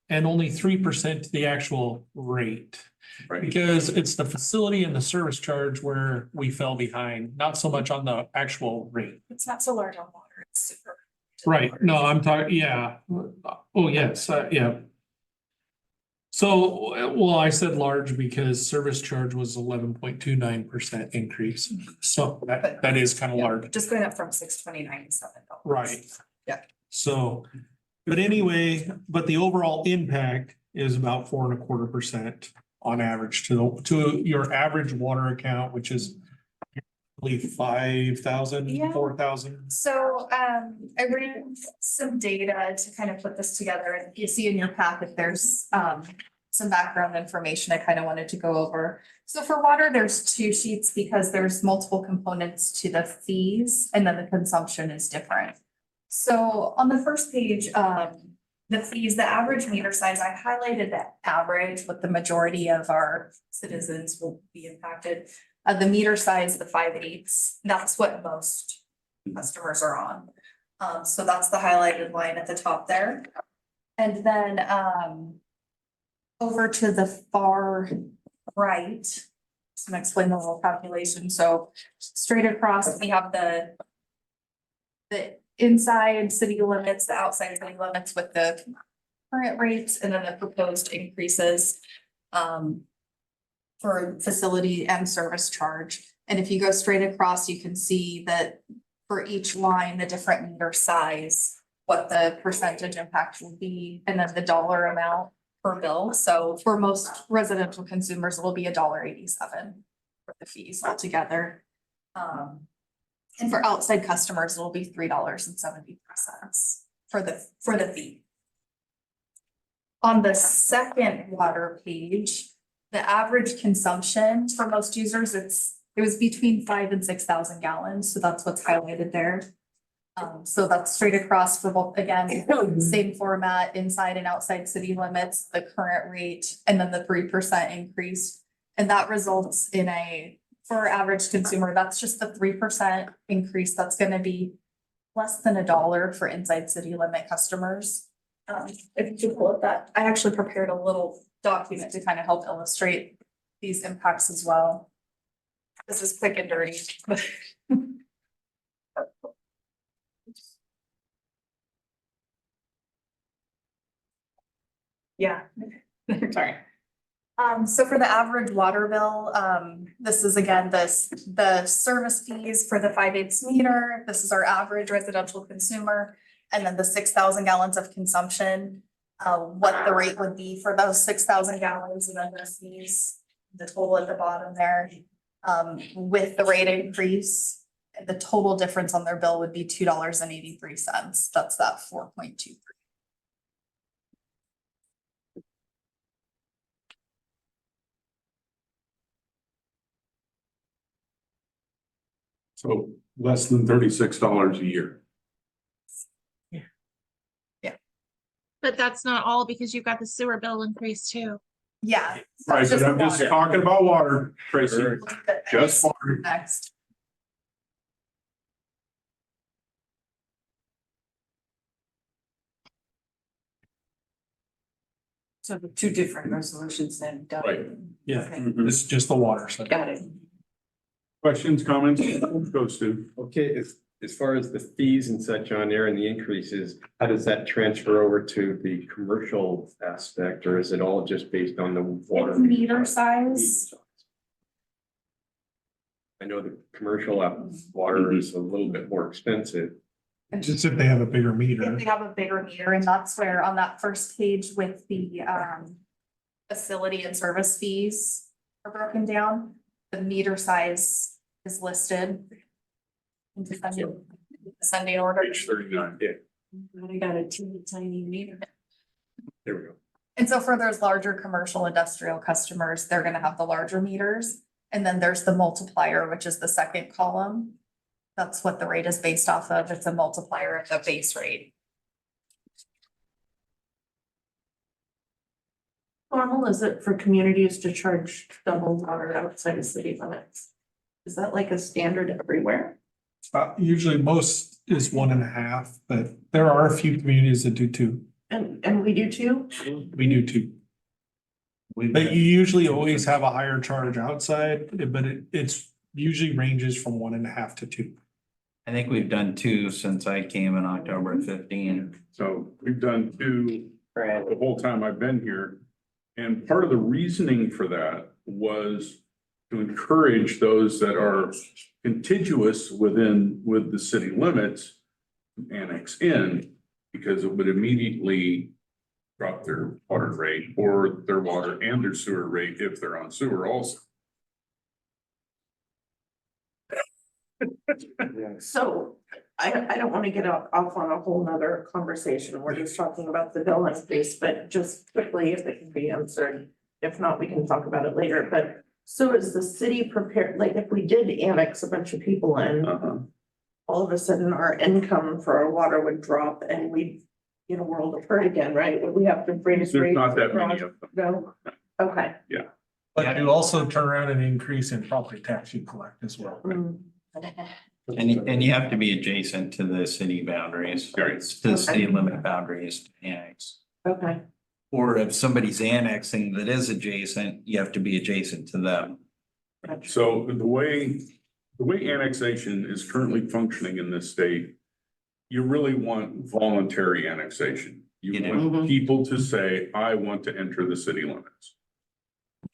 and only 3% to the actual rate. Right. Because it's the facility and the service charge where we fell behind, not so much on the actual rate. It's not so large on water, it's super. Right, no, I'm talking, yeah. Oh, yes, yeah. So, well, I said large because service charge was 11.29% increase. So that is kind of large. Just going up from $629 to $7. Right. Yeah. So, but anyway, but the overall impact is about 4.25% on average to your average water account, which is I believe 5,000, Yeah. 4,000. So I ran some data to kind of put this together, and you see in your packet, there's some background information I kind of wanted to go over. So for water, there's two sheets because there's multiple components to the fees, and then the consumption is different. So on the first page, the fees, the average meter size, I highlighted the average, what the majority of our citizens will be impacted. The meter size, the 5/8, that's what most customers are on. So that's the highlighted line at the top there. And then over to the far right, just gonna explain the little calculation. So straight across, we have the inside city limits, the outside city limits with the current rates, and then the proposed increases for facility and service charge. And if you go straight across, you can see that for each line, the different meter size, what the percentage impact will be, and then the dollar amount per bill. So for most residential consumers, it will be $1.87 for the fees altogether. And for outside customers, it will be $3.73 for the fee. On the second water page, the average consumption for most users, it was between 5,000 and 6,000 gallons. So that's what's highlighted there. So that's straight across for both, again, same format, inside and outside city limits, the current rate, and then the 3% increase. And that results in for our average consumer, that's just the 3% increase. That's gonna be less than $1 for inside city limit customers. If you pull up that, I actually prepared a little document to kind of help illustrate these impacts as well. This is quick and dirty. Yeah. Sorry. So for the average water bill, this is again, the service fees for the 5/8 meter. This is our average residential consumer. And then the 6,000 gallons of consumption, what the rate would be for those 6,000 gallons and then the fees, the total at the bottom there. With the rate increase, the total difference on their bill would be $2.83. That's that 4.2. So less than $36 a year. But that's not all because you've got the sewer bill increase too. Yeah. Right, but I'm just talking about water, Tracy, just water. Next. So the two different resolutions then. done. Right. Yeah, Okay. it's just the water side. Got it. Questions, comments? Go Stu. Okay, as far as the fees and such on there and the increases, how does that transfer over to the commercial aspect, or is it all just based on the water? It's meter size. I know the commercial water is a little bit more expensive. Just if they have a bigger meter. If they have a bigger meter, and that's where on that first page with the facility and service fees are broken down, the meter size is listed. In descending order. Page 39. Yeah, But I got a teeny tiny meter. There we go. And so for those larger commercial industrial customers, they're gonna have the larger meters. And then there's the multiplier, which is the second column. That's what the rate is based off of. It's a multiplier of the base rate. Normal is it for communities to charge double water outside of city limits? Is that like a standard everywhere? Usually most is 1.5, but there are a few communities that do 2. And we do too? We do 2. But you usually always have a higher charge outside, but it's usually ranges from 1.5 to 2. I think we've done 2 since I came in October 15. so we've done 2 the whole time I've been here. And part of the reasoning for that was to encourage those that are contiguous with the city limits to annex in, because it would immediately drop their water rate or their water and their sewer rate if they're on sewer also. So I don't want to get off on a whole nother conversation. We're just talking about the bill increase, but just quickly, if it can be answered. If not, we can talk about it later, but so is the city prepared, like if we did annex a bunch of people in, all of a sudden our income for our water would drop and we'd in a world of hurt again, right? Would we have to raise There's rates? not that many of them. No, okay. But you also turn around and increase in property tax you collect as well. And you have to be adjacent to the city boundaries, or to the city limit boundaries to annex. Okay, Or if somebody's annexing that is adjacent, you have to be adjacent to them. So the way annexation is currently functioning in this state, you really want voluntary annexation. You want people to say, I want to enter the city limits.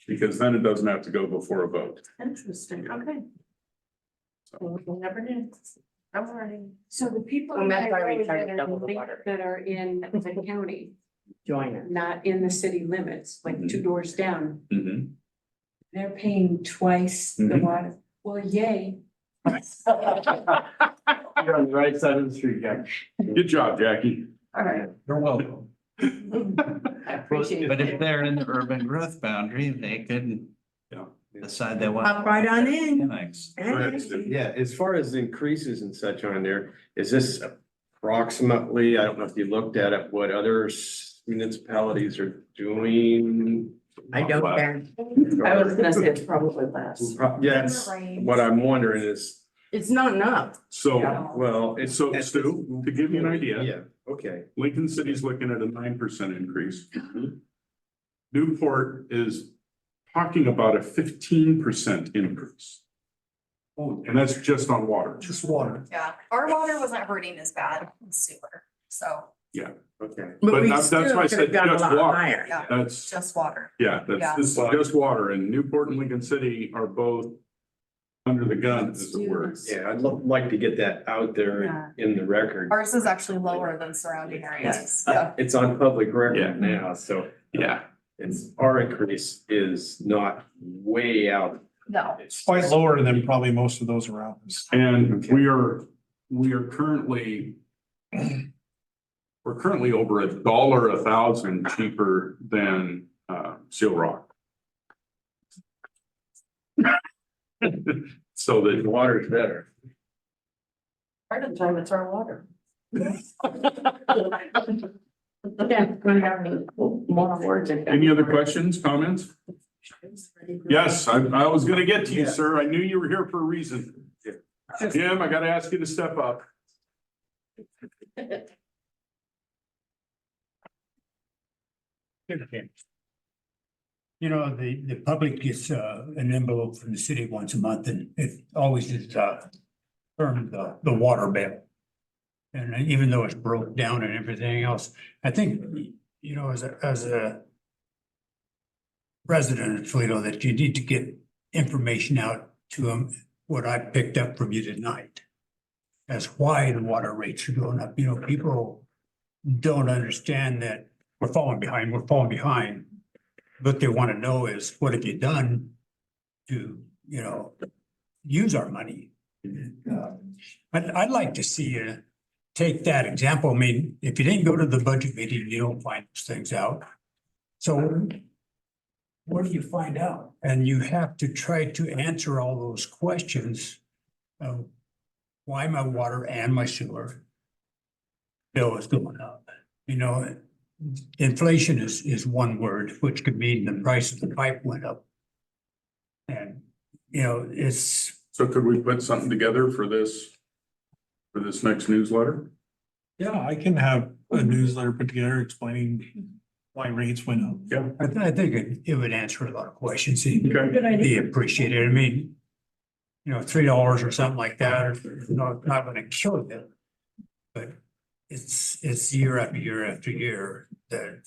Because then it doesn't have to go before a vote. interesting, okay. So we never knew. I'm learning. So the people And that's why we that try to are double the water. that are in the county, Join us. not in the city limits, like 2 doors down, Mhm. they're paying twice the Mhm. water. Well, yay. You're on the right side of the street, guys. Good job, Jackie. All right. You're welcome. I appreciate But if it. they're in the urban growth boundary, they could decide they want. Hop right on in. Annex. Yeah, as far as increases and such on there, is this approximately, I don't know if you looked at it, what other municipalities are doing? I don't care. I was gonna say it's probably less. Yes, what I'm wondering is, It's not enough. So, well, it's. so Stu, to give you an idea, Yeah, okay. Lincoln City's looking at a 9% increase. Newport is talking about a 15% increase. And that's just on water. Just water. Yeah, our water wasn't hurting as bad in sewer, so. Yeah, Okay. but we that's still why I could said have gone a just lot water. higher. Yeah, That's, just water. yeah, Yeah. this is just water, and Newport and Lincoln City are both under the gun, as it were. Yeah, I'd like to get that out there in the record. Ours is actually lower than surrounding areas. Yeah. It's on public Yeah. record now, so Yeah, it's, our increase is not way out. No. It's Quite lower than probably most of those around us. and we are currently we're currently over $1 a thousand cheaper than Seal Rock. So The the water's better. Part of the time, it's our water. Yeah, we're having more words. any other questions, comments? Yes, I was gonna get to you, sir. I knew you were here for a reason. Jim, I gotta ask you to step up. You know, the public gets an envelope from the city once a month and it always is termed the water bill. And even though it's broke down and everything else, I think, you know, as a resident of Toledo, that you need to get information out to them, what I picked up from you tonight. As why the water rates are going up. You know, people don't understand that we're falling behind. What they want to know is, what have you done to, you know, use our money? I'd like to see you take that example. I mean, if you didn't go to the budget meeting, you don't find those things out. So what do you find out? And you have to try to answer all those questions. Why my water and my sewer bill is going up? You know, inflation is one word, which could mean the price of the pipe went up. And, you know, it's. So could we put something together for this next newsletter? Yeah, I can have a newsletter put together explaining why rates went up. Yeah. I think it would answer a lot of questions. Okay. Good idea. Be appreciated. I mean, you know, $3 or something like that, is not gonna kill you. But it's year after year after year that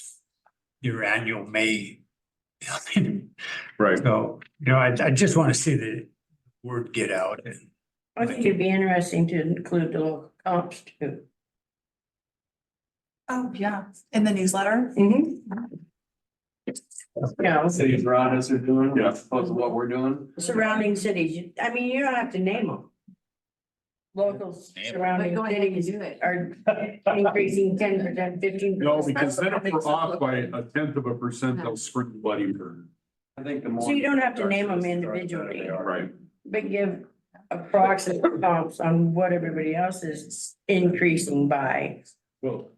your annual may. Right. So, you know, I just want to see the word get out. And I think it'd be interesting to include the local comps too. Oh, yeah. In the newsletter. Yeah, Cities around us are doing, Yeah. as opposed to what we're doing. surrounding cities, I mean, you don't have to name them. Local surrounding But go ahead and cities do it. are increasing 10%, 15%. No, because then if we're off by 0.1%, they'll scream bloody murder. I think the more. So you don't have to name them individually, Right. but give approximate comps on what everybody else is increasing by. Well,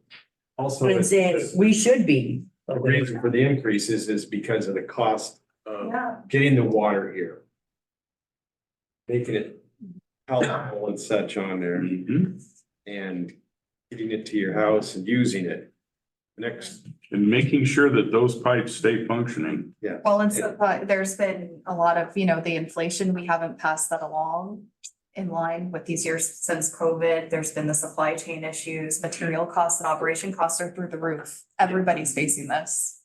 also. And say, we should be. The reason for the increases is because of the cost of Yeah. getting the water here. Making it palatable and such on there Mhm. and getting it to your house and using it. Next, And making sure that those pipes stay functioning. Well, and so, there's been a lot of, you know, the inflation, we haven't passed that along in line with these years since COVID. There's been the supply chain issues, material costs and operation costs are through the roof. Everybody's facing this.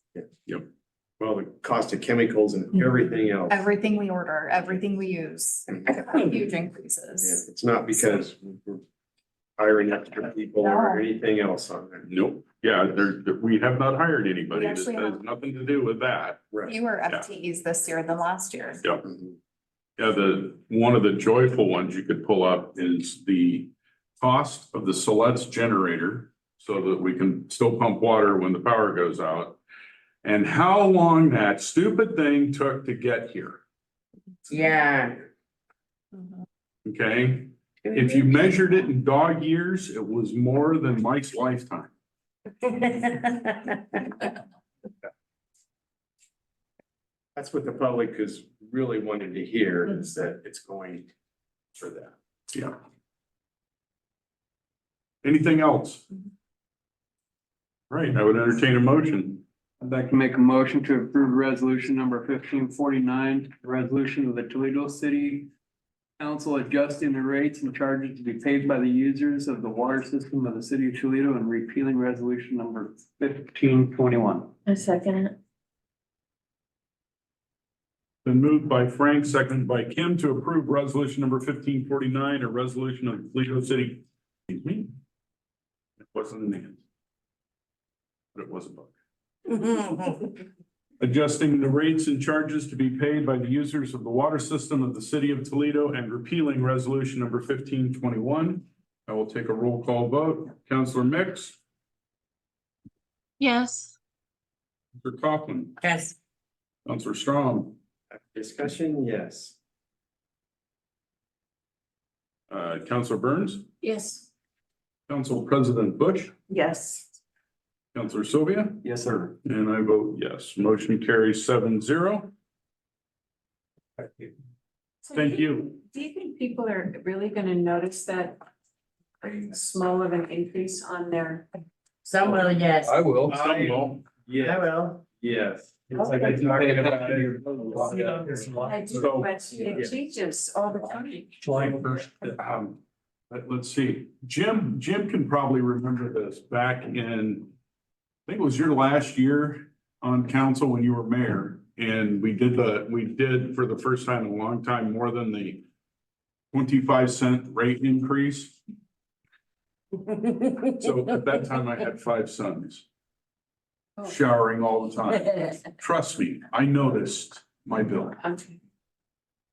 well, the cost of chemicals and everything else. Everything we order, everything we use, huge Yeah, increases. it's not because we're hiring extra people or anything else on there. Nope. Yeah, we have not hired anybody. We This actually has have- nothing to do with that. Right. Fewer FTEs this year than last year. Yeah. Yeah, one of the joyful ones you could pull up is the cost of the Solet's generator so that we can still pump water when the power goes out. And how long that stupid thing took to get here, Yeah. okay? If you measured it in dog years, it was more than Mike's lifetime. That's what the public is really wanting to hear, is that it's going for that. Yeah. Anything else? Right, I would entertain a motion. I'd like to make a motion to approve resolution number 1549, resolution of the Toledo City Council adjusting the rates and charges to be paid by the users of the water system of the city of Toledo and repealing resolution number 1521. I second it. Been moved by Frank, seconded by Kim to approve resolution number 1549, a resolution of Toledo City. Excuse me. It wasn't in the hand. But it was a book. Adjusting the rates and charges to be paid by the users of the water system of the city of Toledo and repealing resolution number 1521. I will take a roll call vote. Counselor Mix, Yes. Mr. Coughlin, Yes. Counselor Strong, Discussion, yes. Counselor Burns, Yes. Council President Bush, Yes. Counselor Sylvia, Yes, sir. and I vote yes. Motion carries 7-0. Thank you. Do you think people are really gonna notice that small of an increase on their? Some will, yes. I will. Some will. I will. Yes. It's like I talking about I do, but it changes all the time. July 1st. Let's see, Jim can probably remember this back in, I think it was your last year on council when you were mayor. And we did for the first time in a long time, more than the 25-cent rate increase. So at that time I had 5 sons. Showering all the time. Trust me, I noticed my bill.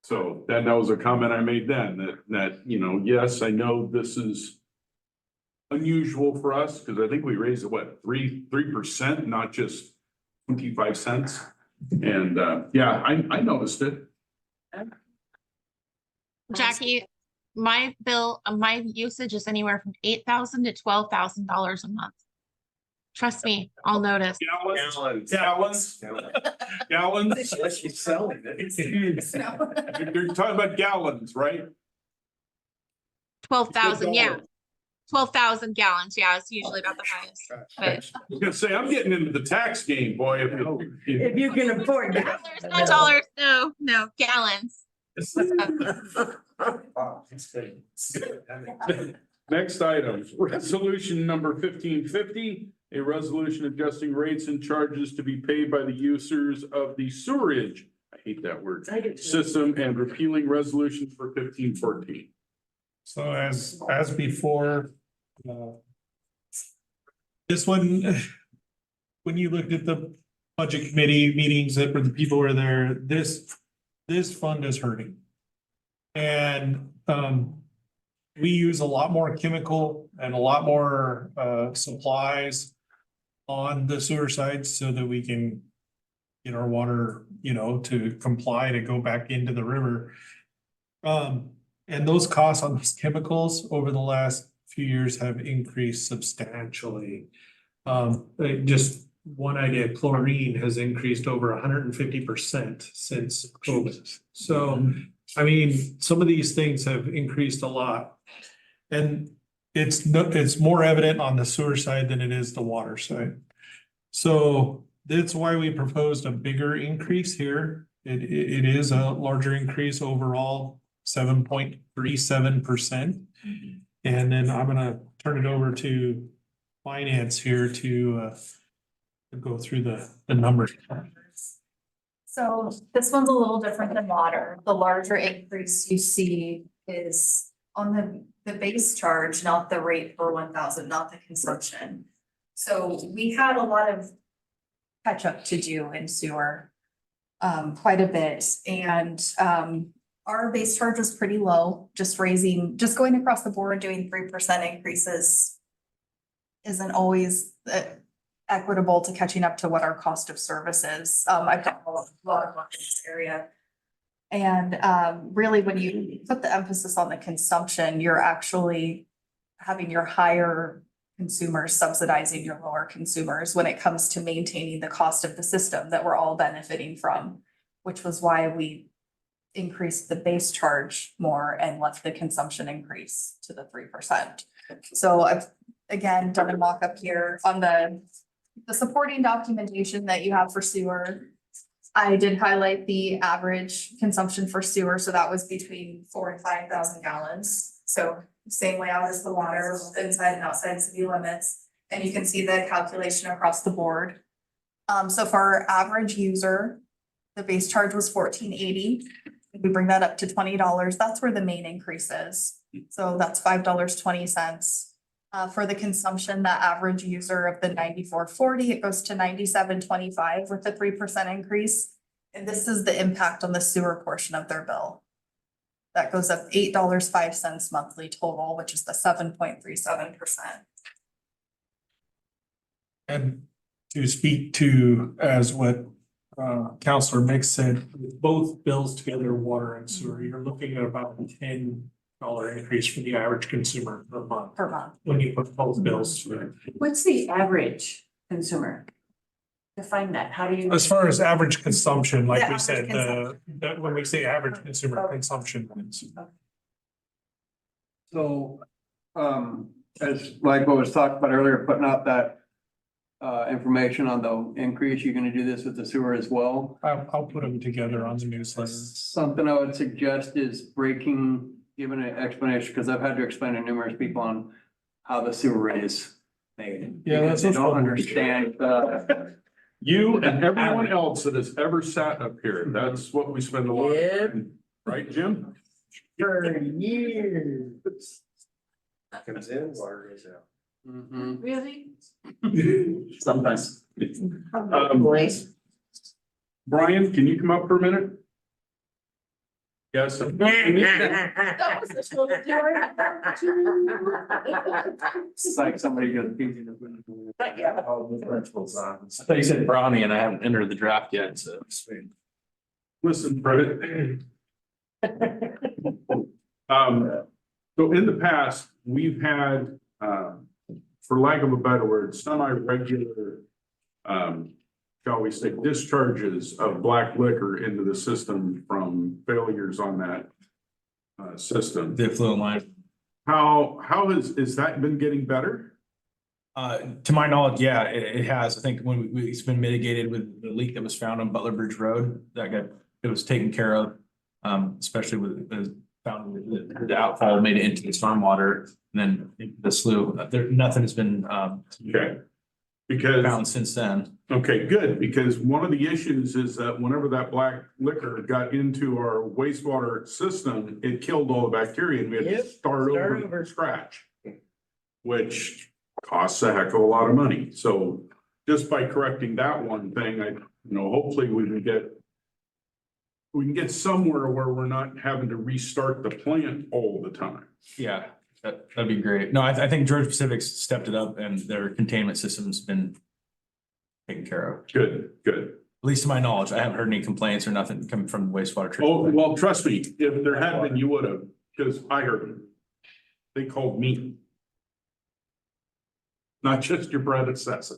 So that was a comment I made then, that, you know, yes, I know this is unusual for us, because I think we raised it, what, 3%, not just 25 cents. And, yeah, I noticed it. Jackie, my bill, my usage is anywhere from $8,000 to $12,000 a month. Trust me, I'll notice. Gallons. Unless she's selling it. You're talking about gallons, right? 12,000, yeah. 12,000 gallons, yeah, it's usually about the highest, but. I was gonna say, I'm getting into the tax game, boy. If you can afford that. Not dollars, no, gallons. Next item, resolution number 1550, a resolution adjusting rates and charges to be paid by the users of the sewerage, I hate that word, system, and repealing resolution for 1514. So as before, this one, when you looked at the budget committee meetings that were the people were there, this fund is hurting. And we use a lot more chemical and a lot more supplies on the sewer side so that we can get our water, you know, to comply to go back into the river. And those costs on those chemicals over the last few years have increased substantially. Just one idea, chlorine has increased over 150% since COVID. So, I mean, some of these things have increased a lot. And it's more evident on the sewer side than it is the water side. So that's why we proposed a bigger increase here. It is a larger increase overall, 7.37%. And then I'm gonna turn it over to finance here to go through the numbers. So this one's a little different than water. The larger increase you see is on the base charge, not the rate per 1,000, not the consumption. So we had a lot of catch up to do in sewer, quite a bit. And our base charge was pretty low, just going across the board, doing 3% increases isn't always equitable to catching up to what our cost of service is. I've done a lot of work in this area. And really, when you put the emphasis on the consumption, you're actually having your higher consumers subsidizing your lower consumers when it comes to maintaining the cost of the system that we're all benefiting from, which was why we increased the base charge more and left the consumption increase to the 3%. So I've, again, done a mock-up here on the supporting documentation that you have for sewer. I did highlight the average consumption for sewer, so that was between 4,000 and 5,000 gallons. So same layout as the water, inside and outside city limits, and you can see the calculation across the board. So for our average user, the base charge was $14.80. We bring that up to $20, that's where the main increase is. So that's $5.20. For the consumption, the average user of the 94.40, it goes to 97.25 with a 3% increase. And this is the impact on the sewer portion of their bill. That goes up $8.05 monthly total, which is the 7.37%. And to speak to, as what Counselor Mix said, with both bills together, water and sewer, you're looking at about a $10 increase for the average consumer per month. Per month. When you put both bills through. What's the average consumer? Define that, how do you? As far as average consumption, like Yeah, we said, average that when we say average consumer consumption. So, as like what was talked about earlier, putting out that information on the increase, you're gonna do this with the sewer as well. I'll put them together on the newsletter. Something I would suggest is giving an explanation, because I've had to explain to numerous people on how the sewer is made. Yeah, Because that's they don't understand, You and everyone else that has ever sat up here, that's what we spend a lot of time, right, Jim? For years. Comes in, water goes out. Mhm. Really? Sometimes. Brian, can you come up for a minute? Yes. It's like somebody just beat you. I thought you said brownie and I haven't entered the draft yet, so. Listen, Brett. So in the past, we've had, for lack of a better word, semi-regular, shall we say, discharges of black liquor into the system from failures on that system. The fluid line. How is that been getting better? To my knowledge, yeah, it has. I think it's been mitigated with the leak that was found on Butler Bridge Road. It was taken care of. Especially with the outfall made it into the stormwater and then the slough. Nothing has been Okay. Because found since then. okay, good, because one of the issues is that whenever that black liquor got into our wastewater system, it killed all the bacteria and we had to start over from scratch. Which costs a heck of a lot of money. So just by correcting that one thing, hopefully we can get somewhere where we're not having to restart the plant all the time. Yeah, that'd be great. No, I think Georgia Pacific's stepped it up and their containment system's been taken care of. Good. At least to my knowledge, I haven't heard any complaints or nothing coming from the wastewater treatment. Oh, well, trust me, if there had been, you would have, because I heard them. They called me. Not just your predecessor.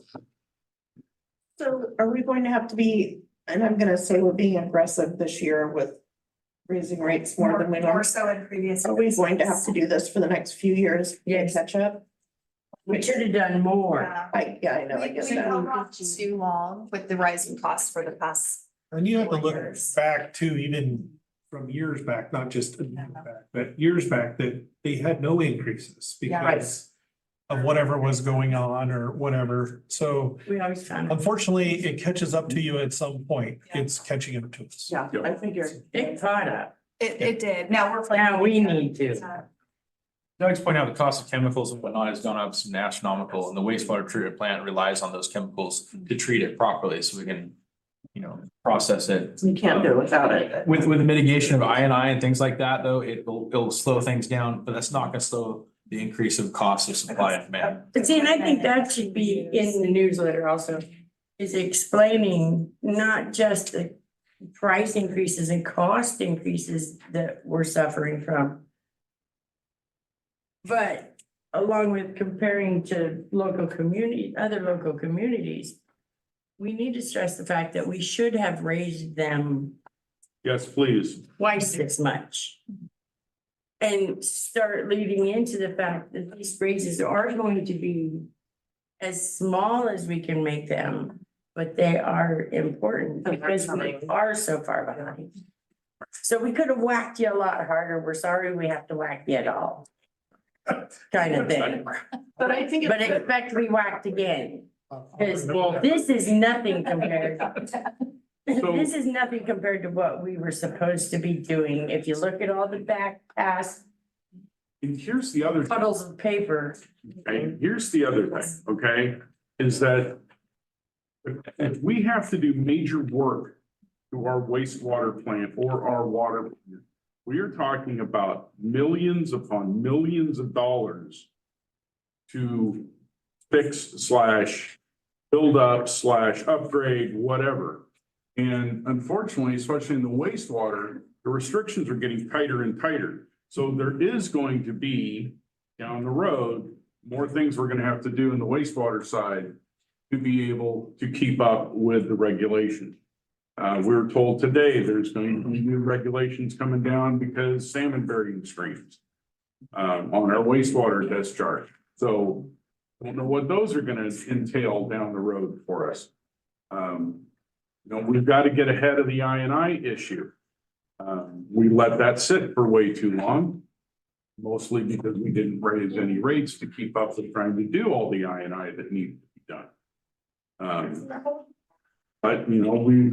So are we going to have to be, and I'm gonna say we're being aggressive this year with raising rates more than we More normally. so in previous. Are we going to have to do this for the next few years? Yes. Catch up? We should have done more. Yeah. I know, I guess We've that. held off too long with the rising costs for the past. And you have to 4 look years. back too, even from years back, not just a year back, but years back that they had no increases because of whatever was going on or whatever. So We always found it. unfortunately, it catches up to you at some point. Yeah. It's catching up to us. Yeah, I figure. It caught up. It did. Now we're. Now we need to. Doug's point out the cost of chemicals and whatnot has gone up some astronomical, and the wastewater treatment plant relies on those chemicals to treat it properly, so we can, process it. You can't do it without it. With the mitigation of I and things like that, though, it'll slow things down, but that's not gonna slow the increase of cost of supply and demand. But see, and I think that should be in the newsletter also, is explaining not just the price increases and cost increases that we're suffering from. But along with comparing to other local communities, we need to stress the fact that we should have raised them Yes, please. twice as much. And start leading into the fact that these raises are going to be as small as we can make them. but they are important because we are so far behind. So we could have whacked you a lot harder. We're sorry we have to whack you at all. Kind of thing. But I think. But expect to be whacked again. Cause this is nothing compared. This is nothing compared to what we were supposed to be doing. If you look at all the back past And here's the other thing. puddles of paper. Okay, here's the other thing, okay, is that if we have to do major work to our wastewater plant or our water plant, we are talking about millions upon millions of dollars to fix slash build up slash upgrade, whatever. And unfortunately, especially in the wastewater, the restrictions are getting tighter and tighter. So there is going to be down the road, more things we're gonna have to do in the wastewater side to be able to keep up with the regulation. We were told today there's going to be new regulations coming down because salmon burying streams on our wastewater discharge. So I don't know what those are gonna entail down the road for us. We've got to get ahead of the I&I issue. We let that sit for way too long, mostly because we didn't raise any rates to keep up with trying to do all the I&I that needed to be done. But we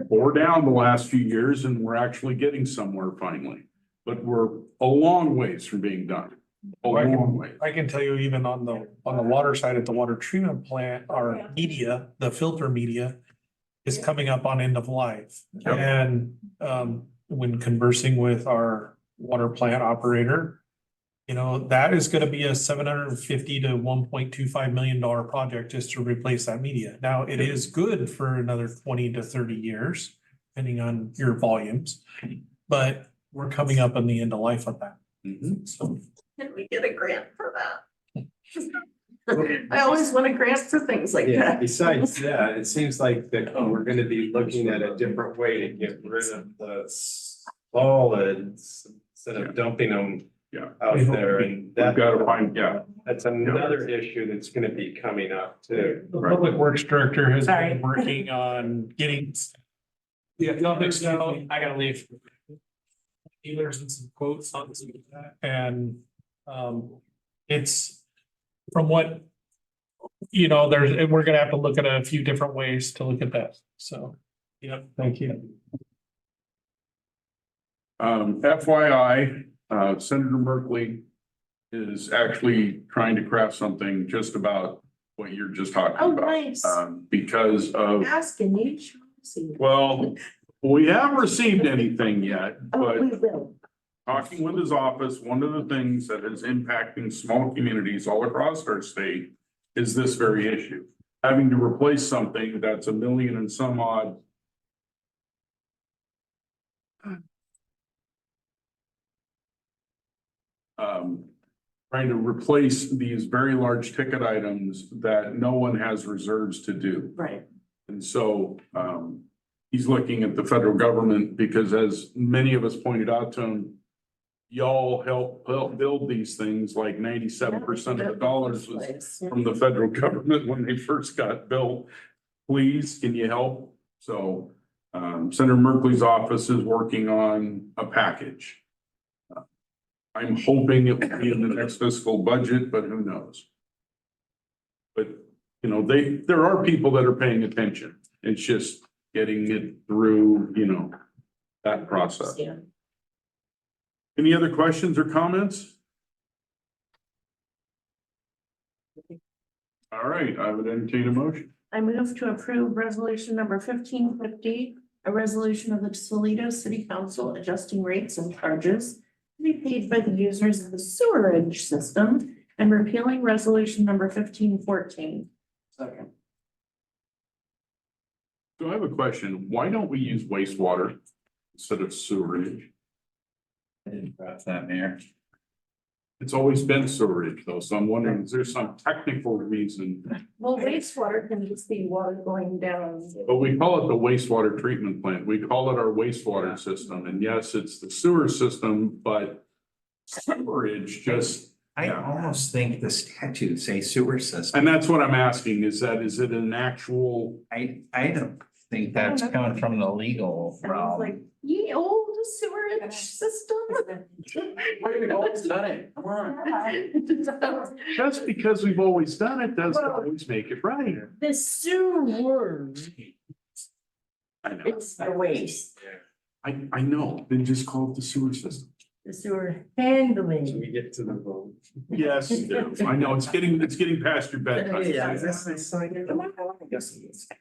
bore down the last few years and we're actually getting somewhere finally, but we're a long ways from being done. A long way. I can tell you even on the water side at the water treatment plant, our media, the filter media is coming up on end of life. Yep. And when conversing with our water plant operator, that is gonna be a $750 to $1.25 million project just to replace that media. Now, it is good for another 20 to 30 years, depending on your volumes, but we're coming up on the end of life of that. So. Can we get a grant for that? I always want a grant for things like Yeah, that. besides that, it seems like that we're gonna be looking at a different way to get rid of the solids instead of dumping them out there, and We've that, got to find, that's another issue that's gonna be coming up too. The public works director has Sorry. been working on getting. Yeah, I gotta leave. Dealers and some quotes on some of that, and it's from what. We're gonna have to look at a few different ways to look at that, so, thank you. FYI, Senator Merkley is actually trying to craft something just about what you're just talking Oh, about. nice. Because of, Asking you. See. well, we haven't received anything yet, Oh, we but will. talking with his office, one of the things that is impacting small communities all across our state is this very issue. Having to replace something that's $1 million and some odd. Trying to replace these very large ticket items that no one has reserves to do. Right. And so, he's looking at the federal government because as many of us pointed out to him, y'all help build these things, like 97% of the dollars was from the federal government when they first got built. Please, can you help? So, Senator Merkley's office is working on a package. I'm hoping it will be in the next fiscal budget, but who knows? But, there are people that are paying attention. It's just getting it through, that process. Yeah. Any other questions or comments? All right, I would entertain a motion. I move to approve resolution number 1550, a resolution of the Toledo City Council adjusting rates and charges to be paid by the users of the sewerage system and repealing resolution number 1514. Second. So I have a question. Why don't we use wastewater instead of sewerage? I didn't grasp that, Mayor. It's always been sewerage though, so I'm wondering, is there some technical reason? Well, wastewater can just be water going down. But we call it the wastewater treatment plant. We call it our wastewater system. And yes, it's the sewer system, but sewerage just I almost think the statutes say sewer system. And that's what I'm asking, is it an actual? I don't think that's coming from the legal realm. Ye old sewerage system. We've always done it. Come on. Just because we've always done it doesn't always make it right. The sewer, I know, it's the waste, I know, then just call it the sewer system. the sewer handling. We get to the vote. Yes, I know, it's getting past your bedtime.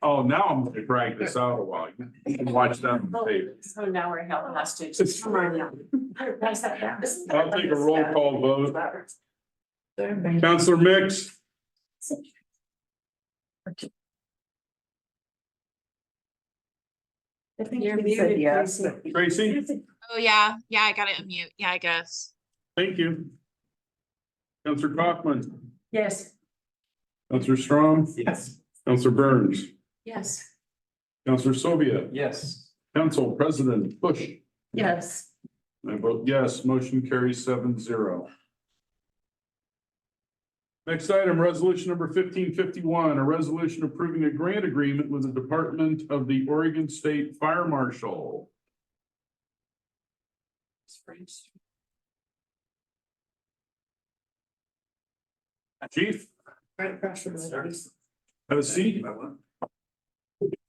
Oh, now I'm gonna drag this out a while. You can watch that on the tape. So now we're held hostage. I'll take a roll call vote. Counselor Mix, I think You're you said muted, yes. Tracy, Oh, yeah, I gotta unmute. Yeah, I guess. thank you. Counselor Kaufman, Yes. Counselor Strong, Yes. Counselor Burns, Yes. Counselor Sylvia, Yes. Council President Bush. Yes. I vote yes, motion carries 7-0. Next item, resolution number 1551, a resolution approving a grant agreement with the Department of the Oregon State Fire Marshal. Chief, Right across from the. have a seat.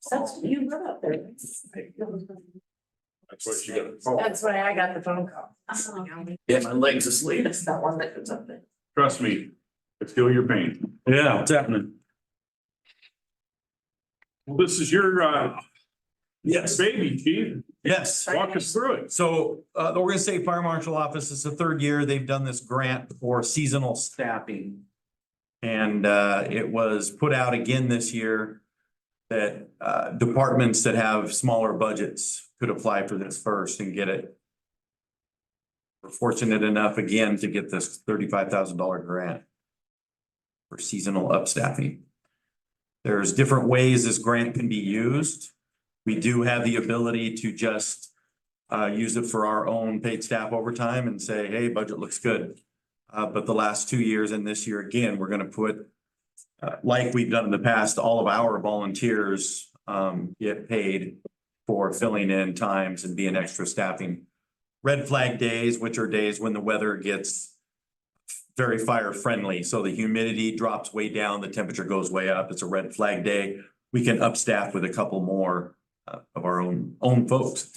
That's, you live up there. That's what you got to call. That's why I got the phone call. Yeah, my legs asleep. It's that one that goes up there. Trust me, I feel your pain. Yeah, it's happening. Well, this is your Yes, baby, Chief. yes. Walk us through it. So the Oregon State Fire Marshal Office is the third year they've done this grant for seasonal staffing. And it was put out again this year that departments that have smaller budgets could apply for this first and get it. We're fortunate enough again to get this $35,000 grant for seasonal upstaffing. There's different ways this grant can be used. We do have the ability to just use it for our own paid staff overtime and say, hey, budget looks good. But the last 2 years and this year, again, we're gonna put, like we've done in the past, all of our volunteers get paid for filling in times and being extra staffing. Red flag days, which are days when the weather gets very fire friendly. So the humidity drops way down, the temperature goes way up. It's a red flag day. We can upstaff with a couple more of our own folks.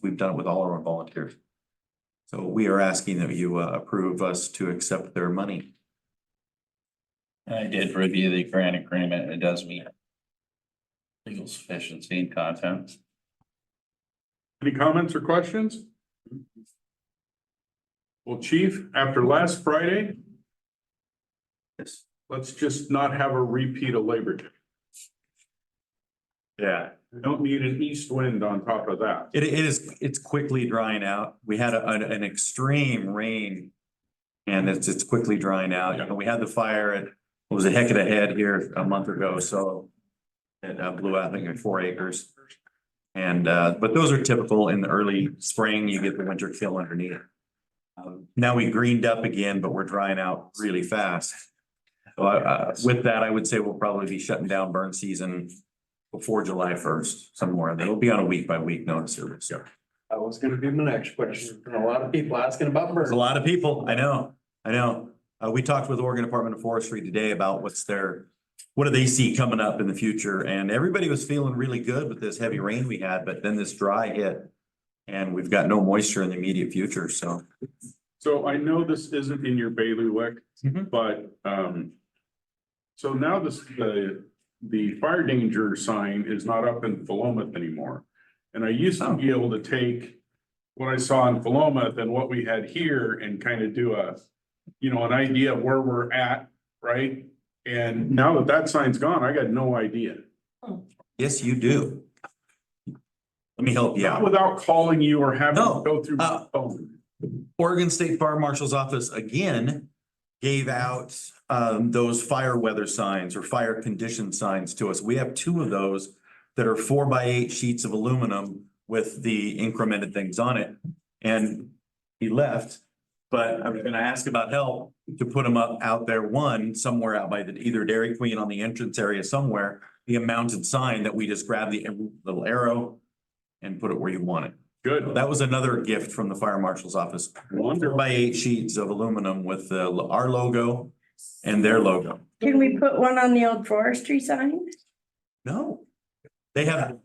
We've done it with all of our volunteers. So we are asking that you approve us to accept their money. I did review the grant agreement. It does meet legal sufficiency and content. Any comments or questions? Well, Chief, after last Friday, Yes. let's just not have a repeat of Labor Day. Yeah. We don't need an east wind on top of that. It's quickly drying out. We had an extreme rain. And it's quickly drying out. You know, we had the fire at, it was a heck of a head here a month ago, so. It blew out, I think, at 4 acres. And but those are typical in the early spring, you get the winter kill underneath. Now we greened up again, but we're drying out really fast. So with that, I would say we'll probably be shutting down burn season before July 1st, somewhere. They'll be on a week by week notice service. That was gonna be my next question. A lot of people asking about There's birds. a lot of people, I know. We talked with Oregon Department of Forestry today about what do they see coming up in the future? And everybody was feeling really good with this heavy rain we had, but then this dry hit. And we've got no moisture in the immediate future, so. So I know this isn't in your bailiwick, but so now the fire danger sign is not up in Philomath anymore. And I used to be able to take what I saw in Philomath and what we had here and kind of do an idea of where we're at, right? And now that sign's gone, I got no idea. Yes, you do. Let me help you Not out. without calling you or having to No. go through my phone. Oregon State Fire Marshal's Office again gave out those fire weather signs or fire condition signs to us. We have 2 of those that are 4x8 sheets of aluminum with the incremented things on it. And he left But I was gonna ask about help to put them up out there, one, somewhere out by either Dairy Queen on the entrance area somewhere. Be a mounted sign that we just grab the little arrow and put it where you want it. Good. That was another gift from the fire marshal's office. 4x8 sheets of aluminum with our logo and their logo. Can we put one on the old forestry sign? No. They have.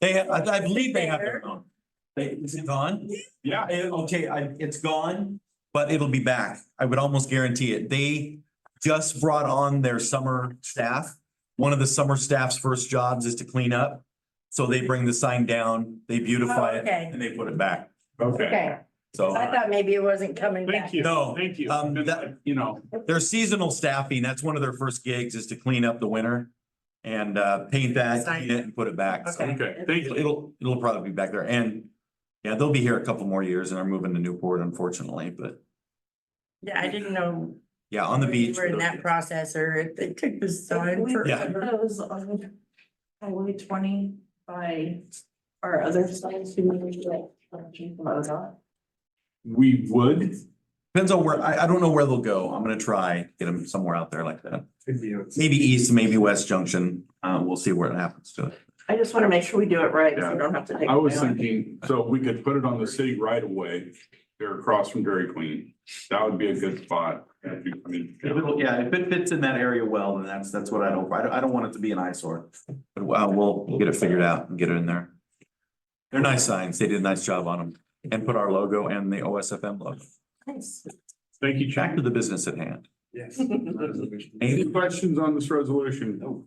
I believe they have their own. Is it gone? Yeah. Okay, it's gone, but it'll be back. I would almost guarantee it. They just brought on their summer staff. One of the summer staff's first jobs is to clean up. So they bring the sign down, they beautify it, Okay. and they put it back. Okay. Okay, So. I thought maybe it wasn't coming back. Thank you. No. Thank you. That, You know, they're seasonal staffing. That's one of their first gigs is to clean up the winter. And paint that, clean it and put it back. So okay, thank you. it'll probably be back there. And yeah, they'll be here a couple more years and are moving to Newport, unfortunately, but Yeah, I didn't know. yeah, on the we beach. were in that process or if they took the sign for. Yeah. Those on Highway 20 by our other signs. Do we need to change them out? We would. Depends on where, I don't know where they'll go. I'm gonna try, get them somewhere out there like that. Maybe east, maybe west junction. We'll see where it happens to it. I just want to make sure we do it right, so we don't have to take. I was it away. thinking, so we could put it on the city right away. They're across from Dairy Queen. That would be a good spot. I mean, Yeah, if it fits in that area well, then that's what I don't, I don't want it to be an eyesore. But we'll get it figured out and get it in there. They're nice signs. They did a nice job on them and put our logo and the OSFM logo. Nice. Thank you, Back Chuck. to the business at hand. Yes. Any questions on this resolution? No.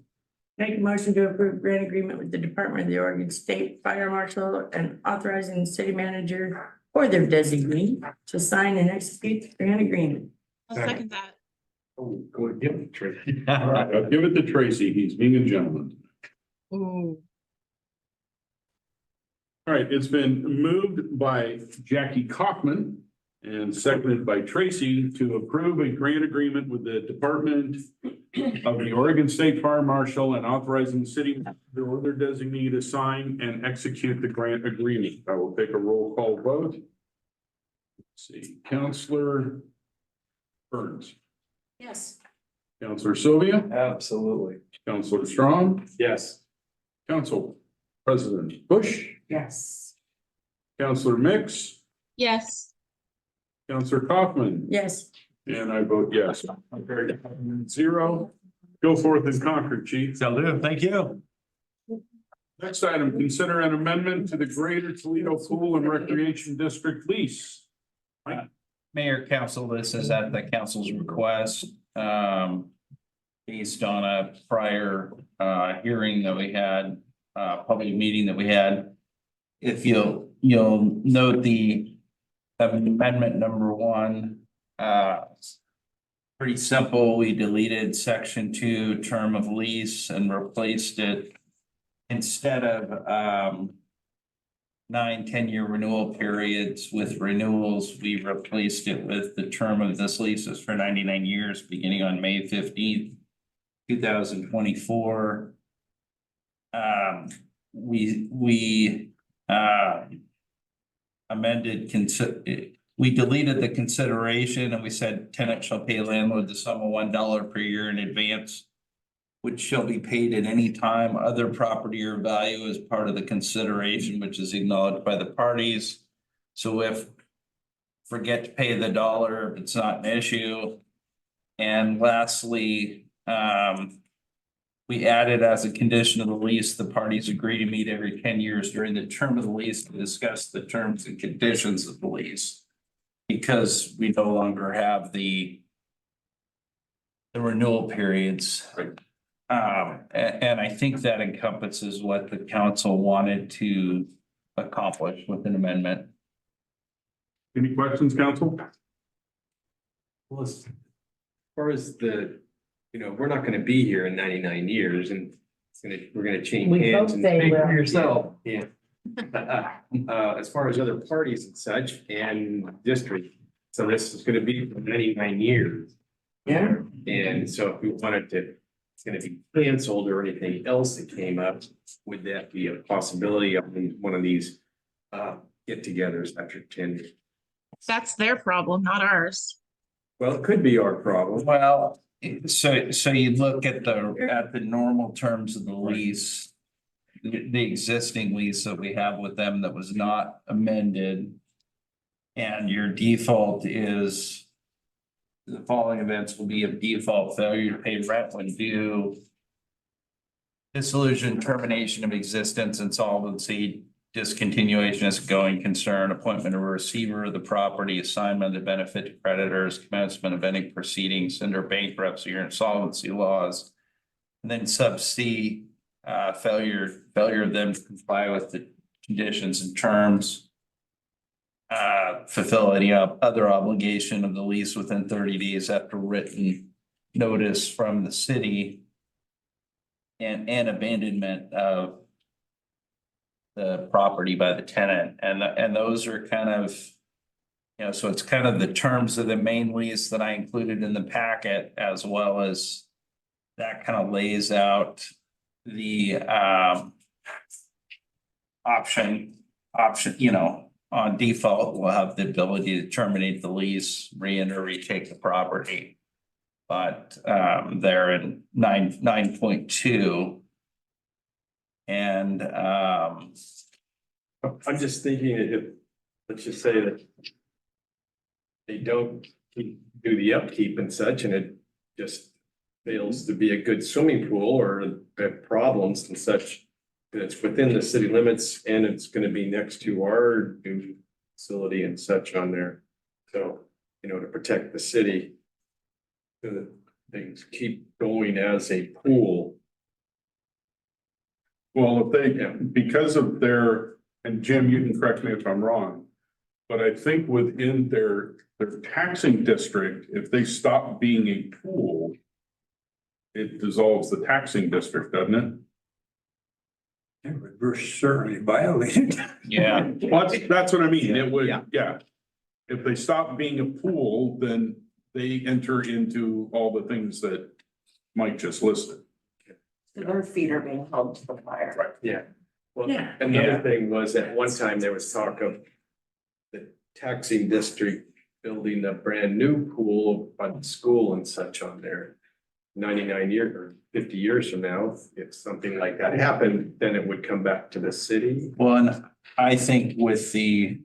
Make a motion to approve grant agreement with the Department of the Oregon State Fire Marshal and authorizing the city manager or their designee to sign and execute the grant agreement. I'll second that. Oh, go ahead, give it to Tracy. All right, I'll give it to Tracy. He's being a gentleman. Ooh. All right, it's been moved by Jackie Kaufman and seconded by Tracy to approve a grant agreement with the Department of the Oregon State Fire Marshal and authorizing the city or their designee to sign and execute the grant agreement. I will take a roll call vote. Let's see, Counselor Burns, Yes. Counselor Sylvia, Absolutely. Counselor Strong, Yes. Council President Bush, Yes. Counselor Mix, Yes. Counselor Kaufman. Yes. And I vote yes. Okay, 0. Go forth and conquer, chief. Shall do. Thank you. Next item, consider an amendment to the Greater Toledo Pool and Recreation District lease. Mayor, council, this is at the council's request, based on a prior, hearing that we had, public meeting that we had. If you'll note the amendment number 1, pretty simple. We deleted section 2, term of lease, and replaced it instead of, 9-10-year renewal periods with renewals. We replaced it with the term of this lease is for 99 years, beginning on May 15th, 2024. We amended we deleted the consideration and we said tenant shall pay landlord the sum of $1 per year in advance, which shall be paid at any time other property or value as part of the consideration, which is acknowledged by the parties. So if forget to pay the dollar, if it's not an issue. And lastly, we added as a condition of the lease, the parties agree to meet every 10 years during the term of the lease to discuss the terms and conditions of the lease. Because we no longer have the renewal periods. And I think that encompasses what the council wanted to accomplish with an amendment. Any questions, council? Well, as far as we're not gonna be here in 99 years and we're gonna change We hands hope and they pay for will. yourself. Yeah. As far as other parties and such and district, so this is gonna be for 99 years. Yeah. And so if we wanted to, it's gonna be canceled or anything else that came up, would that be a possibility of one of these get-togethers after 10 years? That's their problem, not ours. Well, it could be our problem. Well, so you look at the normal terms of the lease. The existing lease that we have with them that was not amended. And your default is. The following events will be of default failure to pay rent when due. Dissolution, termination of existence, insolvency, discontinuation as a going concern, appointment of a receiver of the property, assignment of benefit to creditors, commencement of any proceedings under bankruptcy or insolvency laws. And then sub C, failure of them to comply with the conditions and terms. Fulfill any other obligation of the lease within 30 days after written notice from the city. And abandonment of the property by the tenant, and those are kind of, so it's kind of the terms of the main lease that I included in the packet, as well as that kind of lays out the option, on default, we'll have the ability to terminate the lease, re-enter, retake the property. But they're in 9.2. And I'm just thinking if, let's just say that they don't do the upkeep and such, and it just fails to be a good swimming pool or have problems and such, and it's within the city limits and it's gonna be next to our new facility and such on there. So, to protect the city. So that things keep going as a pool. Well, if they, because of their, and Jim, you can correct me if I'm wrong. But I think within their taxing district, if they stop being a pool. It dissolves the taxing district, doesn't it? It would certainly violate it. yeah, Well, that's what I mean. It would, yeah. If they stop being a pool, then they enter into all the things that Mike just listed. Their feet are being held to the fire. Right. Yeah. Well, Yeah. another thing was at one time there was talk of the taxing district building a brand new pool by the school and such on there. 99 years or 50 years from now, if something like that happened, then it would come back to the city. well, and I think with the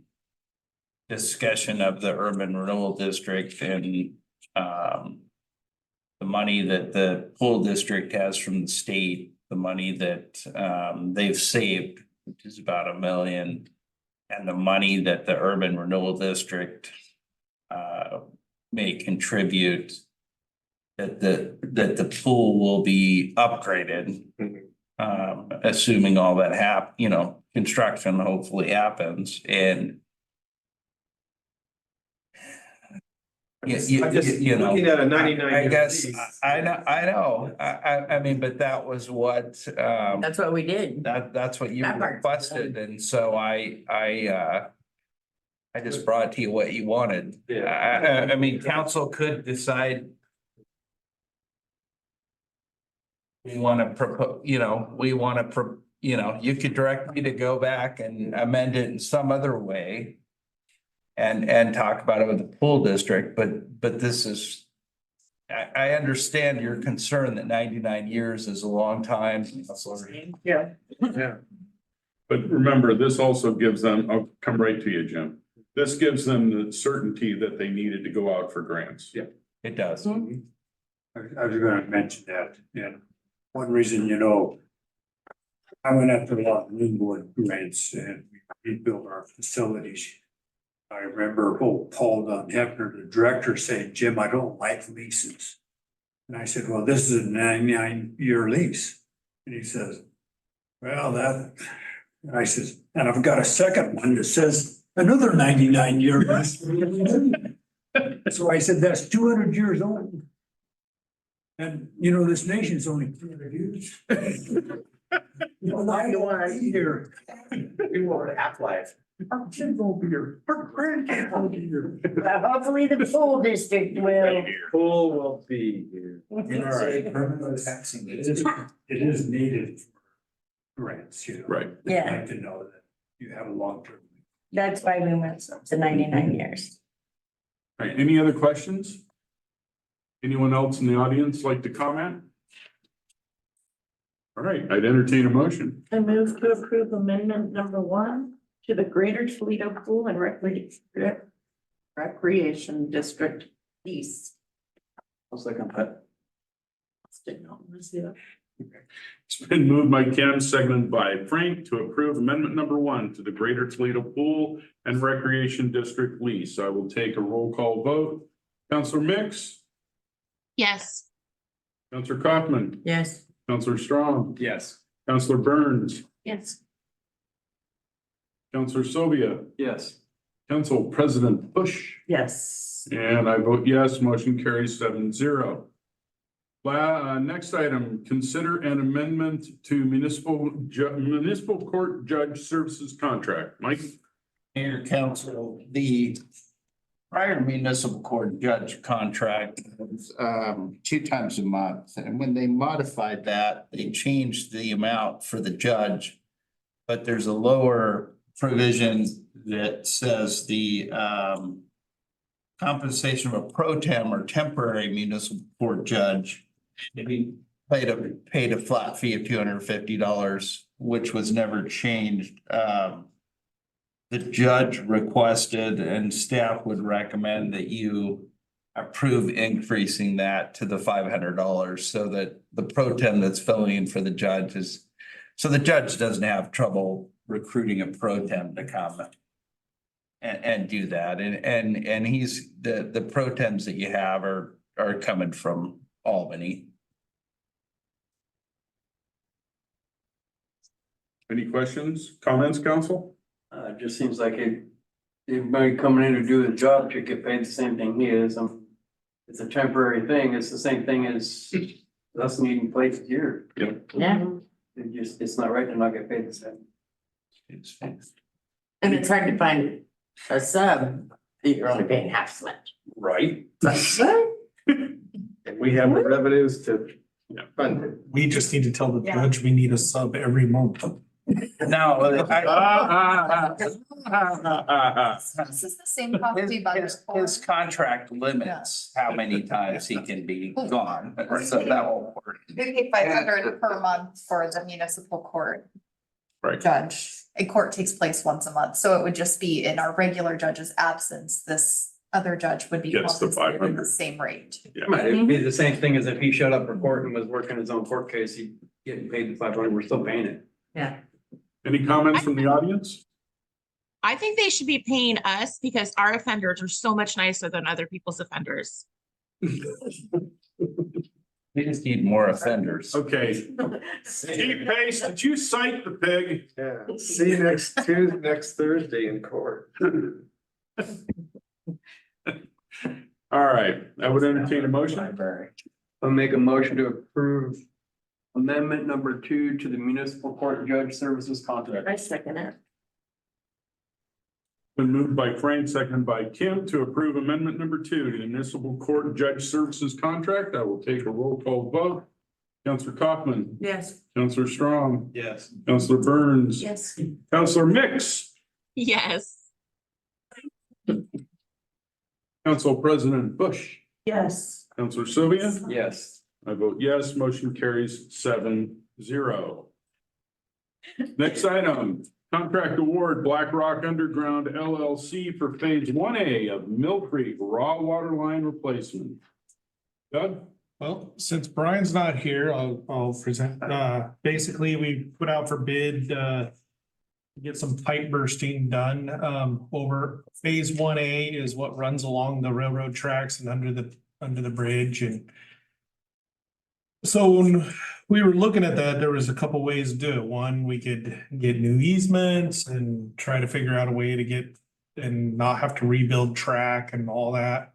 discussion of the urban renewal district and the money that the pool district has from the state, the money that they've saved, which is about $1 million, and the money that the urban renewal district may contribute, that the pool will be upgraded. Assuming all that construction hopefully happens, and I'm just looking at a 99 I year guess, lease. I know, I mean, but that was what, That's what we did. that's what you That part. requested, and so I just brought to you what you wanted. Yeah. I mean, council could decide. We wanna propose, you could direct me to go back and amend it in some other way. And talk about it with the pool district, but this is. I understand your concern that 99 years is a long time. Yeah. Yeah. But remember, this also gives them, I'll come right to you, Jim. This gives them the certainty that they needed to go out for grants. Yeah. It does. I was gonna mention that, and one reason, I went after a lot of new board grants and we rebuilt our facilities. I remember Paul Dunn Hefner, the director, saying, Jim, I don't like leases. And I said, well, this is a 99-year lease. And he says, well, and I says, and I've got a second one that says another 99-year lease. So I said, that's 200 years old. And this nation's only 200 years. I don't want to be here. We want half-life. Our kids won't be here. Our grandkids won't be here. Hopefully the pool district will. Pool will be here. It is needed for grants, Right. I'd like to know that you have a long-term. That's why we went to 99 years. All right, any other questions? Anyone else in the audience like to comment? All right, I'd entertain a motion. I move to approve amendment number 1 to the Greater Toledo Pool and Recreation District lease. I'll second that. It's been moved by Ken, seconded by Frank to approve amendment number 1 to the Greater Toledo Pool and Recreation District lease. I will take a roll call vote. Counselor Mix, Yes. Counselor Kaufman, Yes. Counselor Strong, Yes. Counselor Burns, Yes. Counselor Sylvia, Yes. Council President Bush. Yes. And I vote yes, motion carries 7-0. Next item, consider an amendment to municipal court judge services contract. Mike? Mayor, council, the prior municipal court judge contract was 2 times a month. And when they modified that, they changed the amount for the judge. But there's a lower provision that says the compensation of a pro tem or temporary municipal court judge to be paid a flat fee of $250, which was never changed. The judge requested and staff would recommend that you approve increasing that to the $500 so that the pro tem that's filling in for the judge is, so the judge doesn't have trouble recruiting a pro tem to come and do that. And he's, the pro tems that you have are coming from Albany. Any questions, comments, council? It just seems like everybody coming in to do the job should get paid the same thing he is. It's a temporary thing. It's the same thing as us needing places here. Yep. Yeah. It's not right to not get paid the same. And it's hard to find a sub that you're only paying half as much. Right. And we have the revenues to fund it. We just need to tell the Yeah. judge we need a sub every month. No, This is the same policy by his contract limits how many times he can be gone, so that won't work. We pay 500 per month for the municipal court Right. judge. A court takes place once a month, so it would just be in our regular judge's absence, this other judge would be Gets the compensated at 500. the same rate. It'd be the same thing as if he showed up for court and was working his own court case, he'd getting paid the 500, we're still paying it. Yeah. Any comments from the audience? I think they should be paying us because our offenders are so much nicer than other people's offenders. We just need more offenders. Okay. Chief Pace, did you cite the pig? Yeah, see you next Thursday in court. All right, I would entertain a motion. I'll make a motion to approve amendment number 2 to the municipal court judge services contract. I second it. Been moved by Frank, seconded by Kim to approve amendment number 2 to the municipal court judge services contract. I will take a roll call vote. Counselor Kaufman, Yes. Counselor Strong, Yes. Counselor Burns, Yes. Counselor Mix, Yes. Council President Bush, Yes. Counselor Sylvia. Yes. I vote yes, motion carries 7-0. Next item, contract award Black Rock Underground LLC for phase 1A of Mill Creek raw water line replacement. Doug? Well, since Brian's not here, I'll present, basically, we put out for bid, to get some pipe bursting done, over phase 1A is what runs along the railroad tracks and under the bridge. And so when we were looking at that, there was a couple ways to do it. One, we could get new easements and try to figure out a way to get and not have to rebuild track and all that.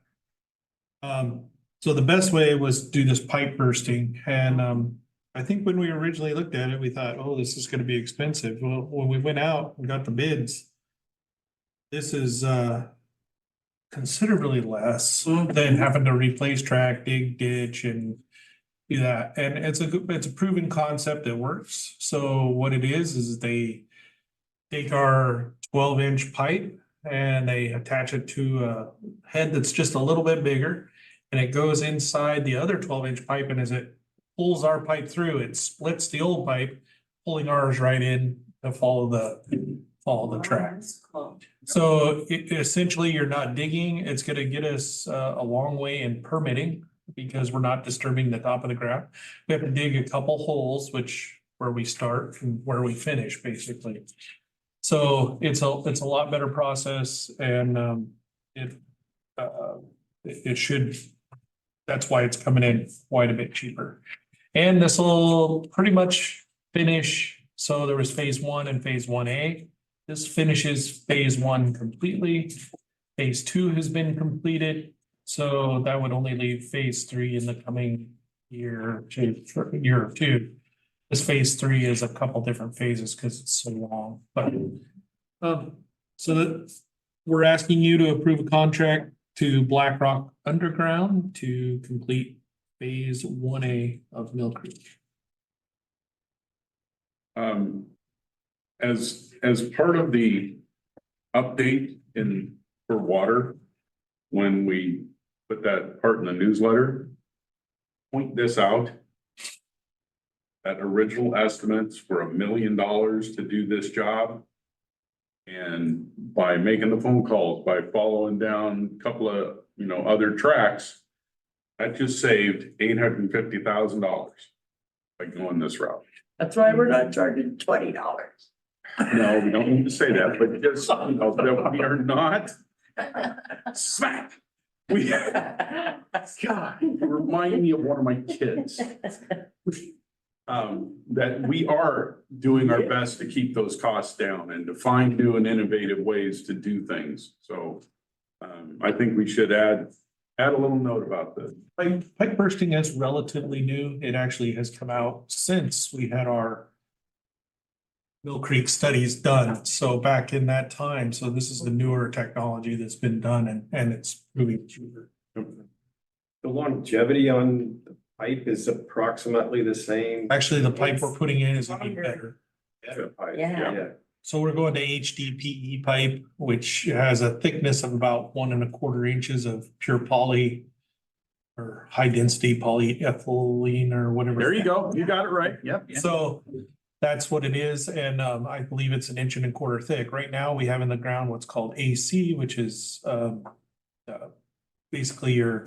So the best way was to do this pipe bursting. And I think when we originally looked at it, we thought, oh, this is gonna be expensive. Well, when we went out and got the bids, this is considerably less than having to replace track, dig ditch and do that. And it's a proven concept that works. So what it is they take our 12-inch pipe and they attach it to a head that's just a little bit bigger. And it goes inside the other 12-inch pipe, and as it pulls our pipe through, it splits the old pipe, pulling ours right in to follow the tracks. So essentially, you're not digging. It's gonna get us a long way in permitting because we're not disturbing the top of the ground. We have to dig a couple holes, which where we start and where we finish, basically. So it's a lot better process, and it should. That's why it's coming in quite a bit cheaper. And this will pretty much finish. So there was phase 1 and phase 1A. This finishes phase 1 completely. Phase 2 has been completed. So that would only leave phase 3 in the coming year or two. This phase 3 is a couple different phases because it's so long, but so that we're asking you to approve a contract to Blackrock Underground to complete phase 1A of Mill Creek. As part of the update for water, when we put that part in the newsletter, point this out. That original estimates were $1 million to do this job. And by making the phone calls, by following down a couple of, other tracks, that just saved $850,000 by going this route. That's why we're not charging $20. No, we don't need to say that, but just, that we are not smack. God, you remind me of one of my kids. That we are doing our best to keep those costs down and to find new and innovative ways to do things. So I think we should add a little note about this. Pipe bursting is relatively new. It actually has come out since we had our Mill Creek studies done. So back in that time, so this is the newer technology that's been done and it's really cheaper. The longevity on the pipe is approximately the same. Actually, the pipe we're putting in is even better. Yeah. So we're going to HDPE pipe, which has a thickness of about 1¼ inches of pure poly or high density polyethylene or whatever. There you go. You got it right. Yep. So that's what it is. And I believe it's 1¼ inch thick. Right now, we have in the ground what's called AC, which is basically your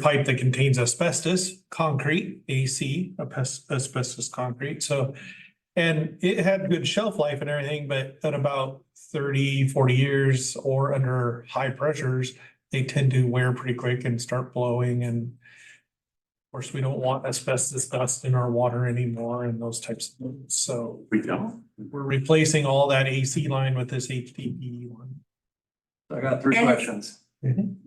pipe that contains asbestos concrete, AC, asbestos concrete. So, and it had good shelf life and everything, but at about 30, 40 years or under high pressures, they tend to wear pretty quick and start blowing. And of course, we don't want asbestos dust in our water anymore and those types of things. So we don't. We're replacing all that AC line with this HDPE one. I got 3 questions.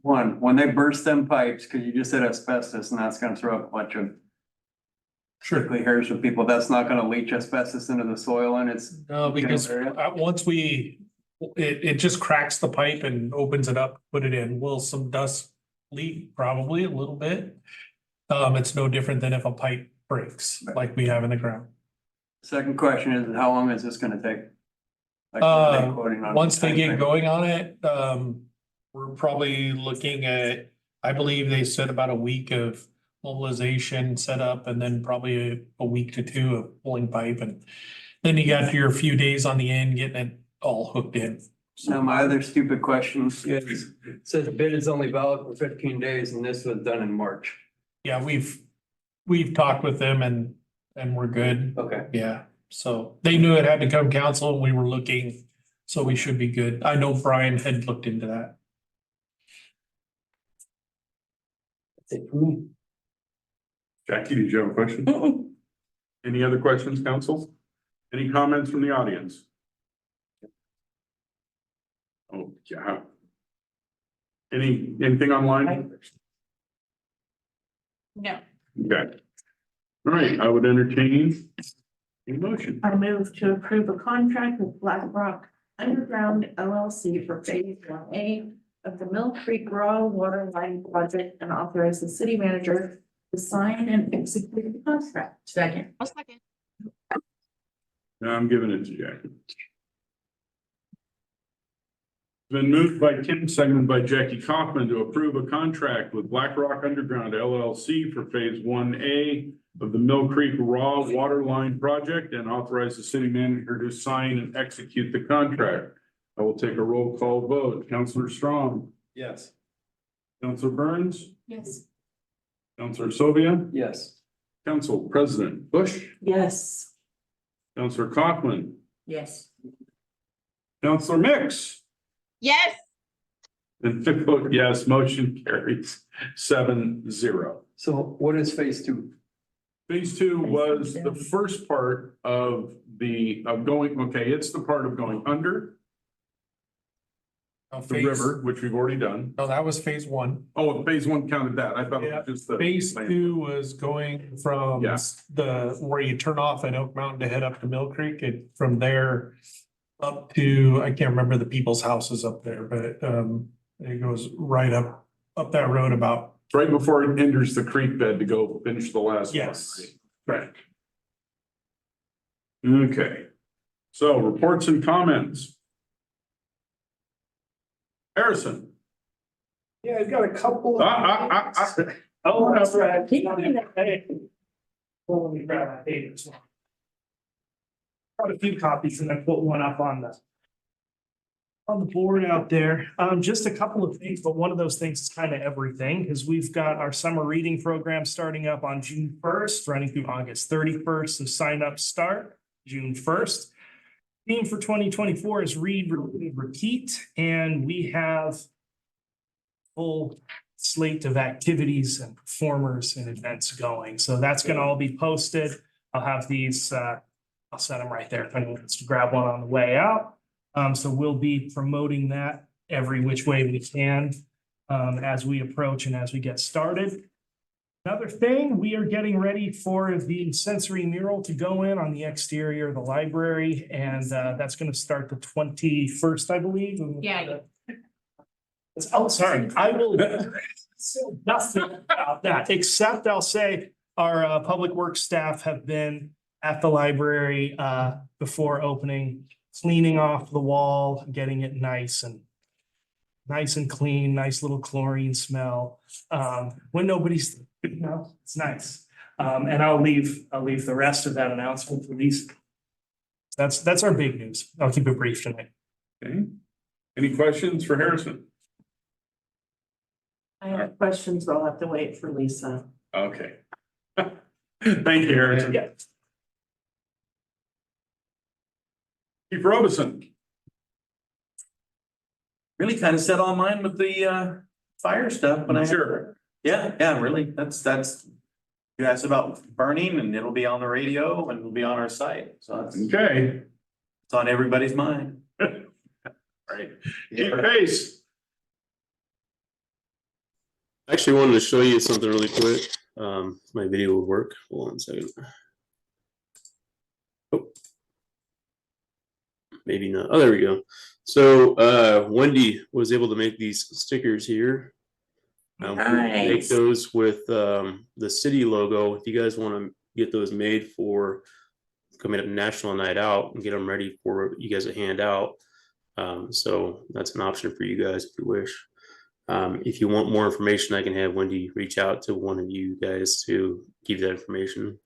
One, when they burst them pipes, because you just said asbestos, and that's gonna throw up a bunch of prickly hairs with people, that's not gonna leach asbestos into the soil and it's. No, because once it just cracks the pipe and opens it up, put it in. Will some dust leak? Probably a little bit. It's no different than if a pipe breaks like we have in the ground. Second question is, how long is this gonna take? Like, what are they quoting on Once they time get frame? going on it, we're probably looking at, I believe they said about a week of mobilization setup and then probably a week to 2 of pulling pipe. And then you got your few days on the end getting it all hooked in. Now, my other stupid question is, it says the bid is only valid for 15 days and this was done in March. Yeah, we've talked with them and we're good. Okay. Yeah, so they knew it had to come council and we were looking, so we should be good. I know Brian had looked into that. That's it for me. Jackie, did you have a question? Any other questions, council? Any comments from the audience? Oh, yeah. Anything online? No. Okay. All right, I would entertain a motion. I move to approve a contract with Blackrock Underground LLC for phase 1A of the Mill Creek Raw Water Line Project and authorize the city manager to sign and execute the contract. Second. I'll second. Now I'm giving it to Jackie. Been moved by Kim, seconded by Jackie Kaufman to approve a contract with Black Rock Underground LLC for phase 1A of the Mill Creek Raw Water Line Project and authorize the city manager to sign and execute the contract. I will take a roll call vote. Counselor Strong, Yes. Counselor Burns, Yes. Counselor Sylvia, Yes. Council President Bush, Yes. Counselor Kaufman, Yes. Counselor Mix. Yes. And fifth vote yes, motion carries 7-0. So what is phase two? Phase 2 was the first part of going, okay, it's the part of going under the river, which we've already done. No, that was phase one. Oh, phase 1 counted that. I thought it was just the. Phase two was going from Yeah. where you turn off at Oak Mountain to head up to Mill Creek, and from there up to, I can't remember the people's houses up there, but it goes right up that road about. Right before it enters the creek bed to go finish the last one. Yes. Right. Okay, so reports and comments. Harrison. Yeah, I've got a couple. Oh, that's right. Hey. Well, let me grab my papers. Got a few copies and I put one up on the board out there. Just a couple of things, but one of those things is kind of everything, because we've got our summer reading program starting up on June 1st, running through August 31st. So sign up start June 1st. Theme for 2024 is read, repeat, and we have full slate of activities and performers and events going. So that's going to all be posted. I'll have these, I'll set them right there if anyone wants to grab one on the way out. So we'll be promoting that every which way we can as we approach and as we get started. Another thing, we are getting ready for the sensory mural to go in on the exterior of the library, and that's going to start the 21st, I believe. Yeah. Oh, sorry, I will say nothing about that, except I'll say our public works staff have been at the library before opening, cleaning off the wall, getting it nice and clean, nice little chlorine smell. When nobody's, it's nice. And I'll leave the rest of that announcement for these. That's our big news. I'll keep it brief tonight. Okay. Any questions for Harrison? I have questions, but I'll have to wait for Lisa. Okay. Thank you, Harrison. Yeah. Chief Robison. Really kind of set all mine with the fire stuff, but Sure. yeah, really, that's you asked about burning and it'll be on the radio and it'll be on our site. So Okay. it's on everybody's mind. Right. Chief Pace. I actually wanted to show you something really quick. My video will work. Hold on a second. Oh. Maybe not. Oh, there we go. So Wendy was able to make these stickers here. We make those with the city logo. If you guys want to get those made for coming up National Night Out and get them ready for you guys to hand out. So that's an option for you guys if you wish. If you want more information, I can have Wendy reach out to one of you guys to give you that information.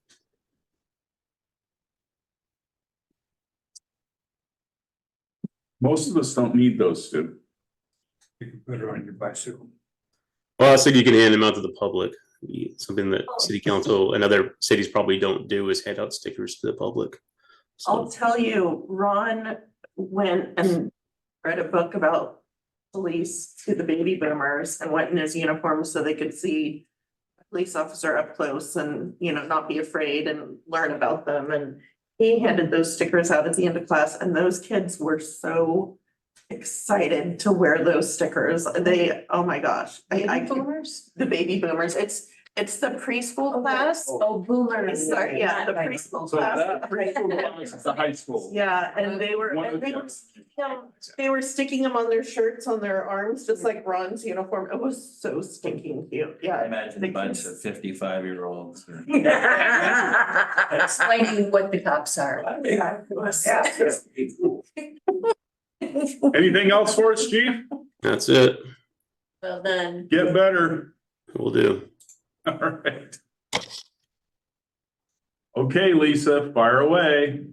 Most of us don't need those, Stu. You can put it on your bicycle. Well, I said you can hand them out to the public. Something that city council and other cities probably don't do is hand out stickers to the public. I'll tell you, Ron went and read a book about police to the baby boomers and went in his uniform so they could see a police officer up close and, not be afraid and learn about them. And he handed those stickers out at the end of class, and those kids were so excited to wear those stickers. Oh my gosh. The baby boomers. It's the preschool class. Oh, boomers. Sorry, yeah, the preschool So class. that preschool is the high school. Yeah, and they were sticking them on their shirts, on their arms, just like Ron's uniform. It was so stinking cute. Yeah. Imagine a bunch of 55-year-olds. Explaining what the cops are. Anything else for us, chief? That's it. Well done. Get better. We'll do. All right. Okay, Lisa, fire away.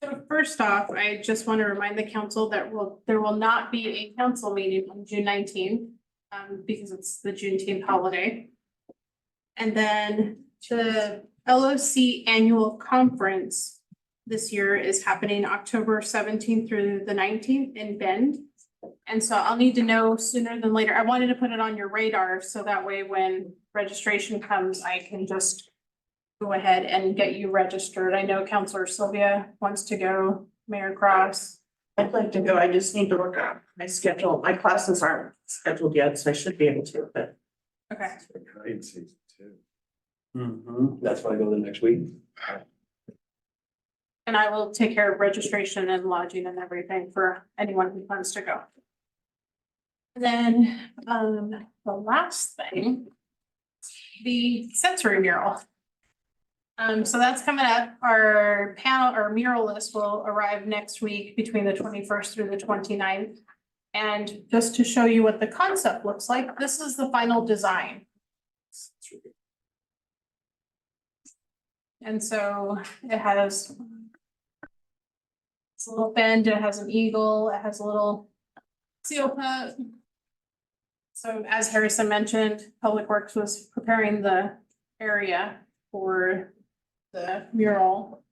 So first off, I just want to remind the council that there will not be a council meeting on June 19th, because it's the Juneteenth holiday. And then the LOC annual conference this year is happening October 17th through the 19th in Bend. And so I'll need to know sooner than later. I wanted to put it on your radar so that way when registration comes, I can just go ahead and get you registered. I know Counselor Sylvia wants to go, Mayor Cross. I'd like to go. I just need to look at my schedule. My classes aren't scheduled yet, so I should be able to, but. Okay. Kite season too. That's why I go the next week. And I will take care of registration and lodging and everything for anyone who plans to go. Then, the last thing, the sensory mural. So that's coming up. Our panel or muralist will arrive next week between the 21st through the 29th. And just to show you what the concept looks like, this is the final design. And so it has it's a little bend, it has an eagle, it has a little seal put. So as Harrison mentioned, Public Works was preparing the area for the mural.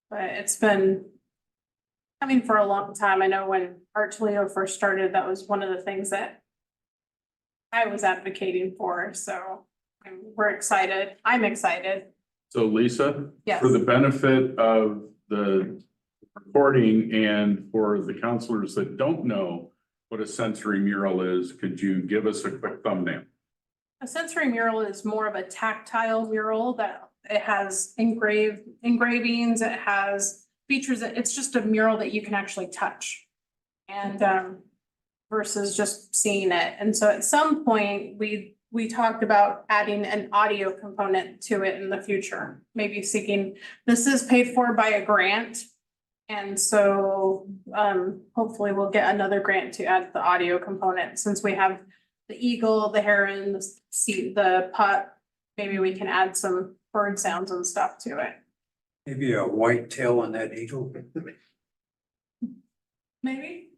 But it's been coming for a long time. I know when Art Toledo first started, that was one of the things that I was advocating for, so we're excited. I'm excited. So Lisa, Yes. for the benefit of the recording and for the counselors that don't know what a sensory mural is, could you give us a quick thumbnail? A sensory mural is more of a tactile mural that it has engravings, it has features, it's just a mural that you can actually touch. And versus just seeing it. And so at some point, we talked about adding an audio component to it in the future, maybe seeking, this is paid for by a grant. And so hopefully we'll get another grant to add the audio component since we have the eagle, the heron, the putt. Maybe we can add some bird sounds and stuff to it. Maybe a white tail on that eagle. Maybe.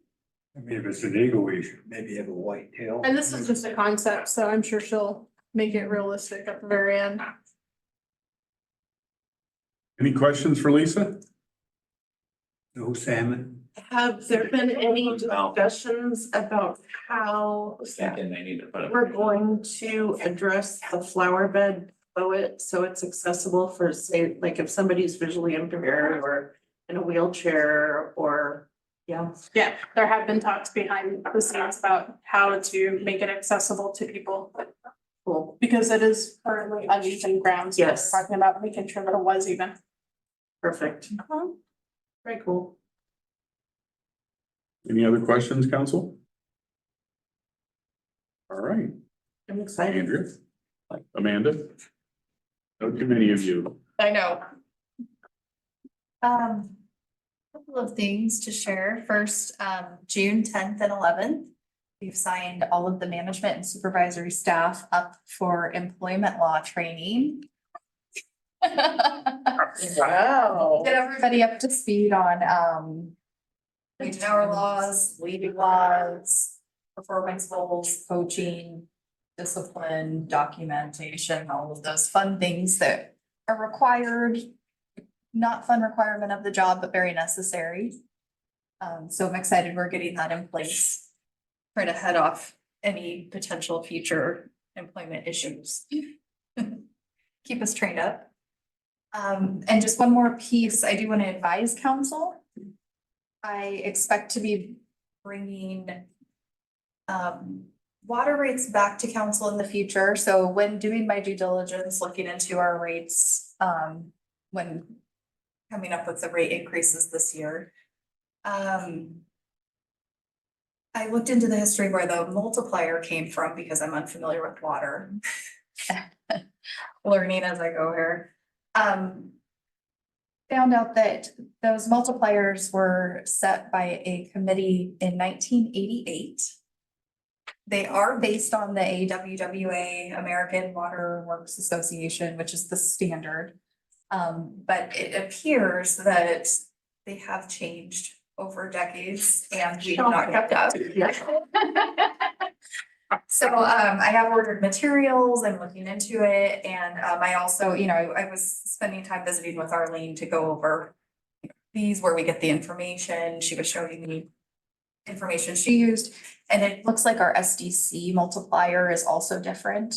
I mean, if it's an eagle, we should maybe have a white tail. And this is just a concept, so I'm sure she'll make it realistic at the very end. Any questions for Lisa? No salmon. Have there been any discussions about how we're going to address the flower bed below it so it's accessible for, say, like if somebody's visually impaired or in a wheelchair or, yeah. Yeah, there have been talks behind the scenes about how to make it accessible to people. Cool. Because it is currently uneven grounds. Yes. We're talking about making sure that it was even. Perfect. Very cool. Any other questions, council? All right, I'm excited. Andrew, Amanda? No too many of you. I know. Couple of things to share. First, June 10th and 11th, we've signed all of the management and supervisory staff up for employment law training. Wow. Get everybody up to speed on wage and hour laws, leaving laws, performance goals, coaching, discipline, documentation, all of those fun things that are required. Not fun requirement of the job, but very necessary. So I'm excited we're getting that in place. Try to head off any potential future employment issues. Keep us trained up. And just one more piece, I do want to advise council. I expect to be bringing water rates back to council in the future. So when doing my due diligence, looking into our rates, when coming up with the rate increases this year. I looked into the history where the multiplier came from because I'm unfamiliar with water. Learning as I go here. found out that those multipliers were set by a committee in 1988. They are based on the AWWA, American Water Works Association, which is the standard. But it appears that they have changed over decades and we have not kept up. So I have ordered materials, I'm looking into it, and I also, I was spending time visiting with Arlene to go over these where we get the information. She was showing me information she used, and it looks like our SDC multiplier is also different.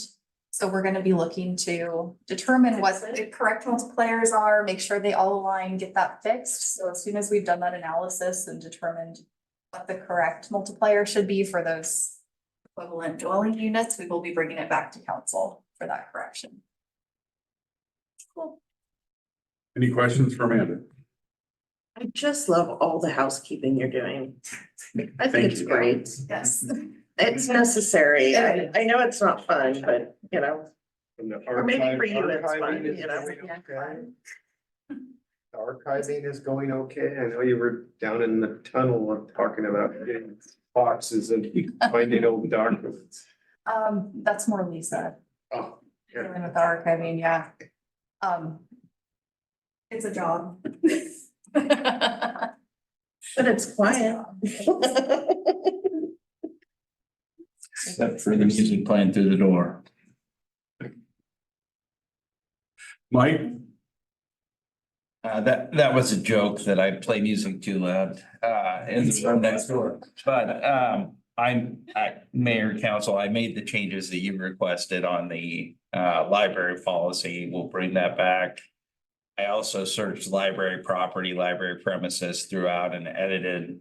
So we're gonna be looking to determine what the correct multipliers are, make sure they all align, get that fixed. So as soon as we've done that analysis and determined what the correct multiplier should be for those equivalent dwelling units, we will be bringing it back to council for that correction. Cool. Any questions for Amanda? I just love all the housekeeping you're doing. I think Thank it's you. great. Yes. It's necessary. I know it's not fun, but And the or maybe for you it's archiving fun, is you know. going okay? The archiving is going okay. I know you were down in the tunnel of talking about getting boxes and finding old documents. That's more Lisa. Oh, Dealing with the archiving, yeah. It's a job. But it's quiet. Except for the music playing through the door. Mike? That was a joke that I play music too loud, in the room next door. But, Mayor, Council, I made the changes that you requested on the, library policy. We'll bring that back. I also searched library property, library premises throughout and edited,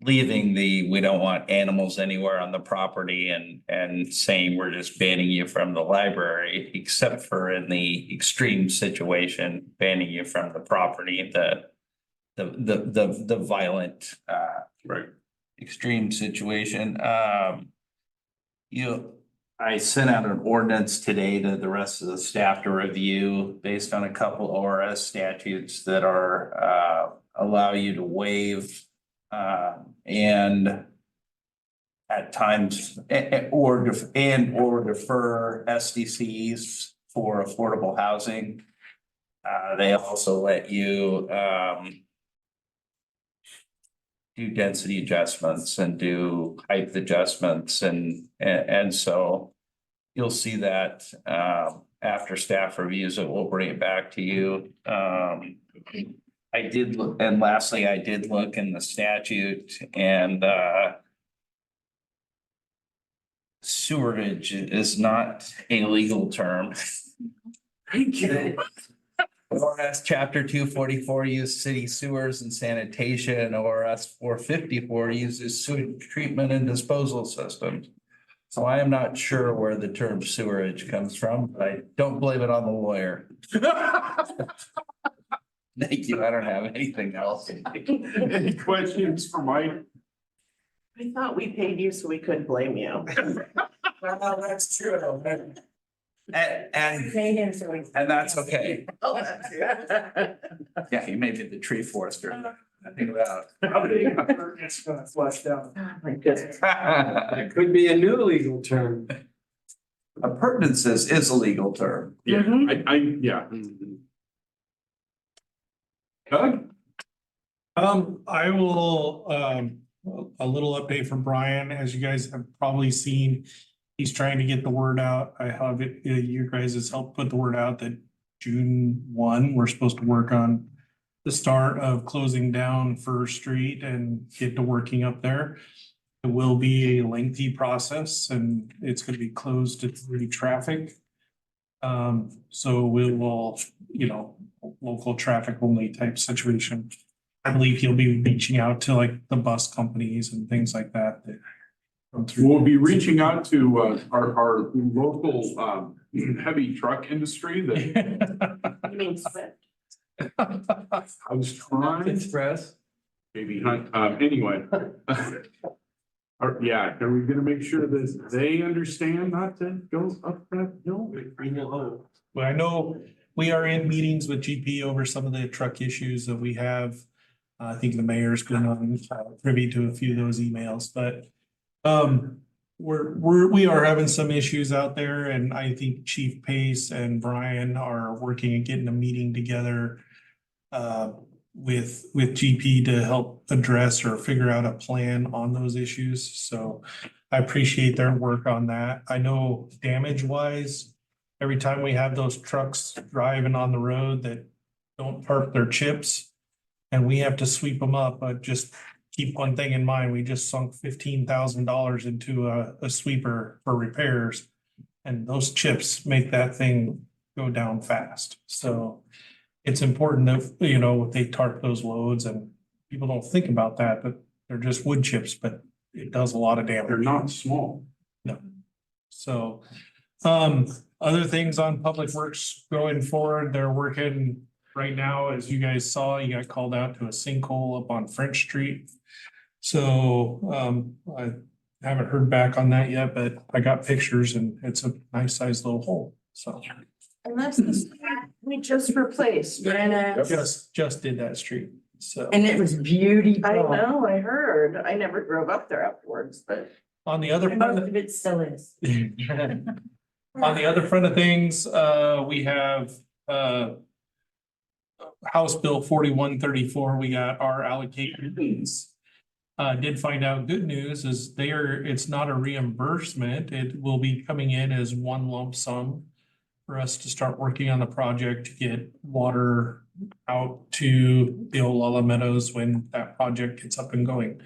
leaving we don't want animals anywhere on the property and saying we're just banning you from the library, except for in the extreme situation, banning you from the property, the violent, Right. extreme situation. I sent out an ordinance today to the rest of the staff to review based on a couple ORS statutes that are, allow you to waive, and at times, or defer SDCs for affordable housing. They also let you, do density adjustments and do height adjustments and so you'll see that after staff reviews it, we'll bring it back to you. I did look, and lastly, I did look in the statute and sewerage is not a legal term. Thank you. ORS chapter 244 uses city sewers and sanitation. ORS 454 uses sewage treatment and disposal systems. So I am not sure where the term sewerage comes from, but I don't blame it on the lawyer. Thank you. I don't have anything else. Any questions for Mike? I thought we paid you so we couldn't blame you. Well, that's true. And Pay him so we. that's okay. Oh, that's good. Yeah, he may be the tree forester. I think about. It's gonna flush down. Oh, my goodness. It could be a new legal term. Appurtenances is a legal term. Yeah, yeah. Doug? I will, a little update from Brian, as you guys have probably seen. He's trying to get the word out. I have it, you guys has helped put the word out that June 1, we're supposed to work on the start of closing down First Street and get to working up there. It will be a lengthy process and it's gonna be closed to free traffic. So we will, local traffic only type situation. I believe he'll be reaching out to like the bus companies and things like that. We'll be reaching out to our local heavy truck industry that You mean Swift? I was trying. Express. Maybe hunt, anyway. Yeah, are we gonna make sure that they understand not to go up that hill? But I know we are in meetings with GP over some of the truck issues that we have. I think the mayor's been on privy to a few of those emails, but we are having some issues out there, and I think Chief Pace and Brian are working and getting a meeting together with GP to help address or figure out a plan on those issues. So I appreciate their work on that. I know damage wise, every time we have those trucks driving on the road that don't park their chips and we have to sweep them up, but just keep one thing in mind, we just sunk $15,000 into a sweeper for repairs. And those chips make that thing go down fast. So it's important that, you know, they tarp those loads, and people don't think about that, but they're just wood chips, but it does a lot of damage. They're not small. No. So, other things on Public Works going forward, they're working right now, as you guys saw, you got called out to a sinkhole up on French Street. So, I haven't heard back on that yet, but I got pictures and it's a nice sized little hole, so. And that's the street we just replaced, right? Just did that street, so. And it was beautiful. I know, I heard. I never drove up there afterwards, but. On the other And front, most of it still is. on the other front of things, we have, House Bill 4134, we got our allocated fees. Did find out good news is it's not a reimbursement. It will be coming in as one lump sum for us to start working on the project to get water out to the Olala Meadows when that project gets up and going.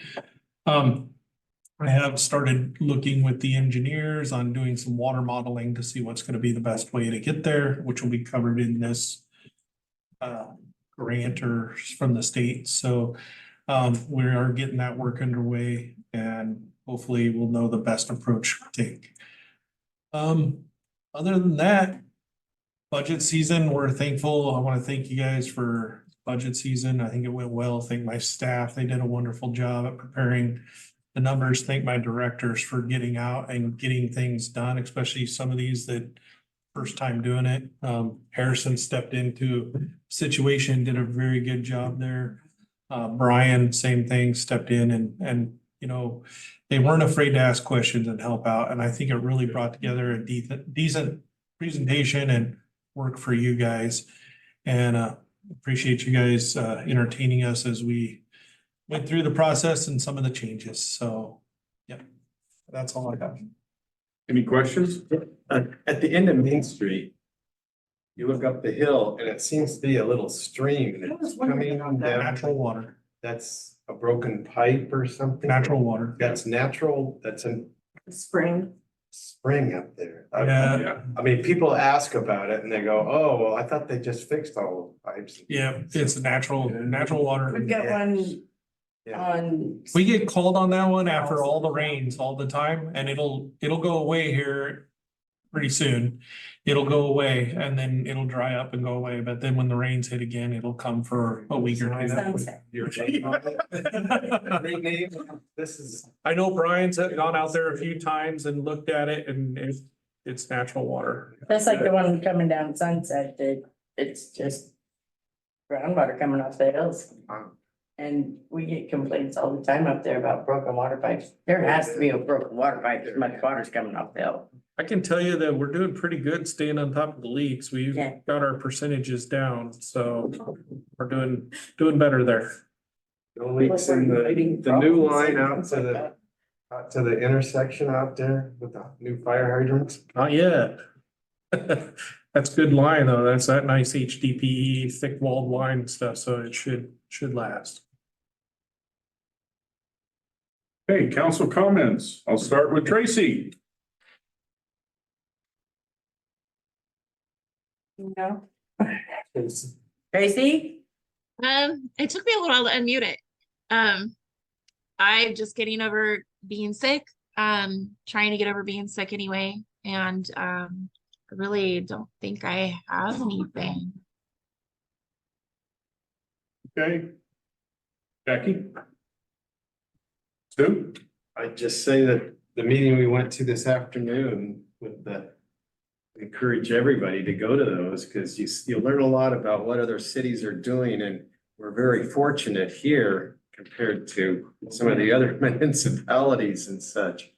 I have started looking with the engineers on doing some water modeling to see what's going to be the best way to get there, which will be covered in this grant or from the state. So we are getting that work underway, and hopefully we'll know the best approach to take. Other than that, budget season, we're thankful. I want to thank you guys for budget season. I think it went well. Thank my staff. They did a wonderful job at preparing the numbers. Thank my directors for getting out and getting things done, especially some of these that first time doing it. Harrison stepped into a situation, did a very good job there. Brian, same thing, stepped in and you know, they weren't afraid to ask questions and help out. And I think it really brought together a decent presentation and work for you guys. And appreciate you guys entertaining us as we went through the process and some of the changes. So, yeah, that's all I got. Any questions? At the end of Main Street, you look up the hill and it seems to be a little stream that's coming down. Natural water. That's a broken pipe or something? Natural water. That's natural, that's a Spring. spring up there. Yeah. I mean, people ask about it and they go, oh, well, I thought they just fixed all the pipes. Yeah, it's natural water. We've got one Yeah. on. We get called on that one after all the rains all the time, and it'll go away here pretty soon. It'll go away and then it'll dry up and go away. But then when the rains hit again, it'll come for a week or two. Sunset. Your name on it? Great name. This is. I know Brian's gone out there a few times and looked at it, and it's natural water. That's like the one coming down Sunset, that it's just groundwater coming off the hills. And we get complaints all the time up there about broken water pipes. There has to be a broken water pipe, as much water's coming off the hill. I can tell you that we're doing pretty good staying on top of the leaks. We've Yeah. got our percentages down, so we're doing better there. No leaks in the new line out to the intersection out there with the new fire hydrants. Not yet. That's good line though. That's that nice HDPE thick walled line and stuff, so it should last. Hey, council comments. I'll start with Tracy. No. Tracy? It took me a little while to unmute it. I'm just getting over being sick, trying to get over being sick anyway. And, I really don't think I have anything. Okay. Jackie? Stu? I'd just say that the meeting we went to this afternoon with the encourage everybody to go to those, because you learn a lot about what other cities are doing, and we're very fortunate here compared to some of the other municipalities and such.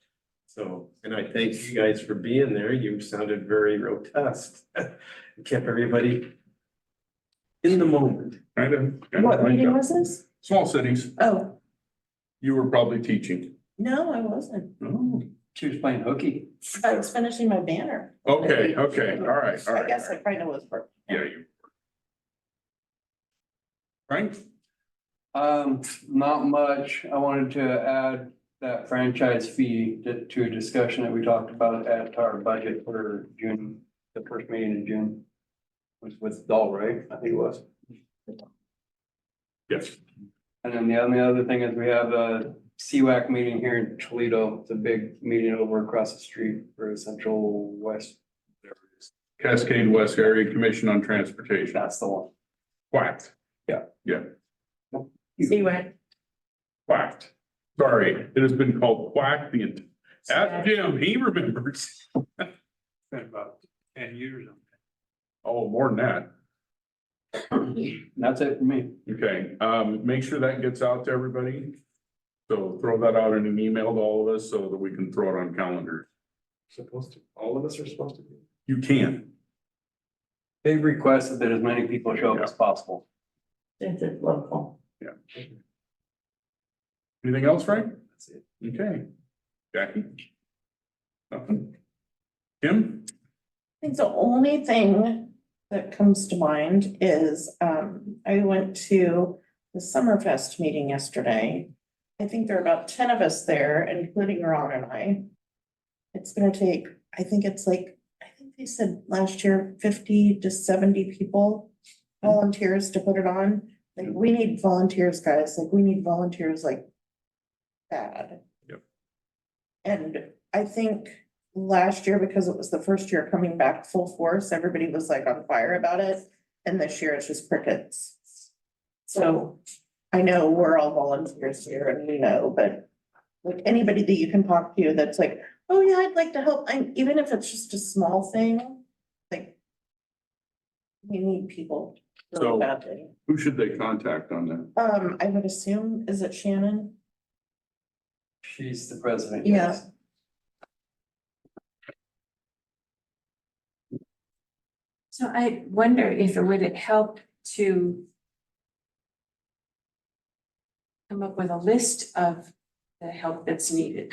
So, and I thank you guys for being there. You sounded very robust. Kept everybody in the moment. What meeting was this? Small cities, Oh, you were probably teaching. no, I wasn't. Oh. She was playing hooky. I was finishing my banner. Okay, all right, all I right. guess I kind of was. Yeah, you. Frank? Not much. I wanted to add that franchise fee to a discussion that we talked about at our budget for June, the first meeting in June. Was with Dahl, right? I think it was. Yes. And then the only other thing is we have a CWAC meeting here in Toledo. It's a big meeting over across the street for Central West. Cascade West Area Commission on Transportation. That's the one. Whacked. Yeah. Yeah, See what? whacked. Sorry, it has been called whack ask Jim, he remembers. Been about 10 years. Oh, more than that. That's it for me. Okay, make sure that gets out to everybody. So throw that out in an email to all of us so that we can throw it on calendars. Supposed to, all of us are supposed to be. You can. They've requested that as many people show up as possible. It's local. Yeah. Anything else, Frank? That's it. Okay. Jackie? Nothing? Kim? I think the only thing that comes to mind is, I went to the Summerfest meeting yesterday. I think there are about 10 of us there, including Ron and I. It's gonna take, I think they said last year, 50 to 70 people, volunteers to put it on. Like, we need volunteers, guys, like, we need volunteers like bad. Yep. And I think last year, because it was the first year coming back full force, everybody was like on fire about it. And this year it's just crickets. So I know we're all volunteers here and we know, but like anybody that you can talk to that's like, oh yeah, I'd like to help. Even if it's just a small thing, like we need people really So- badly. Who should they contact on that? I would assume, is it Shannon? She's the president. Yeah. yes. So I wonder if it would help to come up with a list of the help that's needed.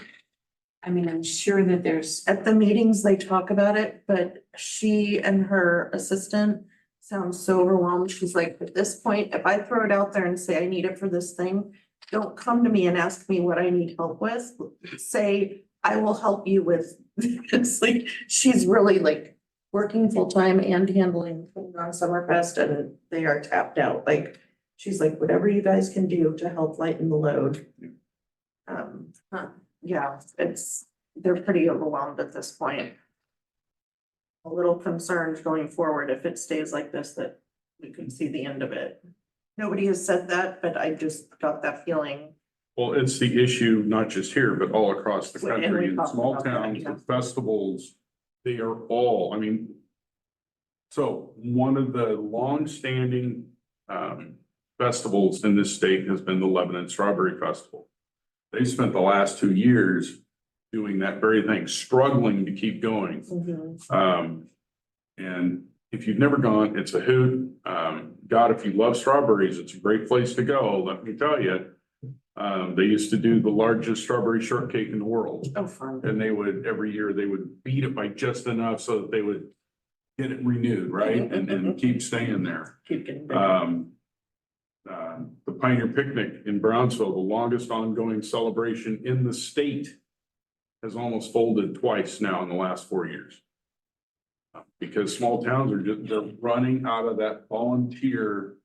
I mean, I'm sure that there's, At the meetings, they talk about it, but she and her assistant sound so overwhelmed. She's like, at this point, if I throw it out there and say I need it for this thing, don't come to me and ask me what I need help with. Say, I will help you with, it's like, she's really like working full-time and handling putting on Summerfest, and they are tapped out. Like, she's like, whatever you guys can do to help lighten the load. Yeah, they're pretty overwhelmed at this point. A little concerned going forward if it stays like this, that we could see the end of it. Nobody has said that, but I just got that feeling. Well, it's the issue, not just here, but all across the And we country, in talked small about that, towns, yeah. the festivals, they are all, I mean. So one of the longstanding festivals in this state has been the Lebanon Strawberry Festival. They spent the last 2 years doing that very thing, struggling to keep going. And if you've never gone, it's a hoot. God, if you love strawberries, it's a great place to go, let me tell you. They used to do the largest strawberry shortcake in the world. Oh, fun. And they would, every year, they would beat it by just enough so that they would get it renewed, right? And keep staying there. Keep getting bigger. The Pioneer Picnic in Brownsville, the longest ongoing celebration in the state, has almost folded twice now in the last 4 years. Because small towns are just, they're running out of that volunteer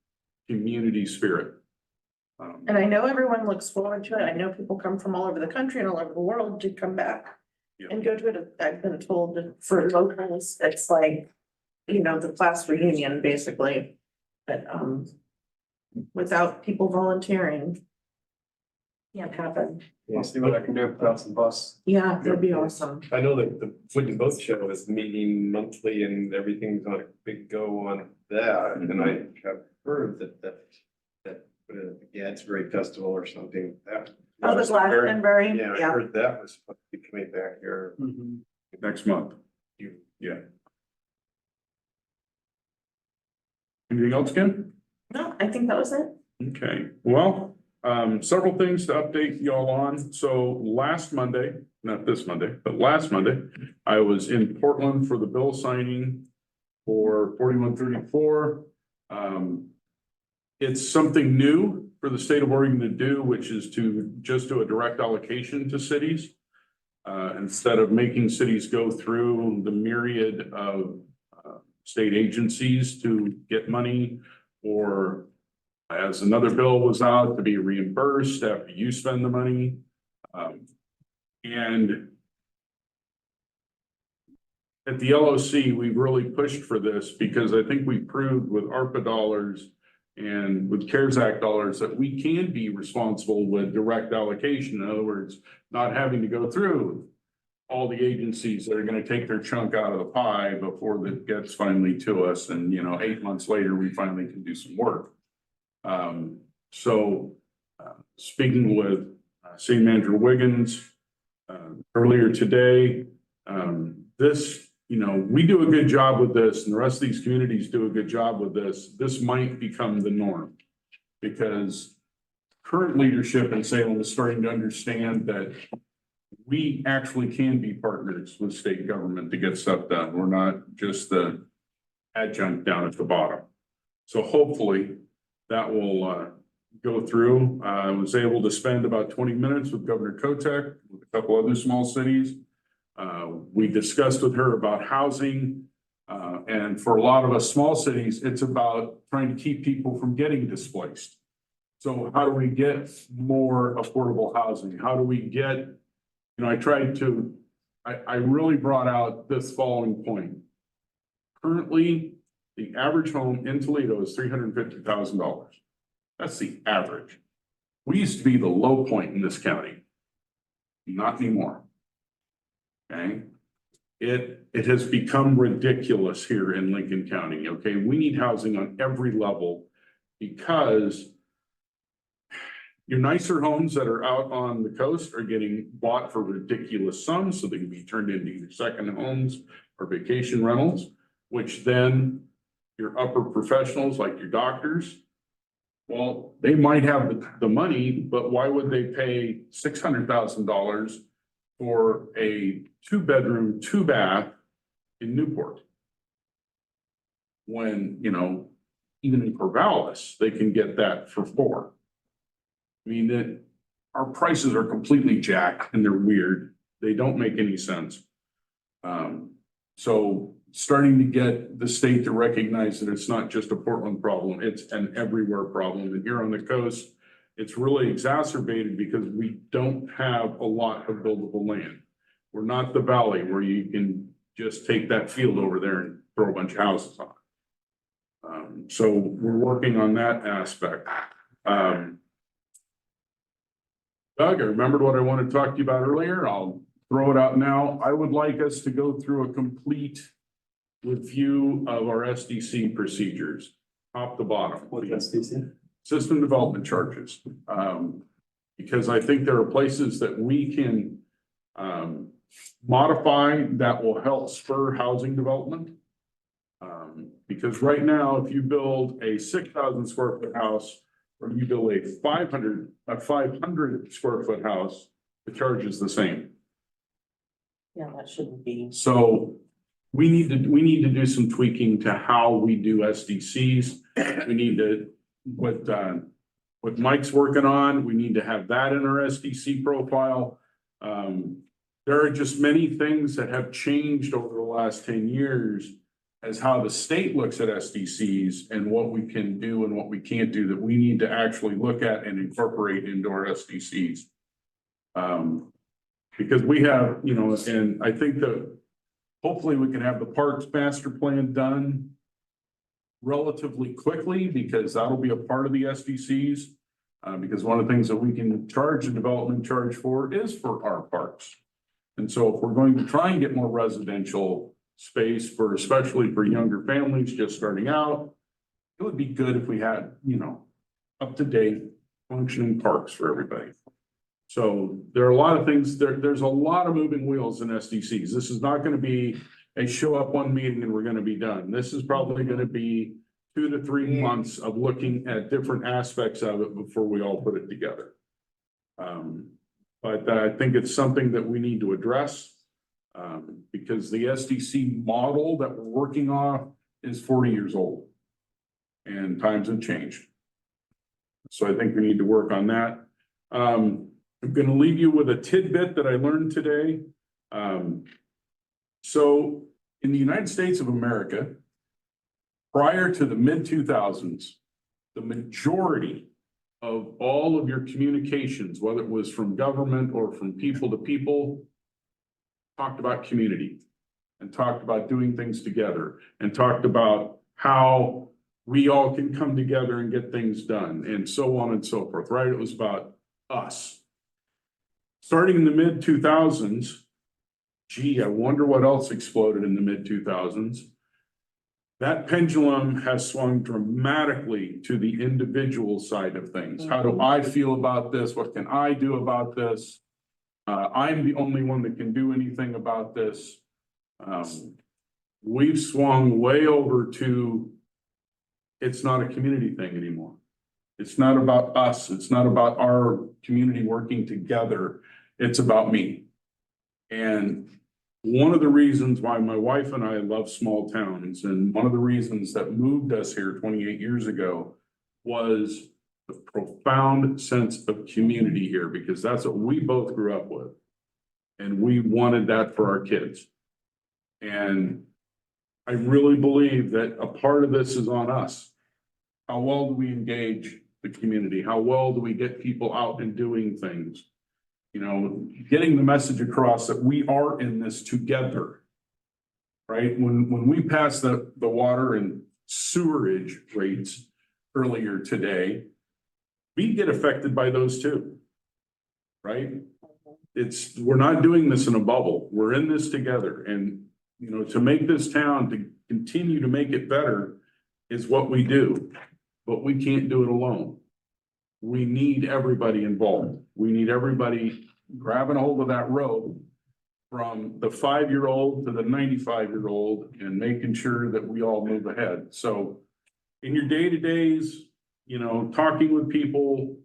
community spirit. And I know everyone looks forward to it. I know people come from all over the country and all over the world to come back Yeah. and go to it. I've been told that for locals, it's like, you know, the class reunion, basically. But, without people volunteering, can't happen. I'll see what I can do, put out some bus. Yeah, that'd be awesome. I know that the Wood and Boat Show is meeting monthly and everything's on a big go on that, and I have heard that the Gadsbury Festival or something, that. Oh, the Glastonbury, Yeah, I yeah. heard that was supposed to be coming back here. Next month. Yeah. Anything else, Kim? No, I think that was it. Okay, well, several things to update y'all on. So last Monday, not this Monday, but last Monday, I was in Portland for the bill signing for 4134. It's something new for the state of Oregon to do, which is to just do a direct allocation to cities. Instead of making cities go through the myriad of state agencies to get money, or as another bill was out, to be reimbursed after you spend the money. And at the LOC, we've really pushed for this because I think we proved with ARPA dollars and with CARES Act dollars that we can be responsible with direct allocation. In other words, not having to go through all the agencies that are going to take their chunk out of the pie before that gets finally to us. And, 8 months later, we finally can do some work. Speaking with City Manager Wiggins earlier today, we do a good job with this, and the rest of these communities do a good job with this. This might become the norm because current leadership in Salem is starting to understand that we actually can be partners with state government to get stuff done. We're not just the adjunct down at the bottom. So hopefully that will go through. I was able to spend about 20 minutes with Governor Kotek, with a couple other small cities. We discussed with her about housing. And for a lot of us small cities, it's about trying to keep people from getting displaced. So how do we get more affordable housing? How do we get, I really brought out this following point. Currently, the average home in Toledo is $350,000. That's the average. We used to be the low point in this county. Not anymore. Okay. It has become ridiculous here in Lincoln County. Okay. We need housing on every level because your nicer homes that are out on the coast are getting bought for ridiculous sums, so they can be turned into either second homes or vacation rentals, which then your upper professionals like your doctors, well, they might have the money, but why would they pay $600,000 for a 2-bedroom, 2-bath in Newport? When, even in Corvallis, they can get that for 4. I mean, our prices are completely jacked and they're weird. They don't make any sense. So starting to get the state to recognize that it's not just a Portland problem, it's an everywhere problem. And here on the coast, it's really exacerbated because we don't have a lot of buildable land. We're not the valley where you can just take that field over there and throw a bunch of houses on it. So we're working on that aspect. Doug, I remembered what I wanted to talk to you about earlier. I'll throw it out now. I would like us to go through a complete review of our SDC procedures, top to bottom. What SDC? System development charges. Because I think there are places that we can modify that will help spur housing development. Because right now, if you build a 6,000 square foot house, or you build a 500 square foot house, the charge is the same. Yeah, that shouldn't be. So we need to do some tweaking to how we do SDCs. We need to, what Mike's working on, we need to have that in our SDC profile. There are just many things that have changed over the last 10 years as how the state looks at SDCs and what we can do and what we can't do that we need to actually look at and incorporate into our SDCs. Because we have, and I think that hopefully we can have the parks master plan done relatively quickly because that'll be a part of the SDCs. Because one of the things that we can charge a development charge for is for our parks. And so if we're going to try and get more residential space for, especially for younger families just starting out, it would be good if we had, up-to-date functioning parks for everybody. So there are a lot of things, there's a lot of moving wheels in SDCs. This is not gonna be a show up one meeting and we're gonna be done. This is probably gonna be 2 to 3 months of looking at different aspects of it before we all put it together. But I think it's something that we need to address. Because the SDC model that we're working on is 40 years old. And times have changed. So I think we need to work on that. I'm gonna leave you with a tidbit that I learned today. So in the United States of America, prior to the mid-2000s, the majority of all of your communications, whether it was from government or from people to people, talked about community and talked about doing things together and talked about how we all can come together and get things done and so on and so forth, right? It was about us. Starting in the mid-2000s, gee, I wonder what else exploded in the mid-2000s. That pendulum has swung dramatically to the individual side of things. How do I feel about this? What can I do about this? I'm the only one that can do anything about this. We've swung way over to, it's not a community thing anymore. It's not about us. It's not about our community working together. It's about me. And one of the reasons why my wife and I love small towns, and one of the reasons that moved us here 28 years ago, was the profound sense of community here, because that's what we both grew up with. And we wanted that for our kids. And I really believe that a part of this is on us. How well do we engage the community? How well do we get people out and doing things? Getting the message across that we are in this together, right? When we passed the water and sewerage rates earlier today, we get affected by those too, right? We're not doing this in a bubble. We're in this together. And, to make this town, to continue to make it better is what we do, but we can't do it alone. We need everybody involved. We need everybody grabbing a hold of that rope, from the 5-year-old to the 95-year-old, and making sure that we all move ahead. So in your day-to-days, talking with people,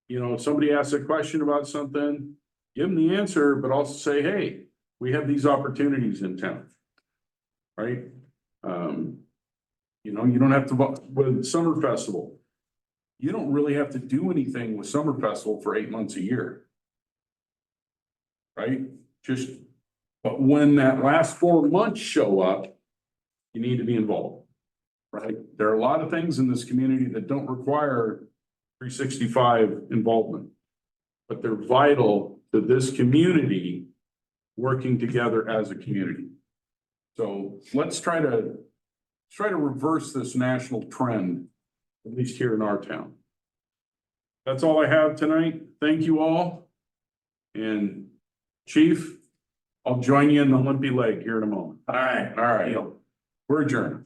if somebody asks a question about something, give them the answer, but also say, hey, we have these opportunities in town, right? You don't have to, with Summer Festival, you don't really have to do anything with Summer Festival for 8 months a year. Right? But when that last 4 months show up, you need to be involved, right? There are a lot of things in this community that don't require 365 involvement, but they're vital to this community working together as a community. So let's try to reverse this national trend, at least here in our town. That's all I have tonight. Thank you all. And Chief, I'll join you in the limpy leg here in a moment. All right. All right. We're adjourned.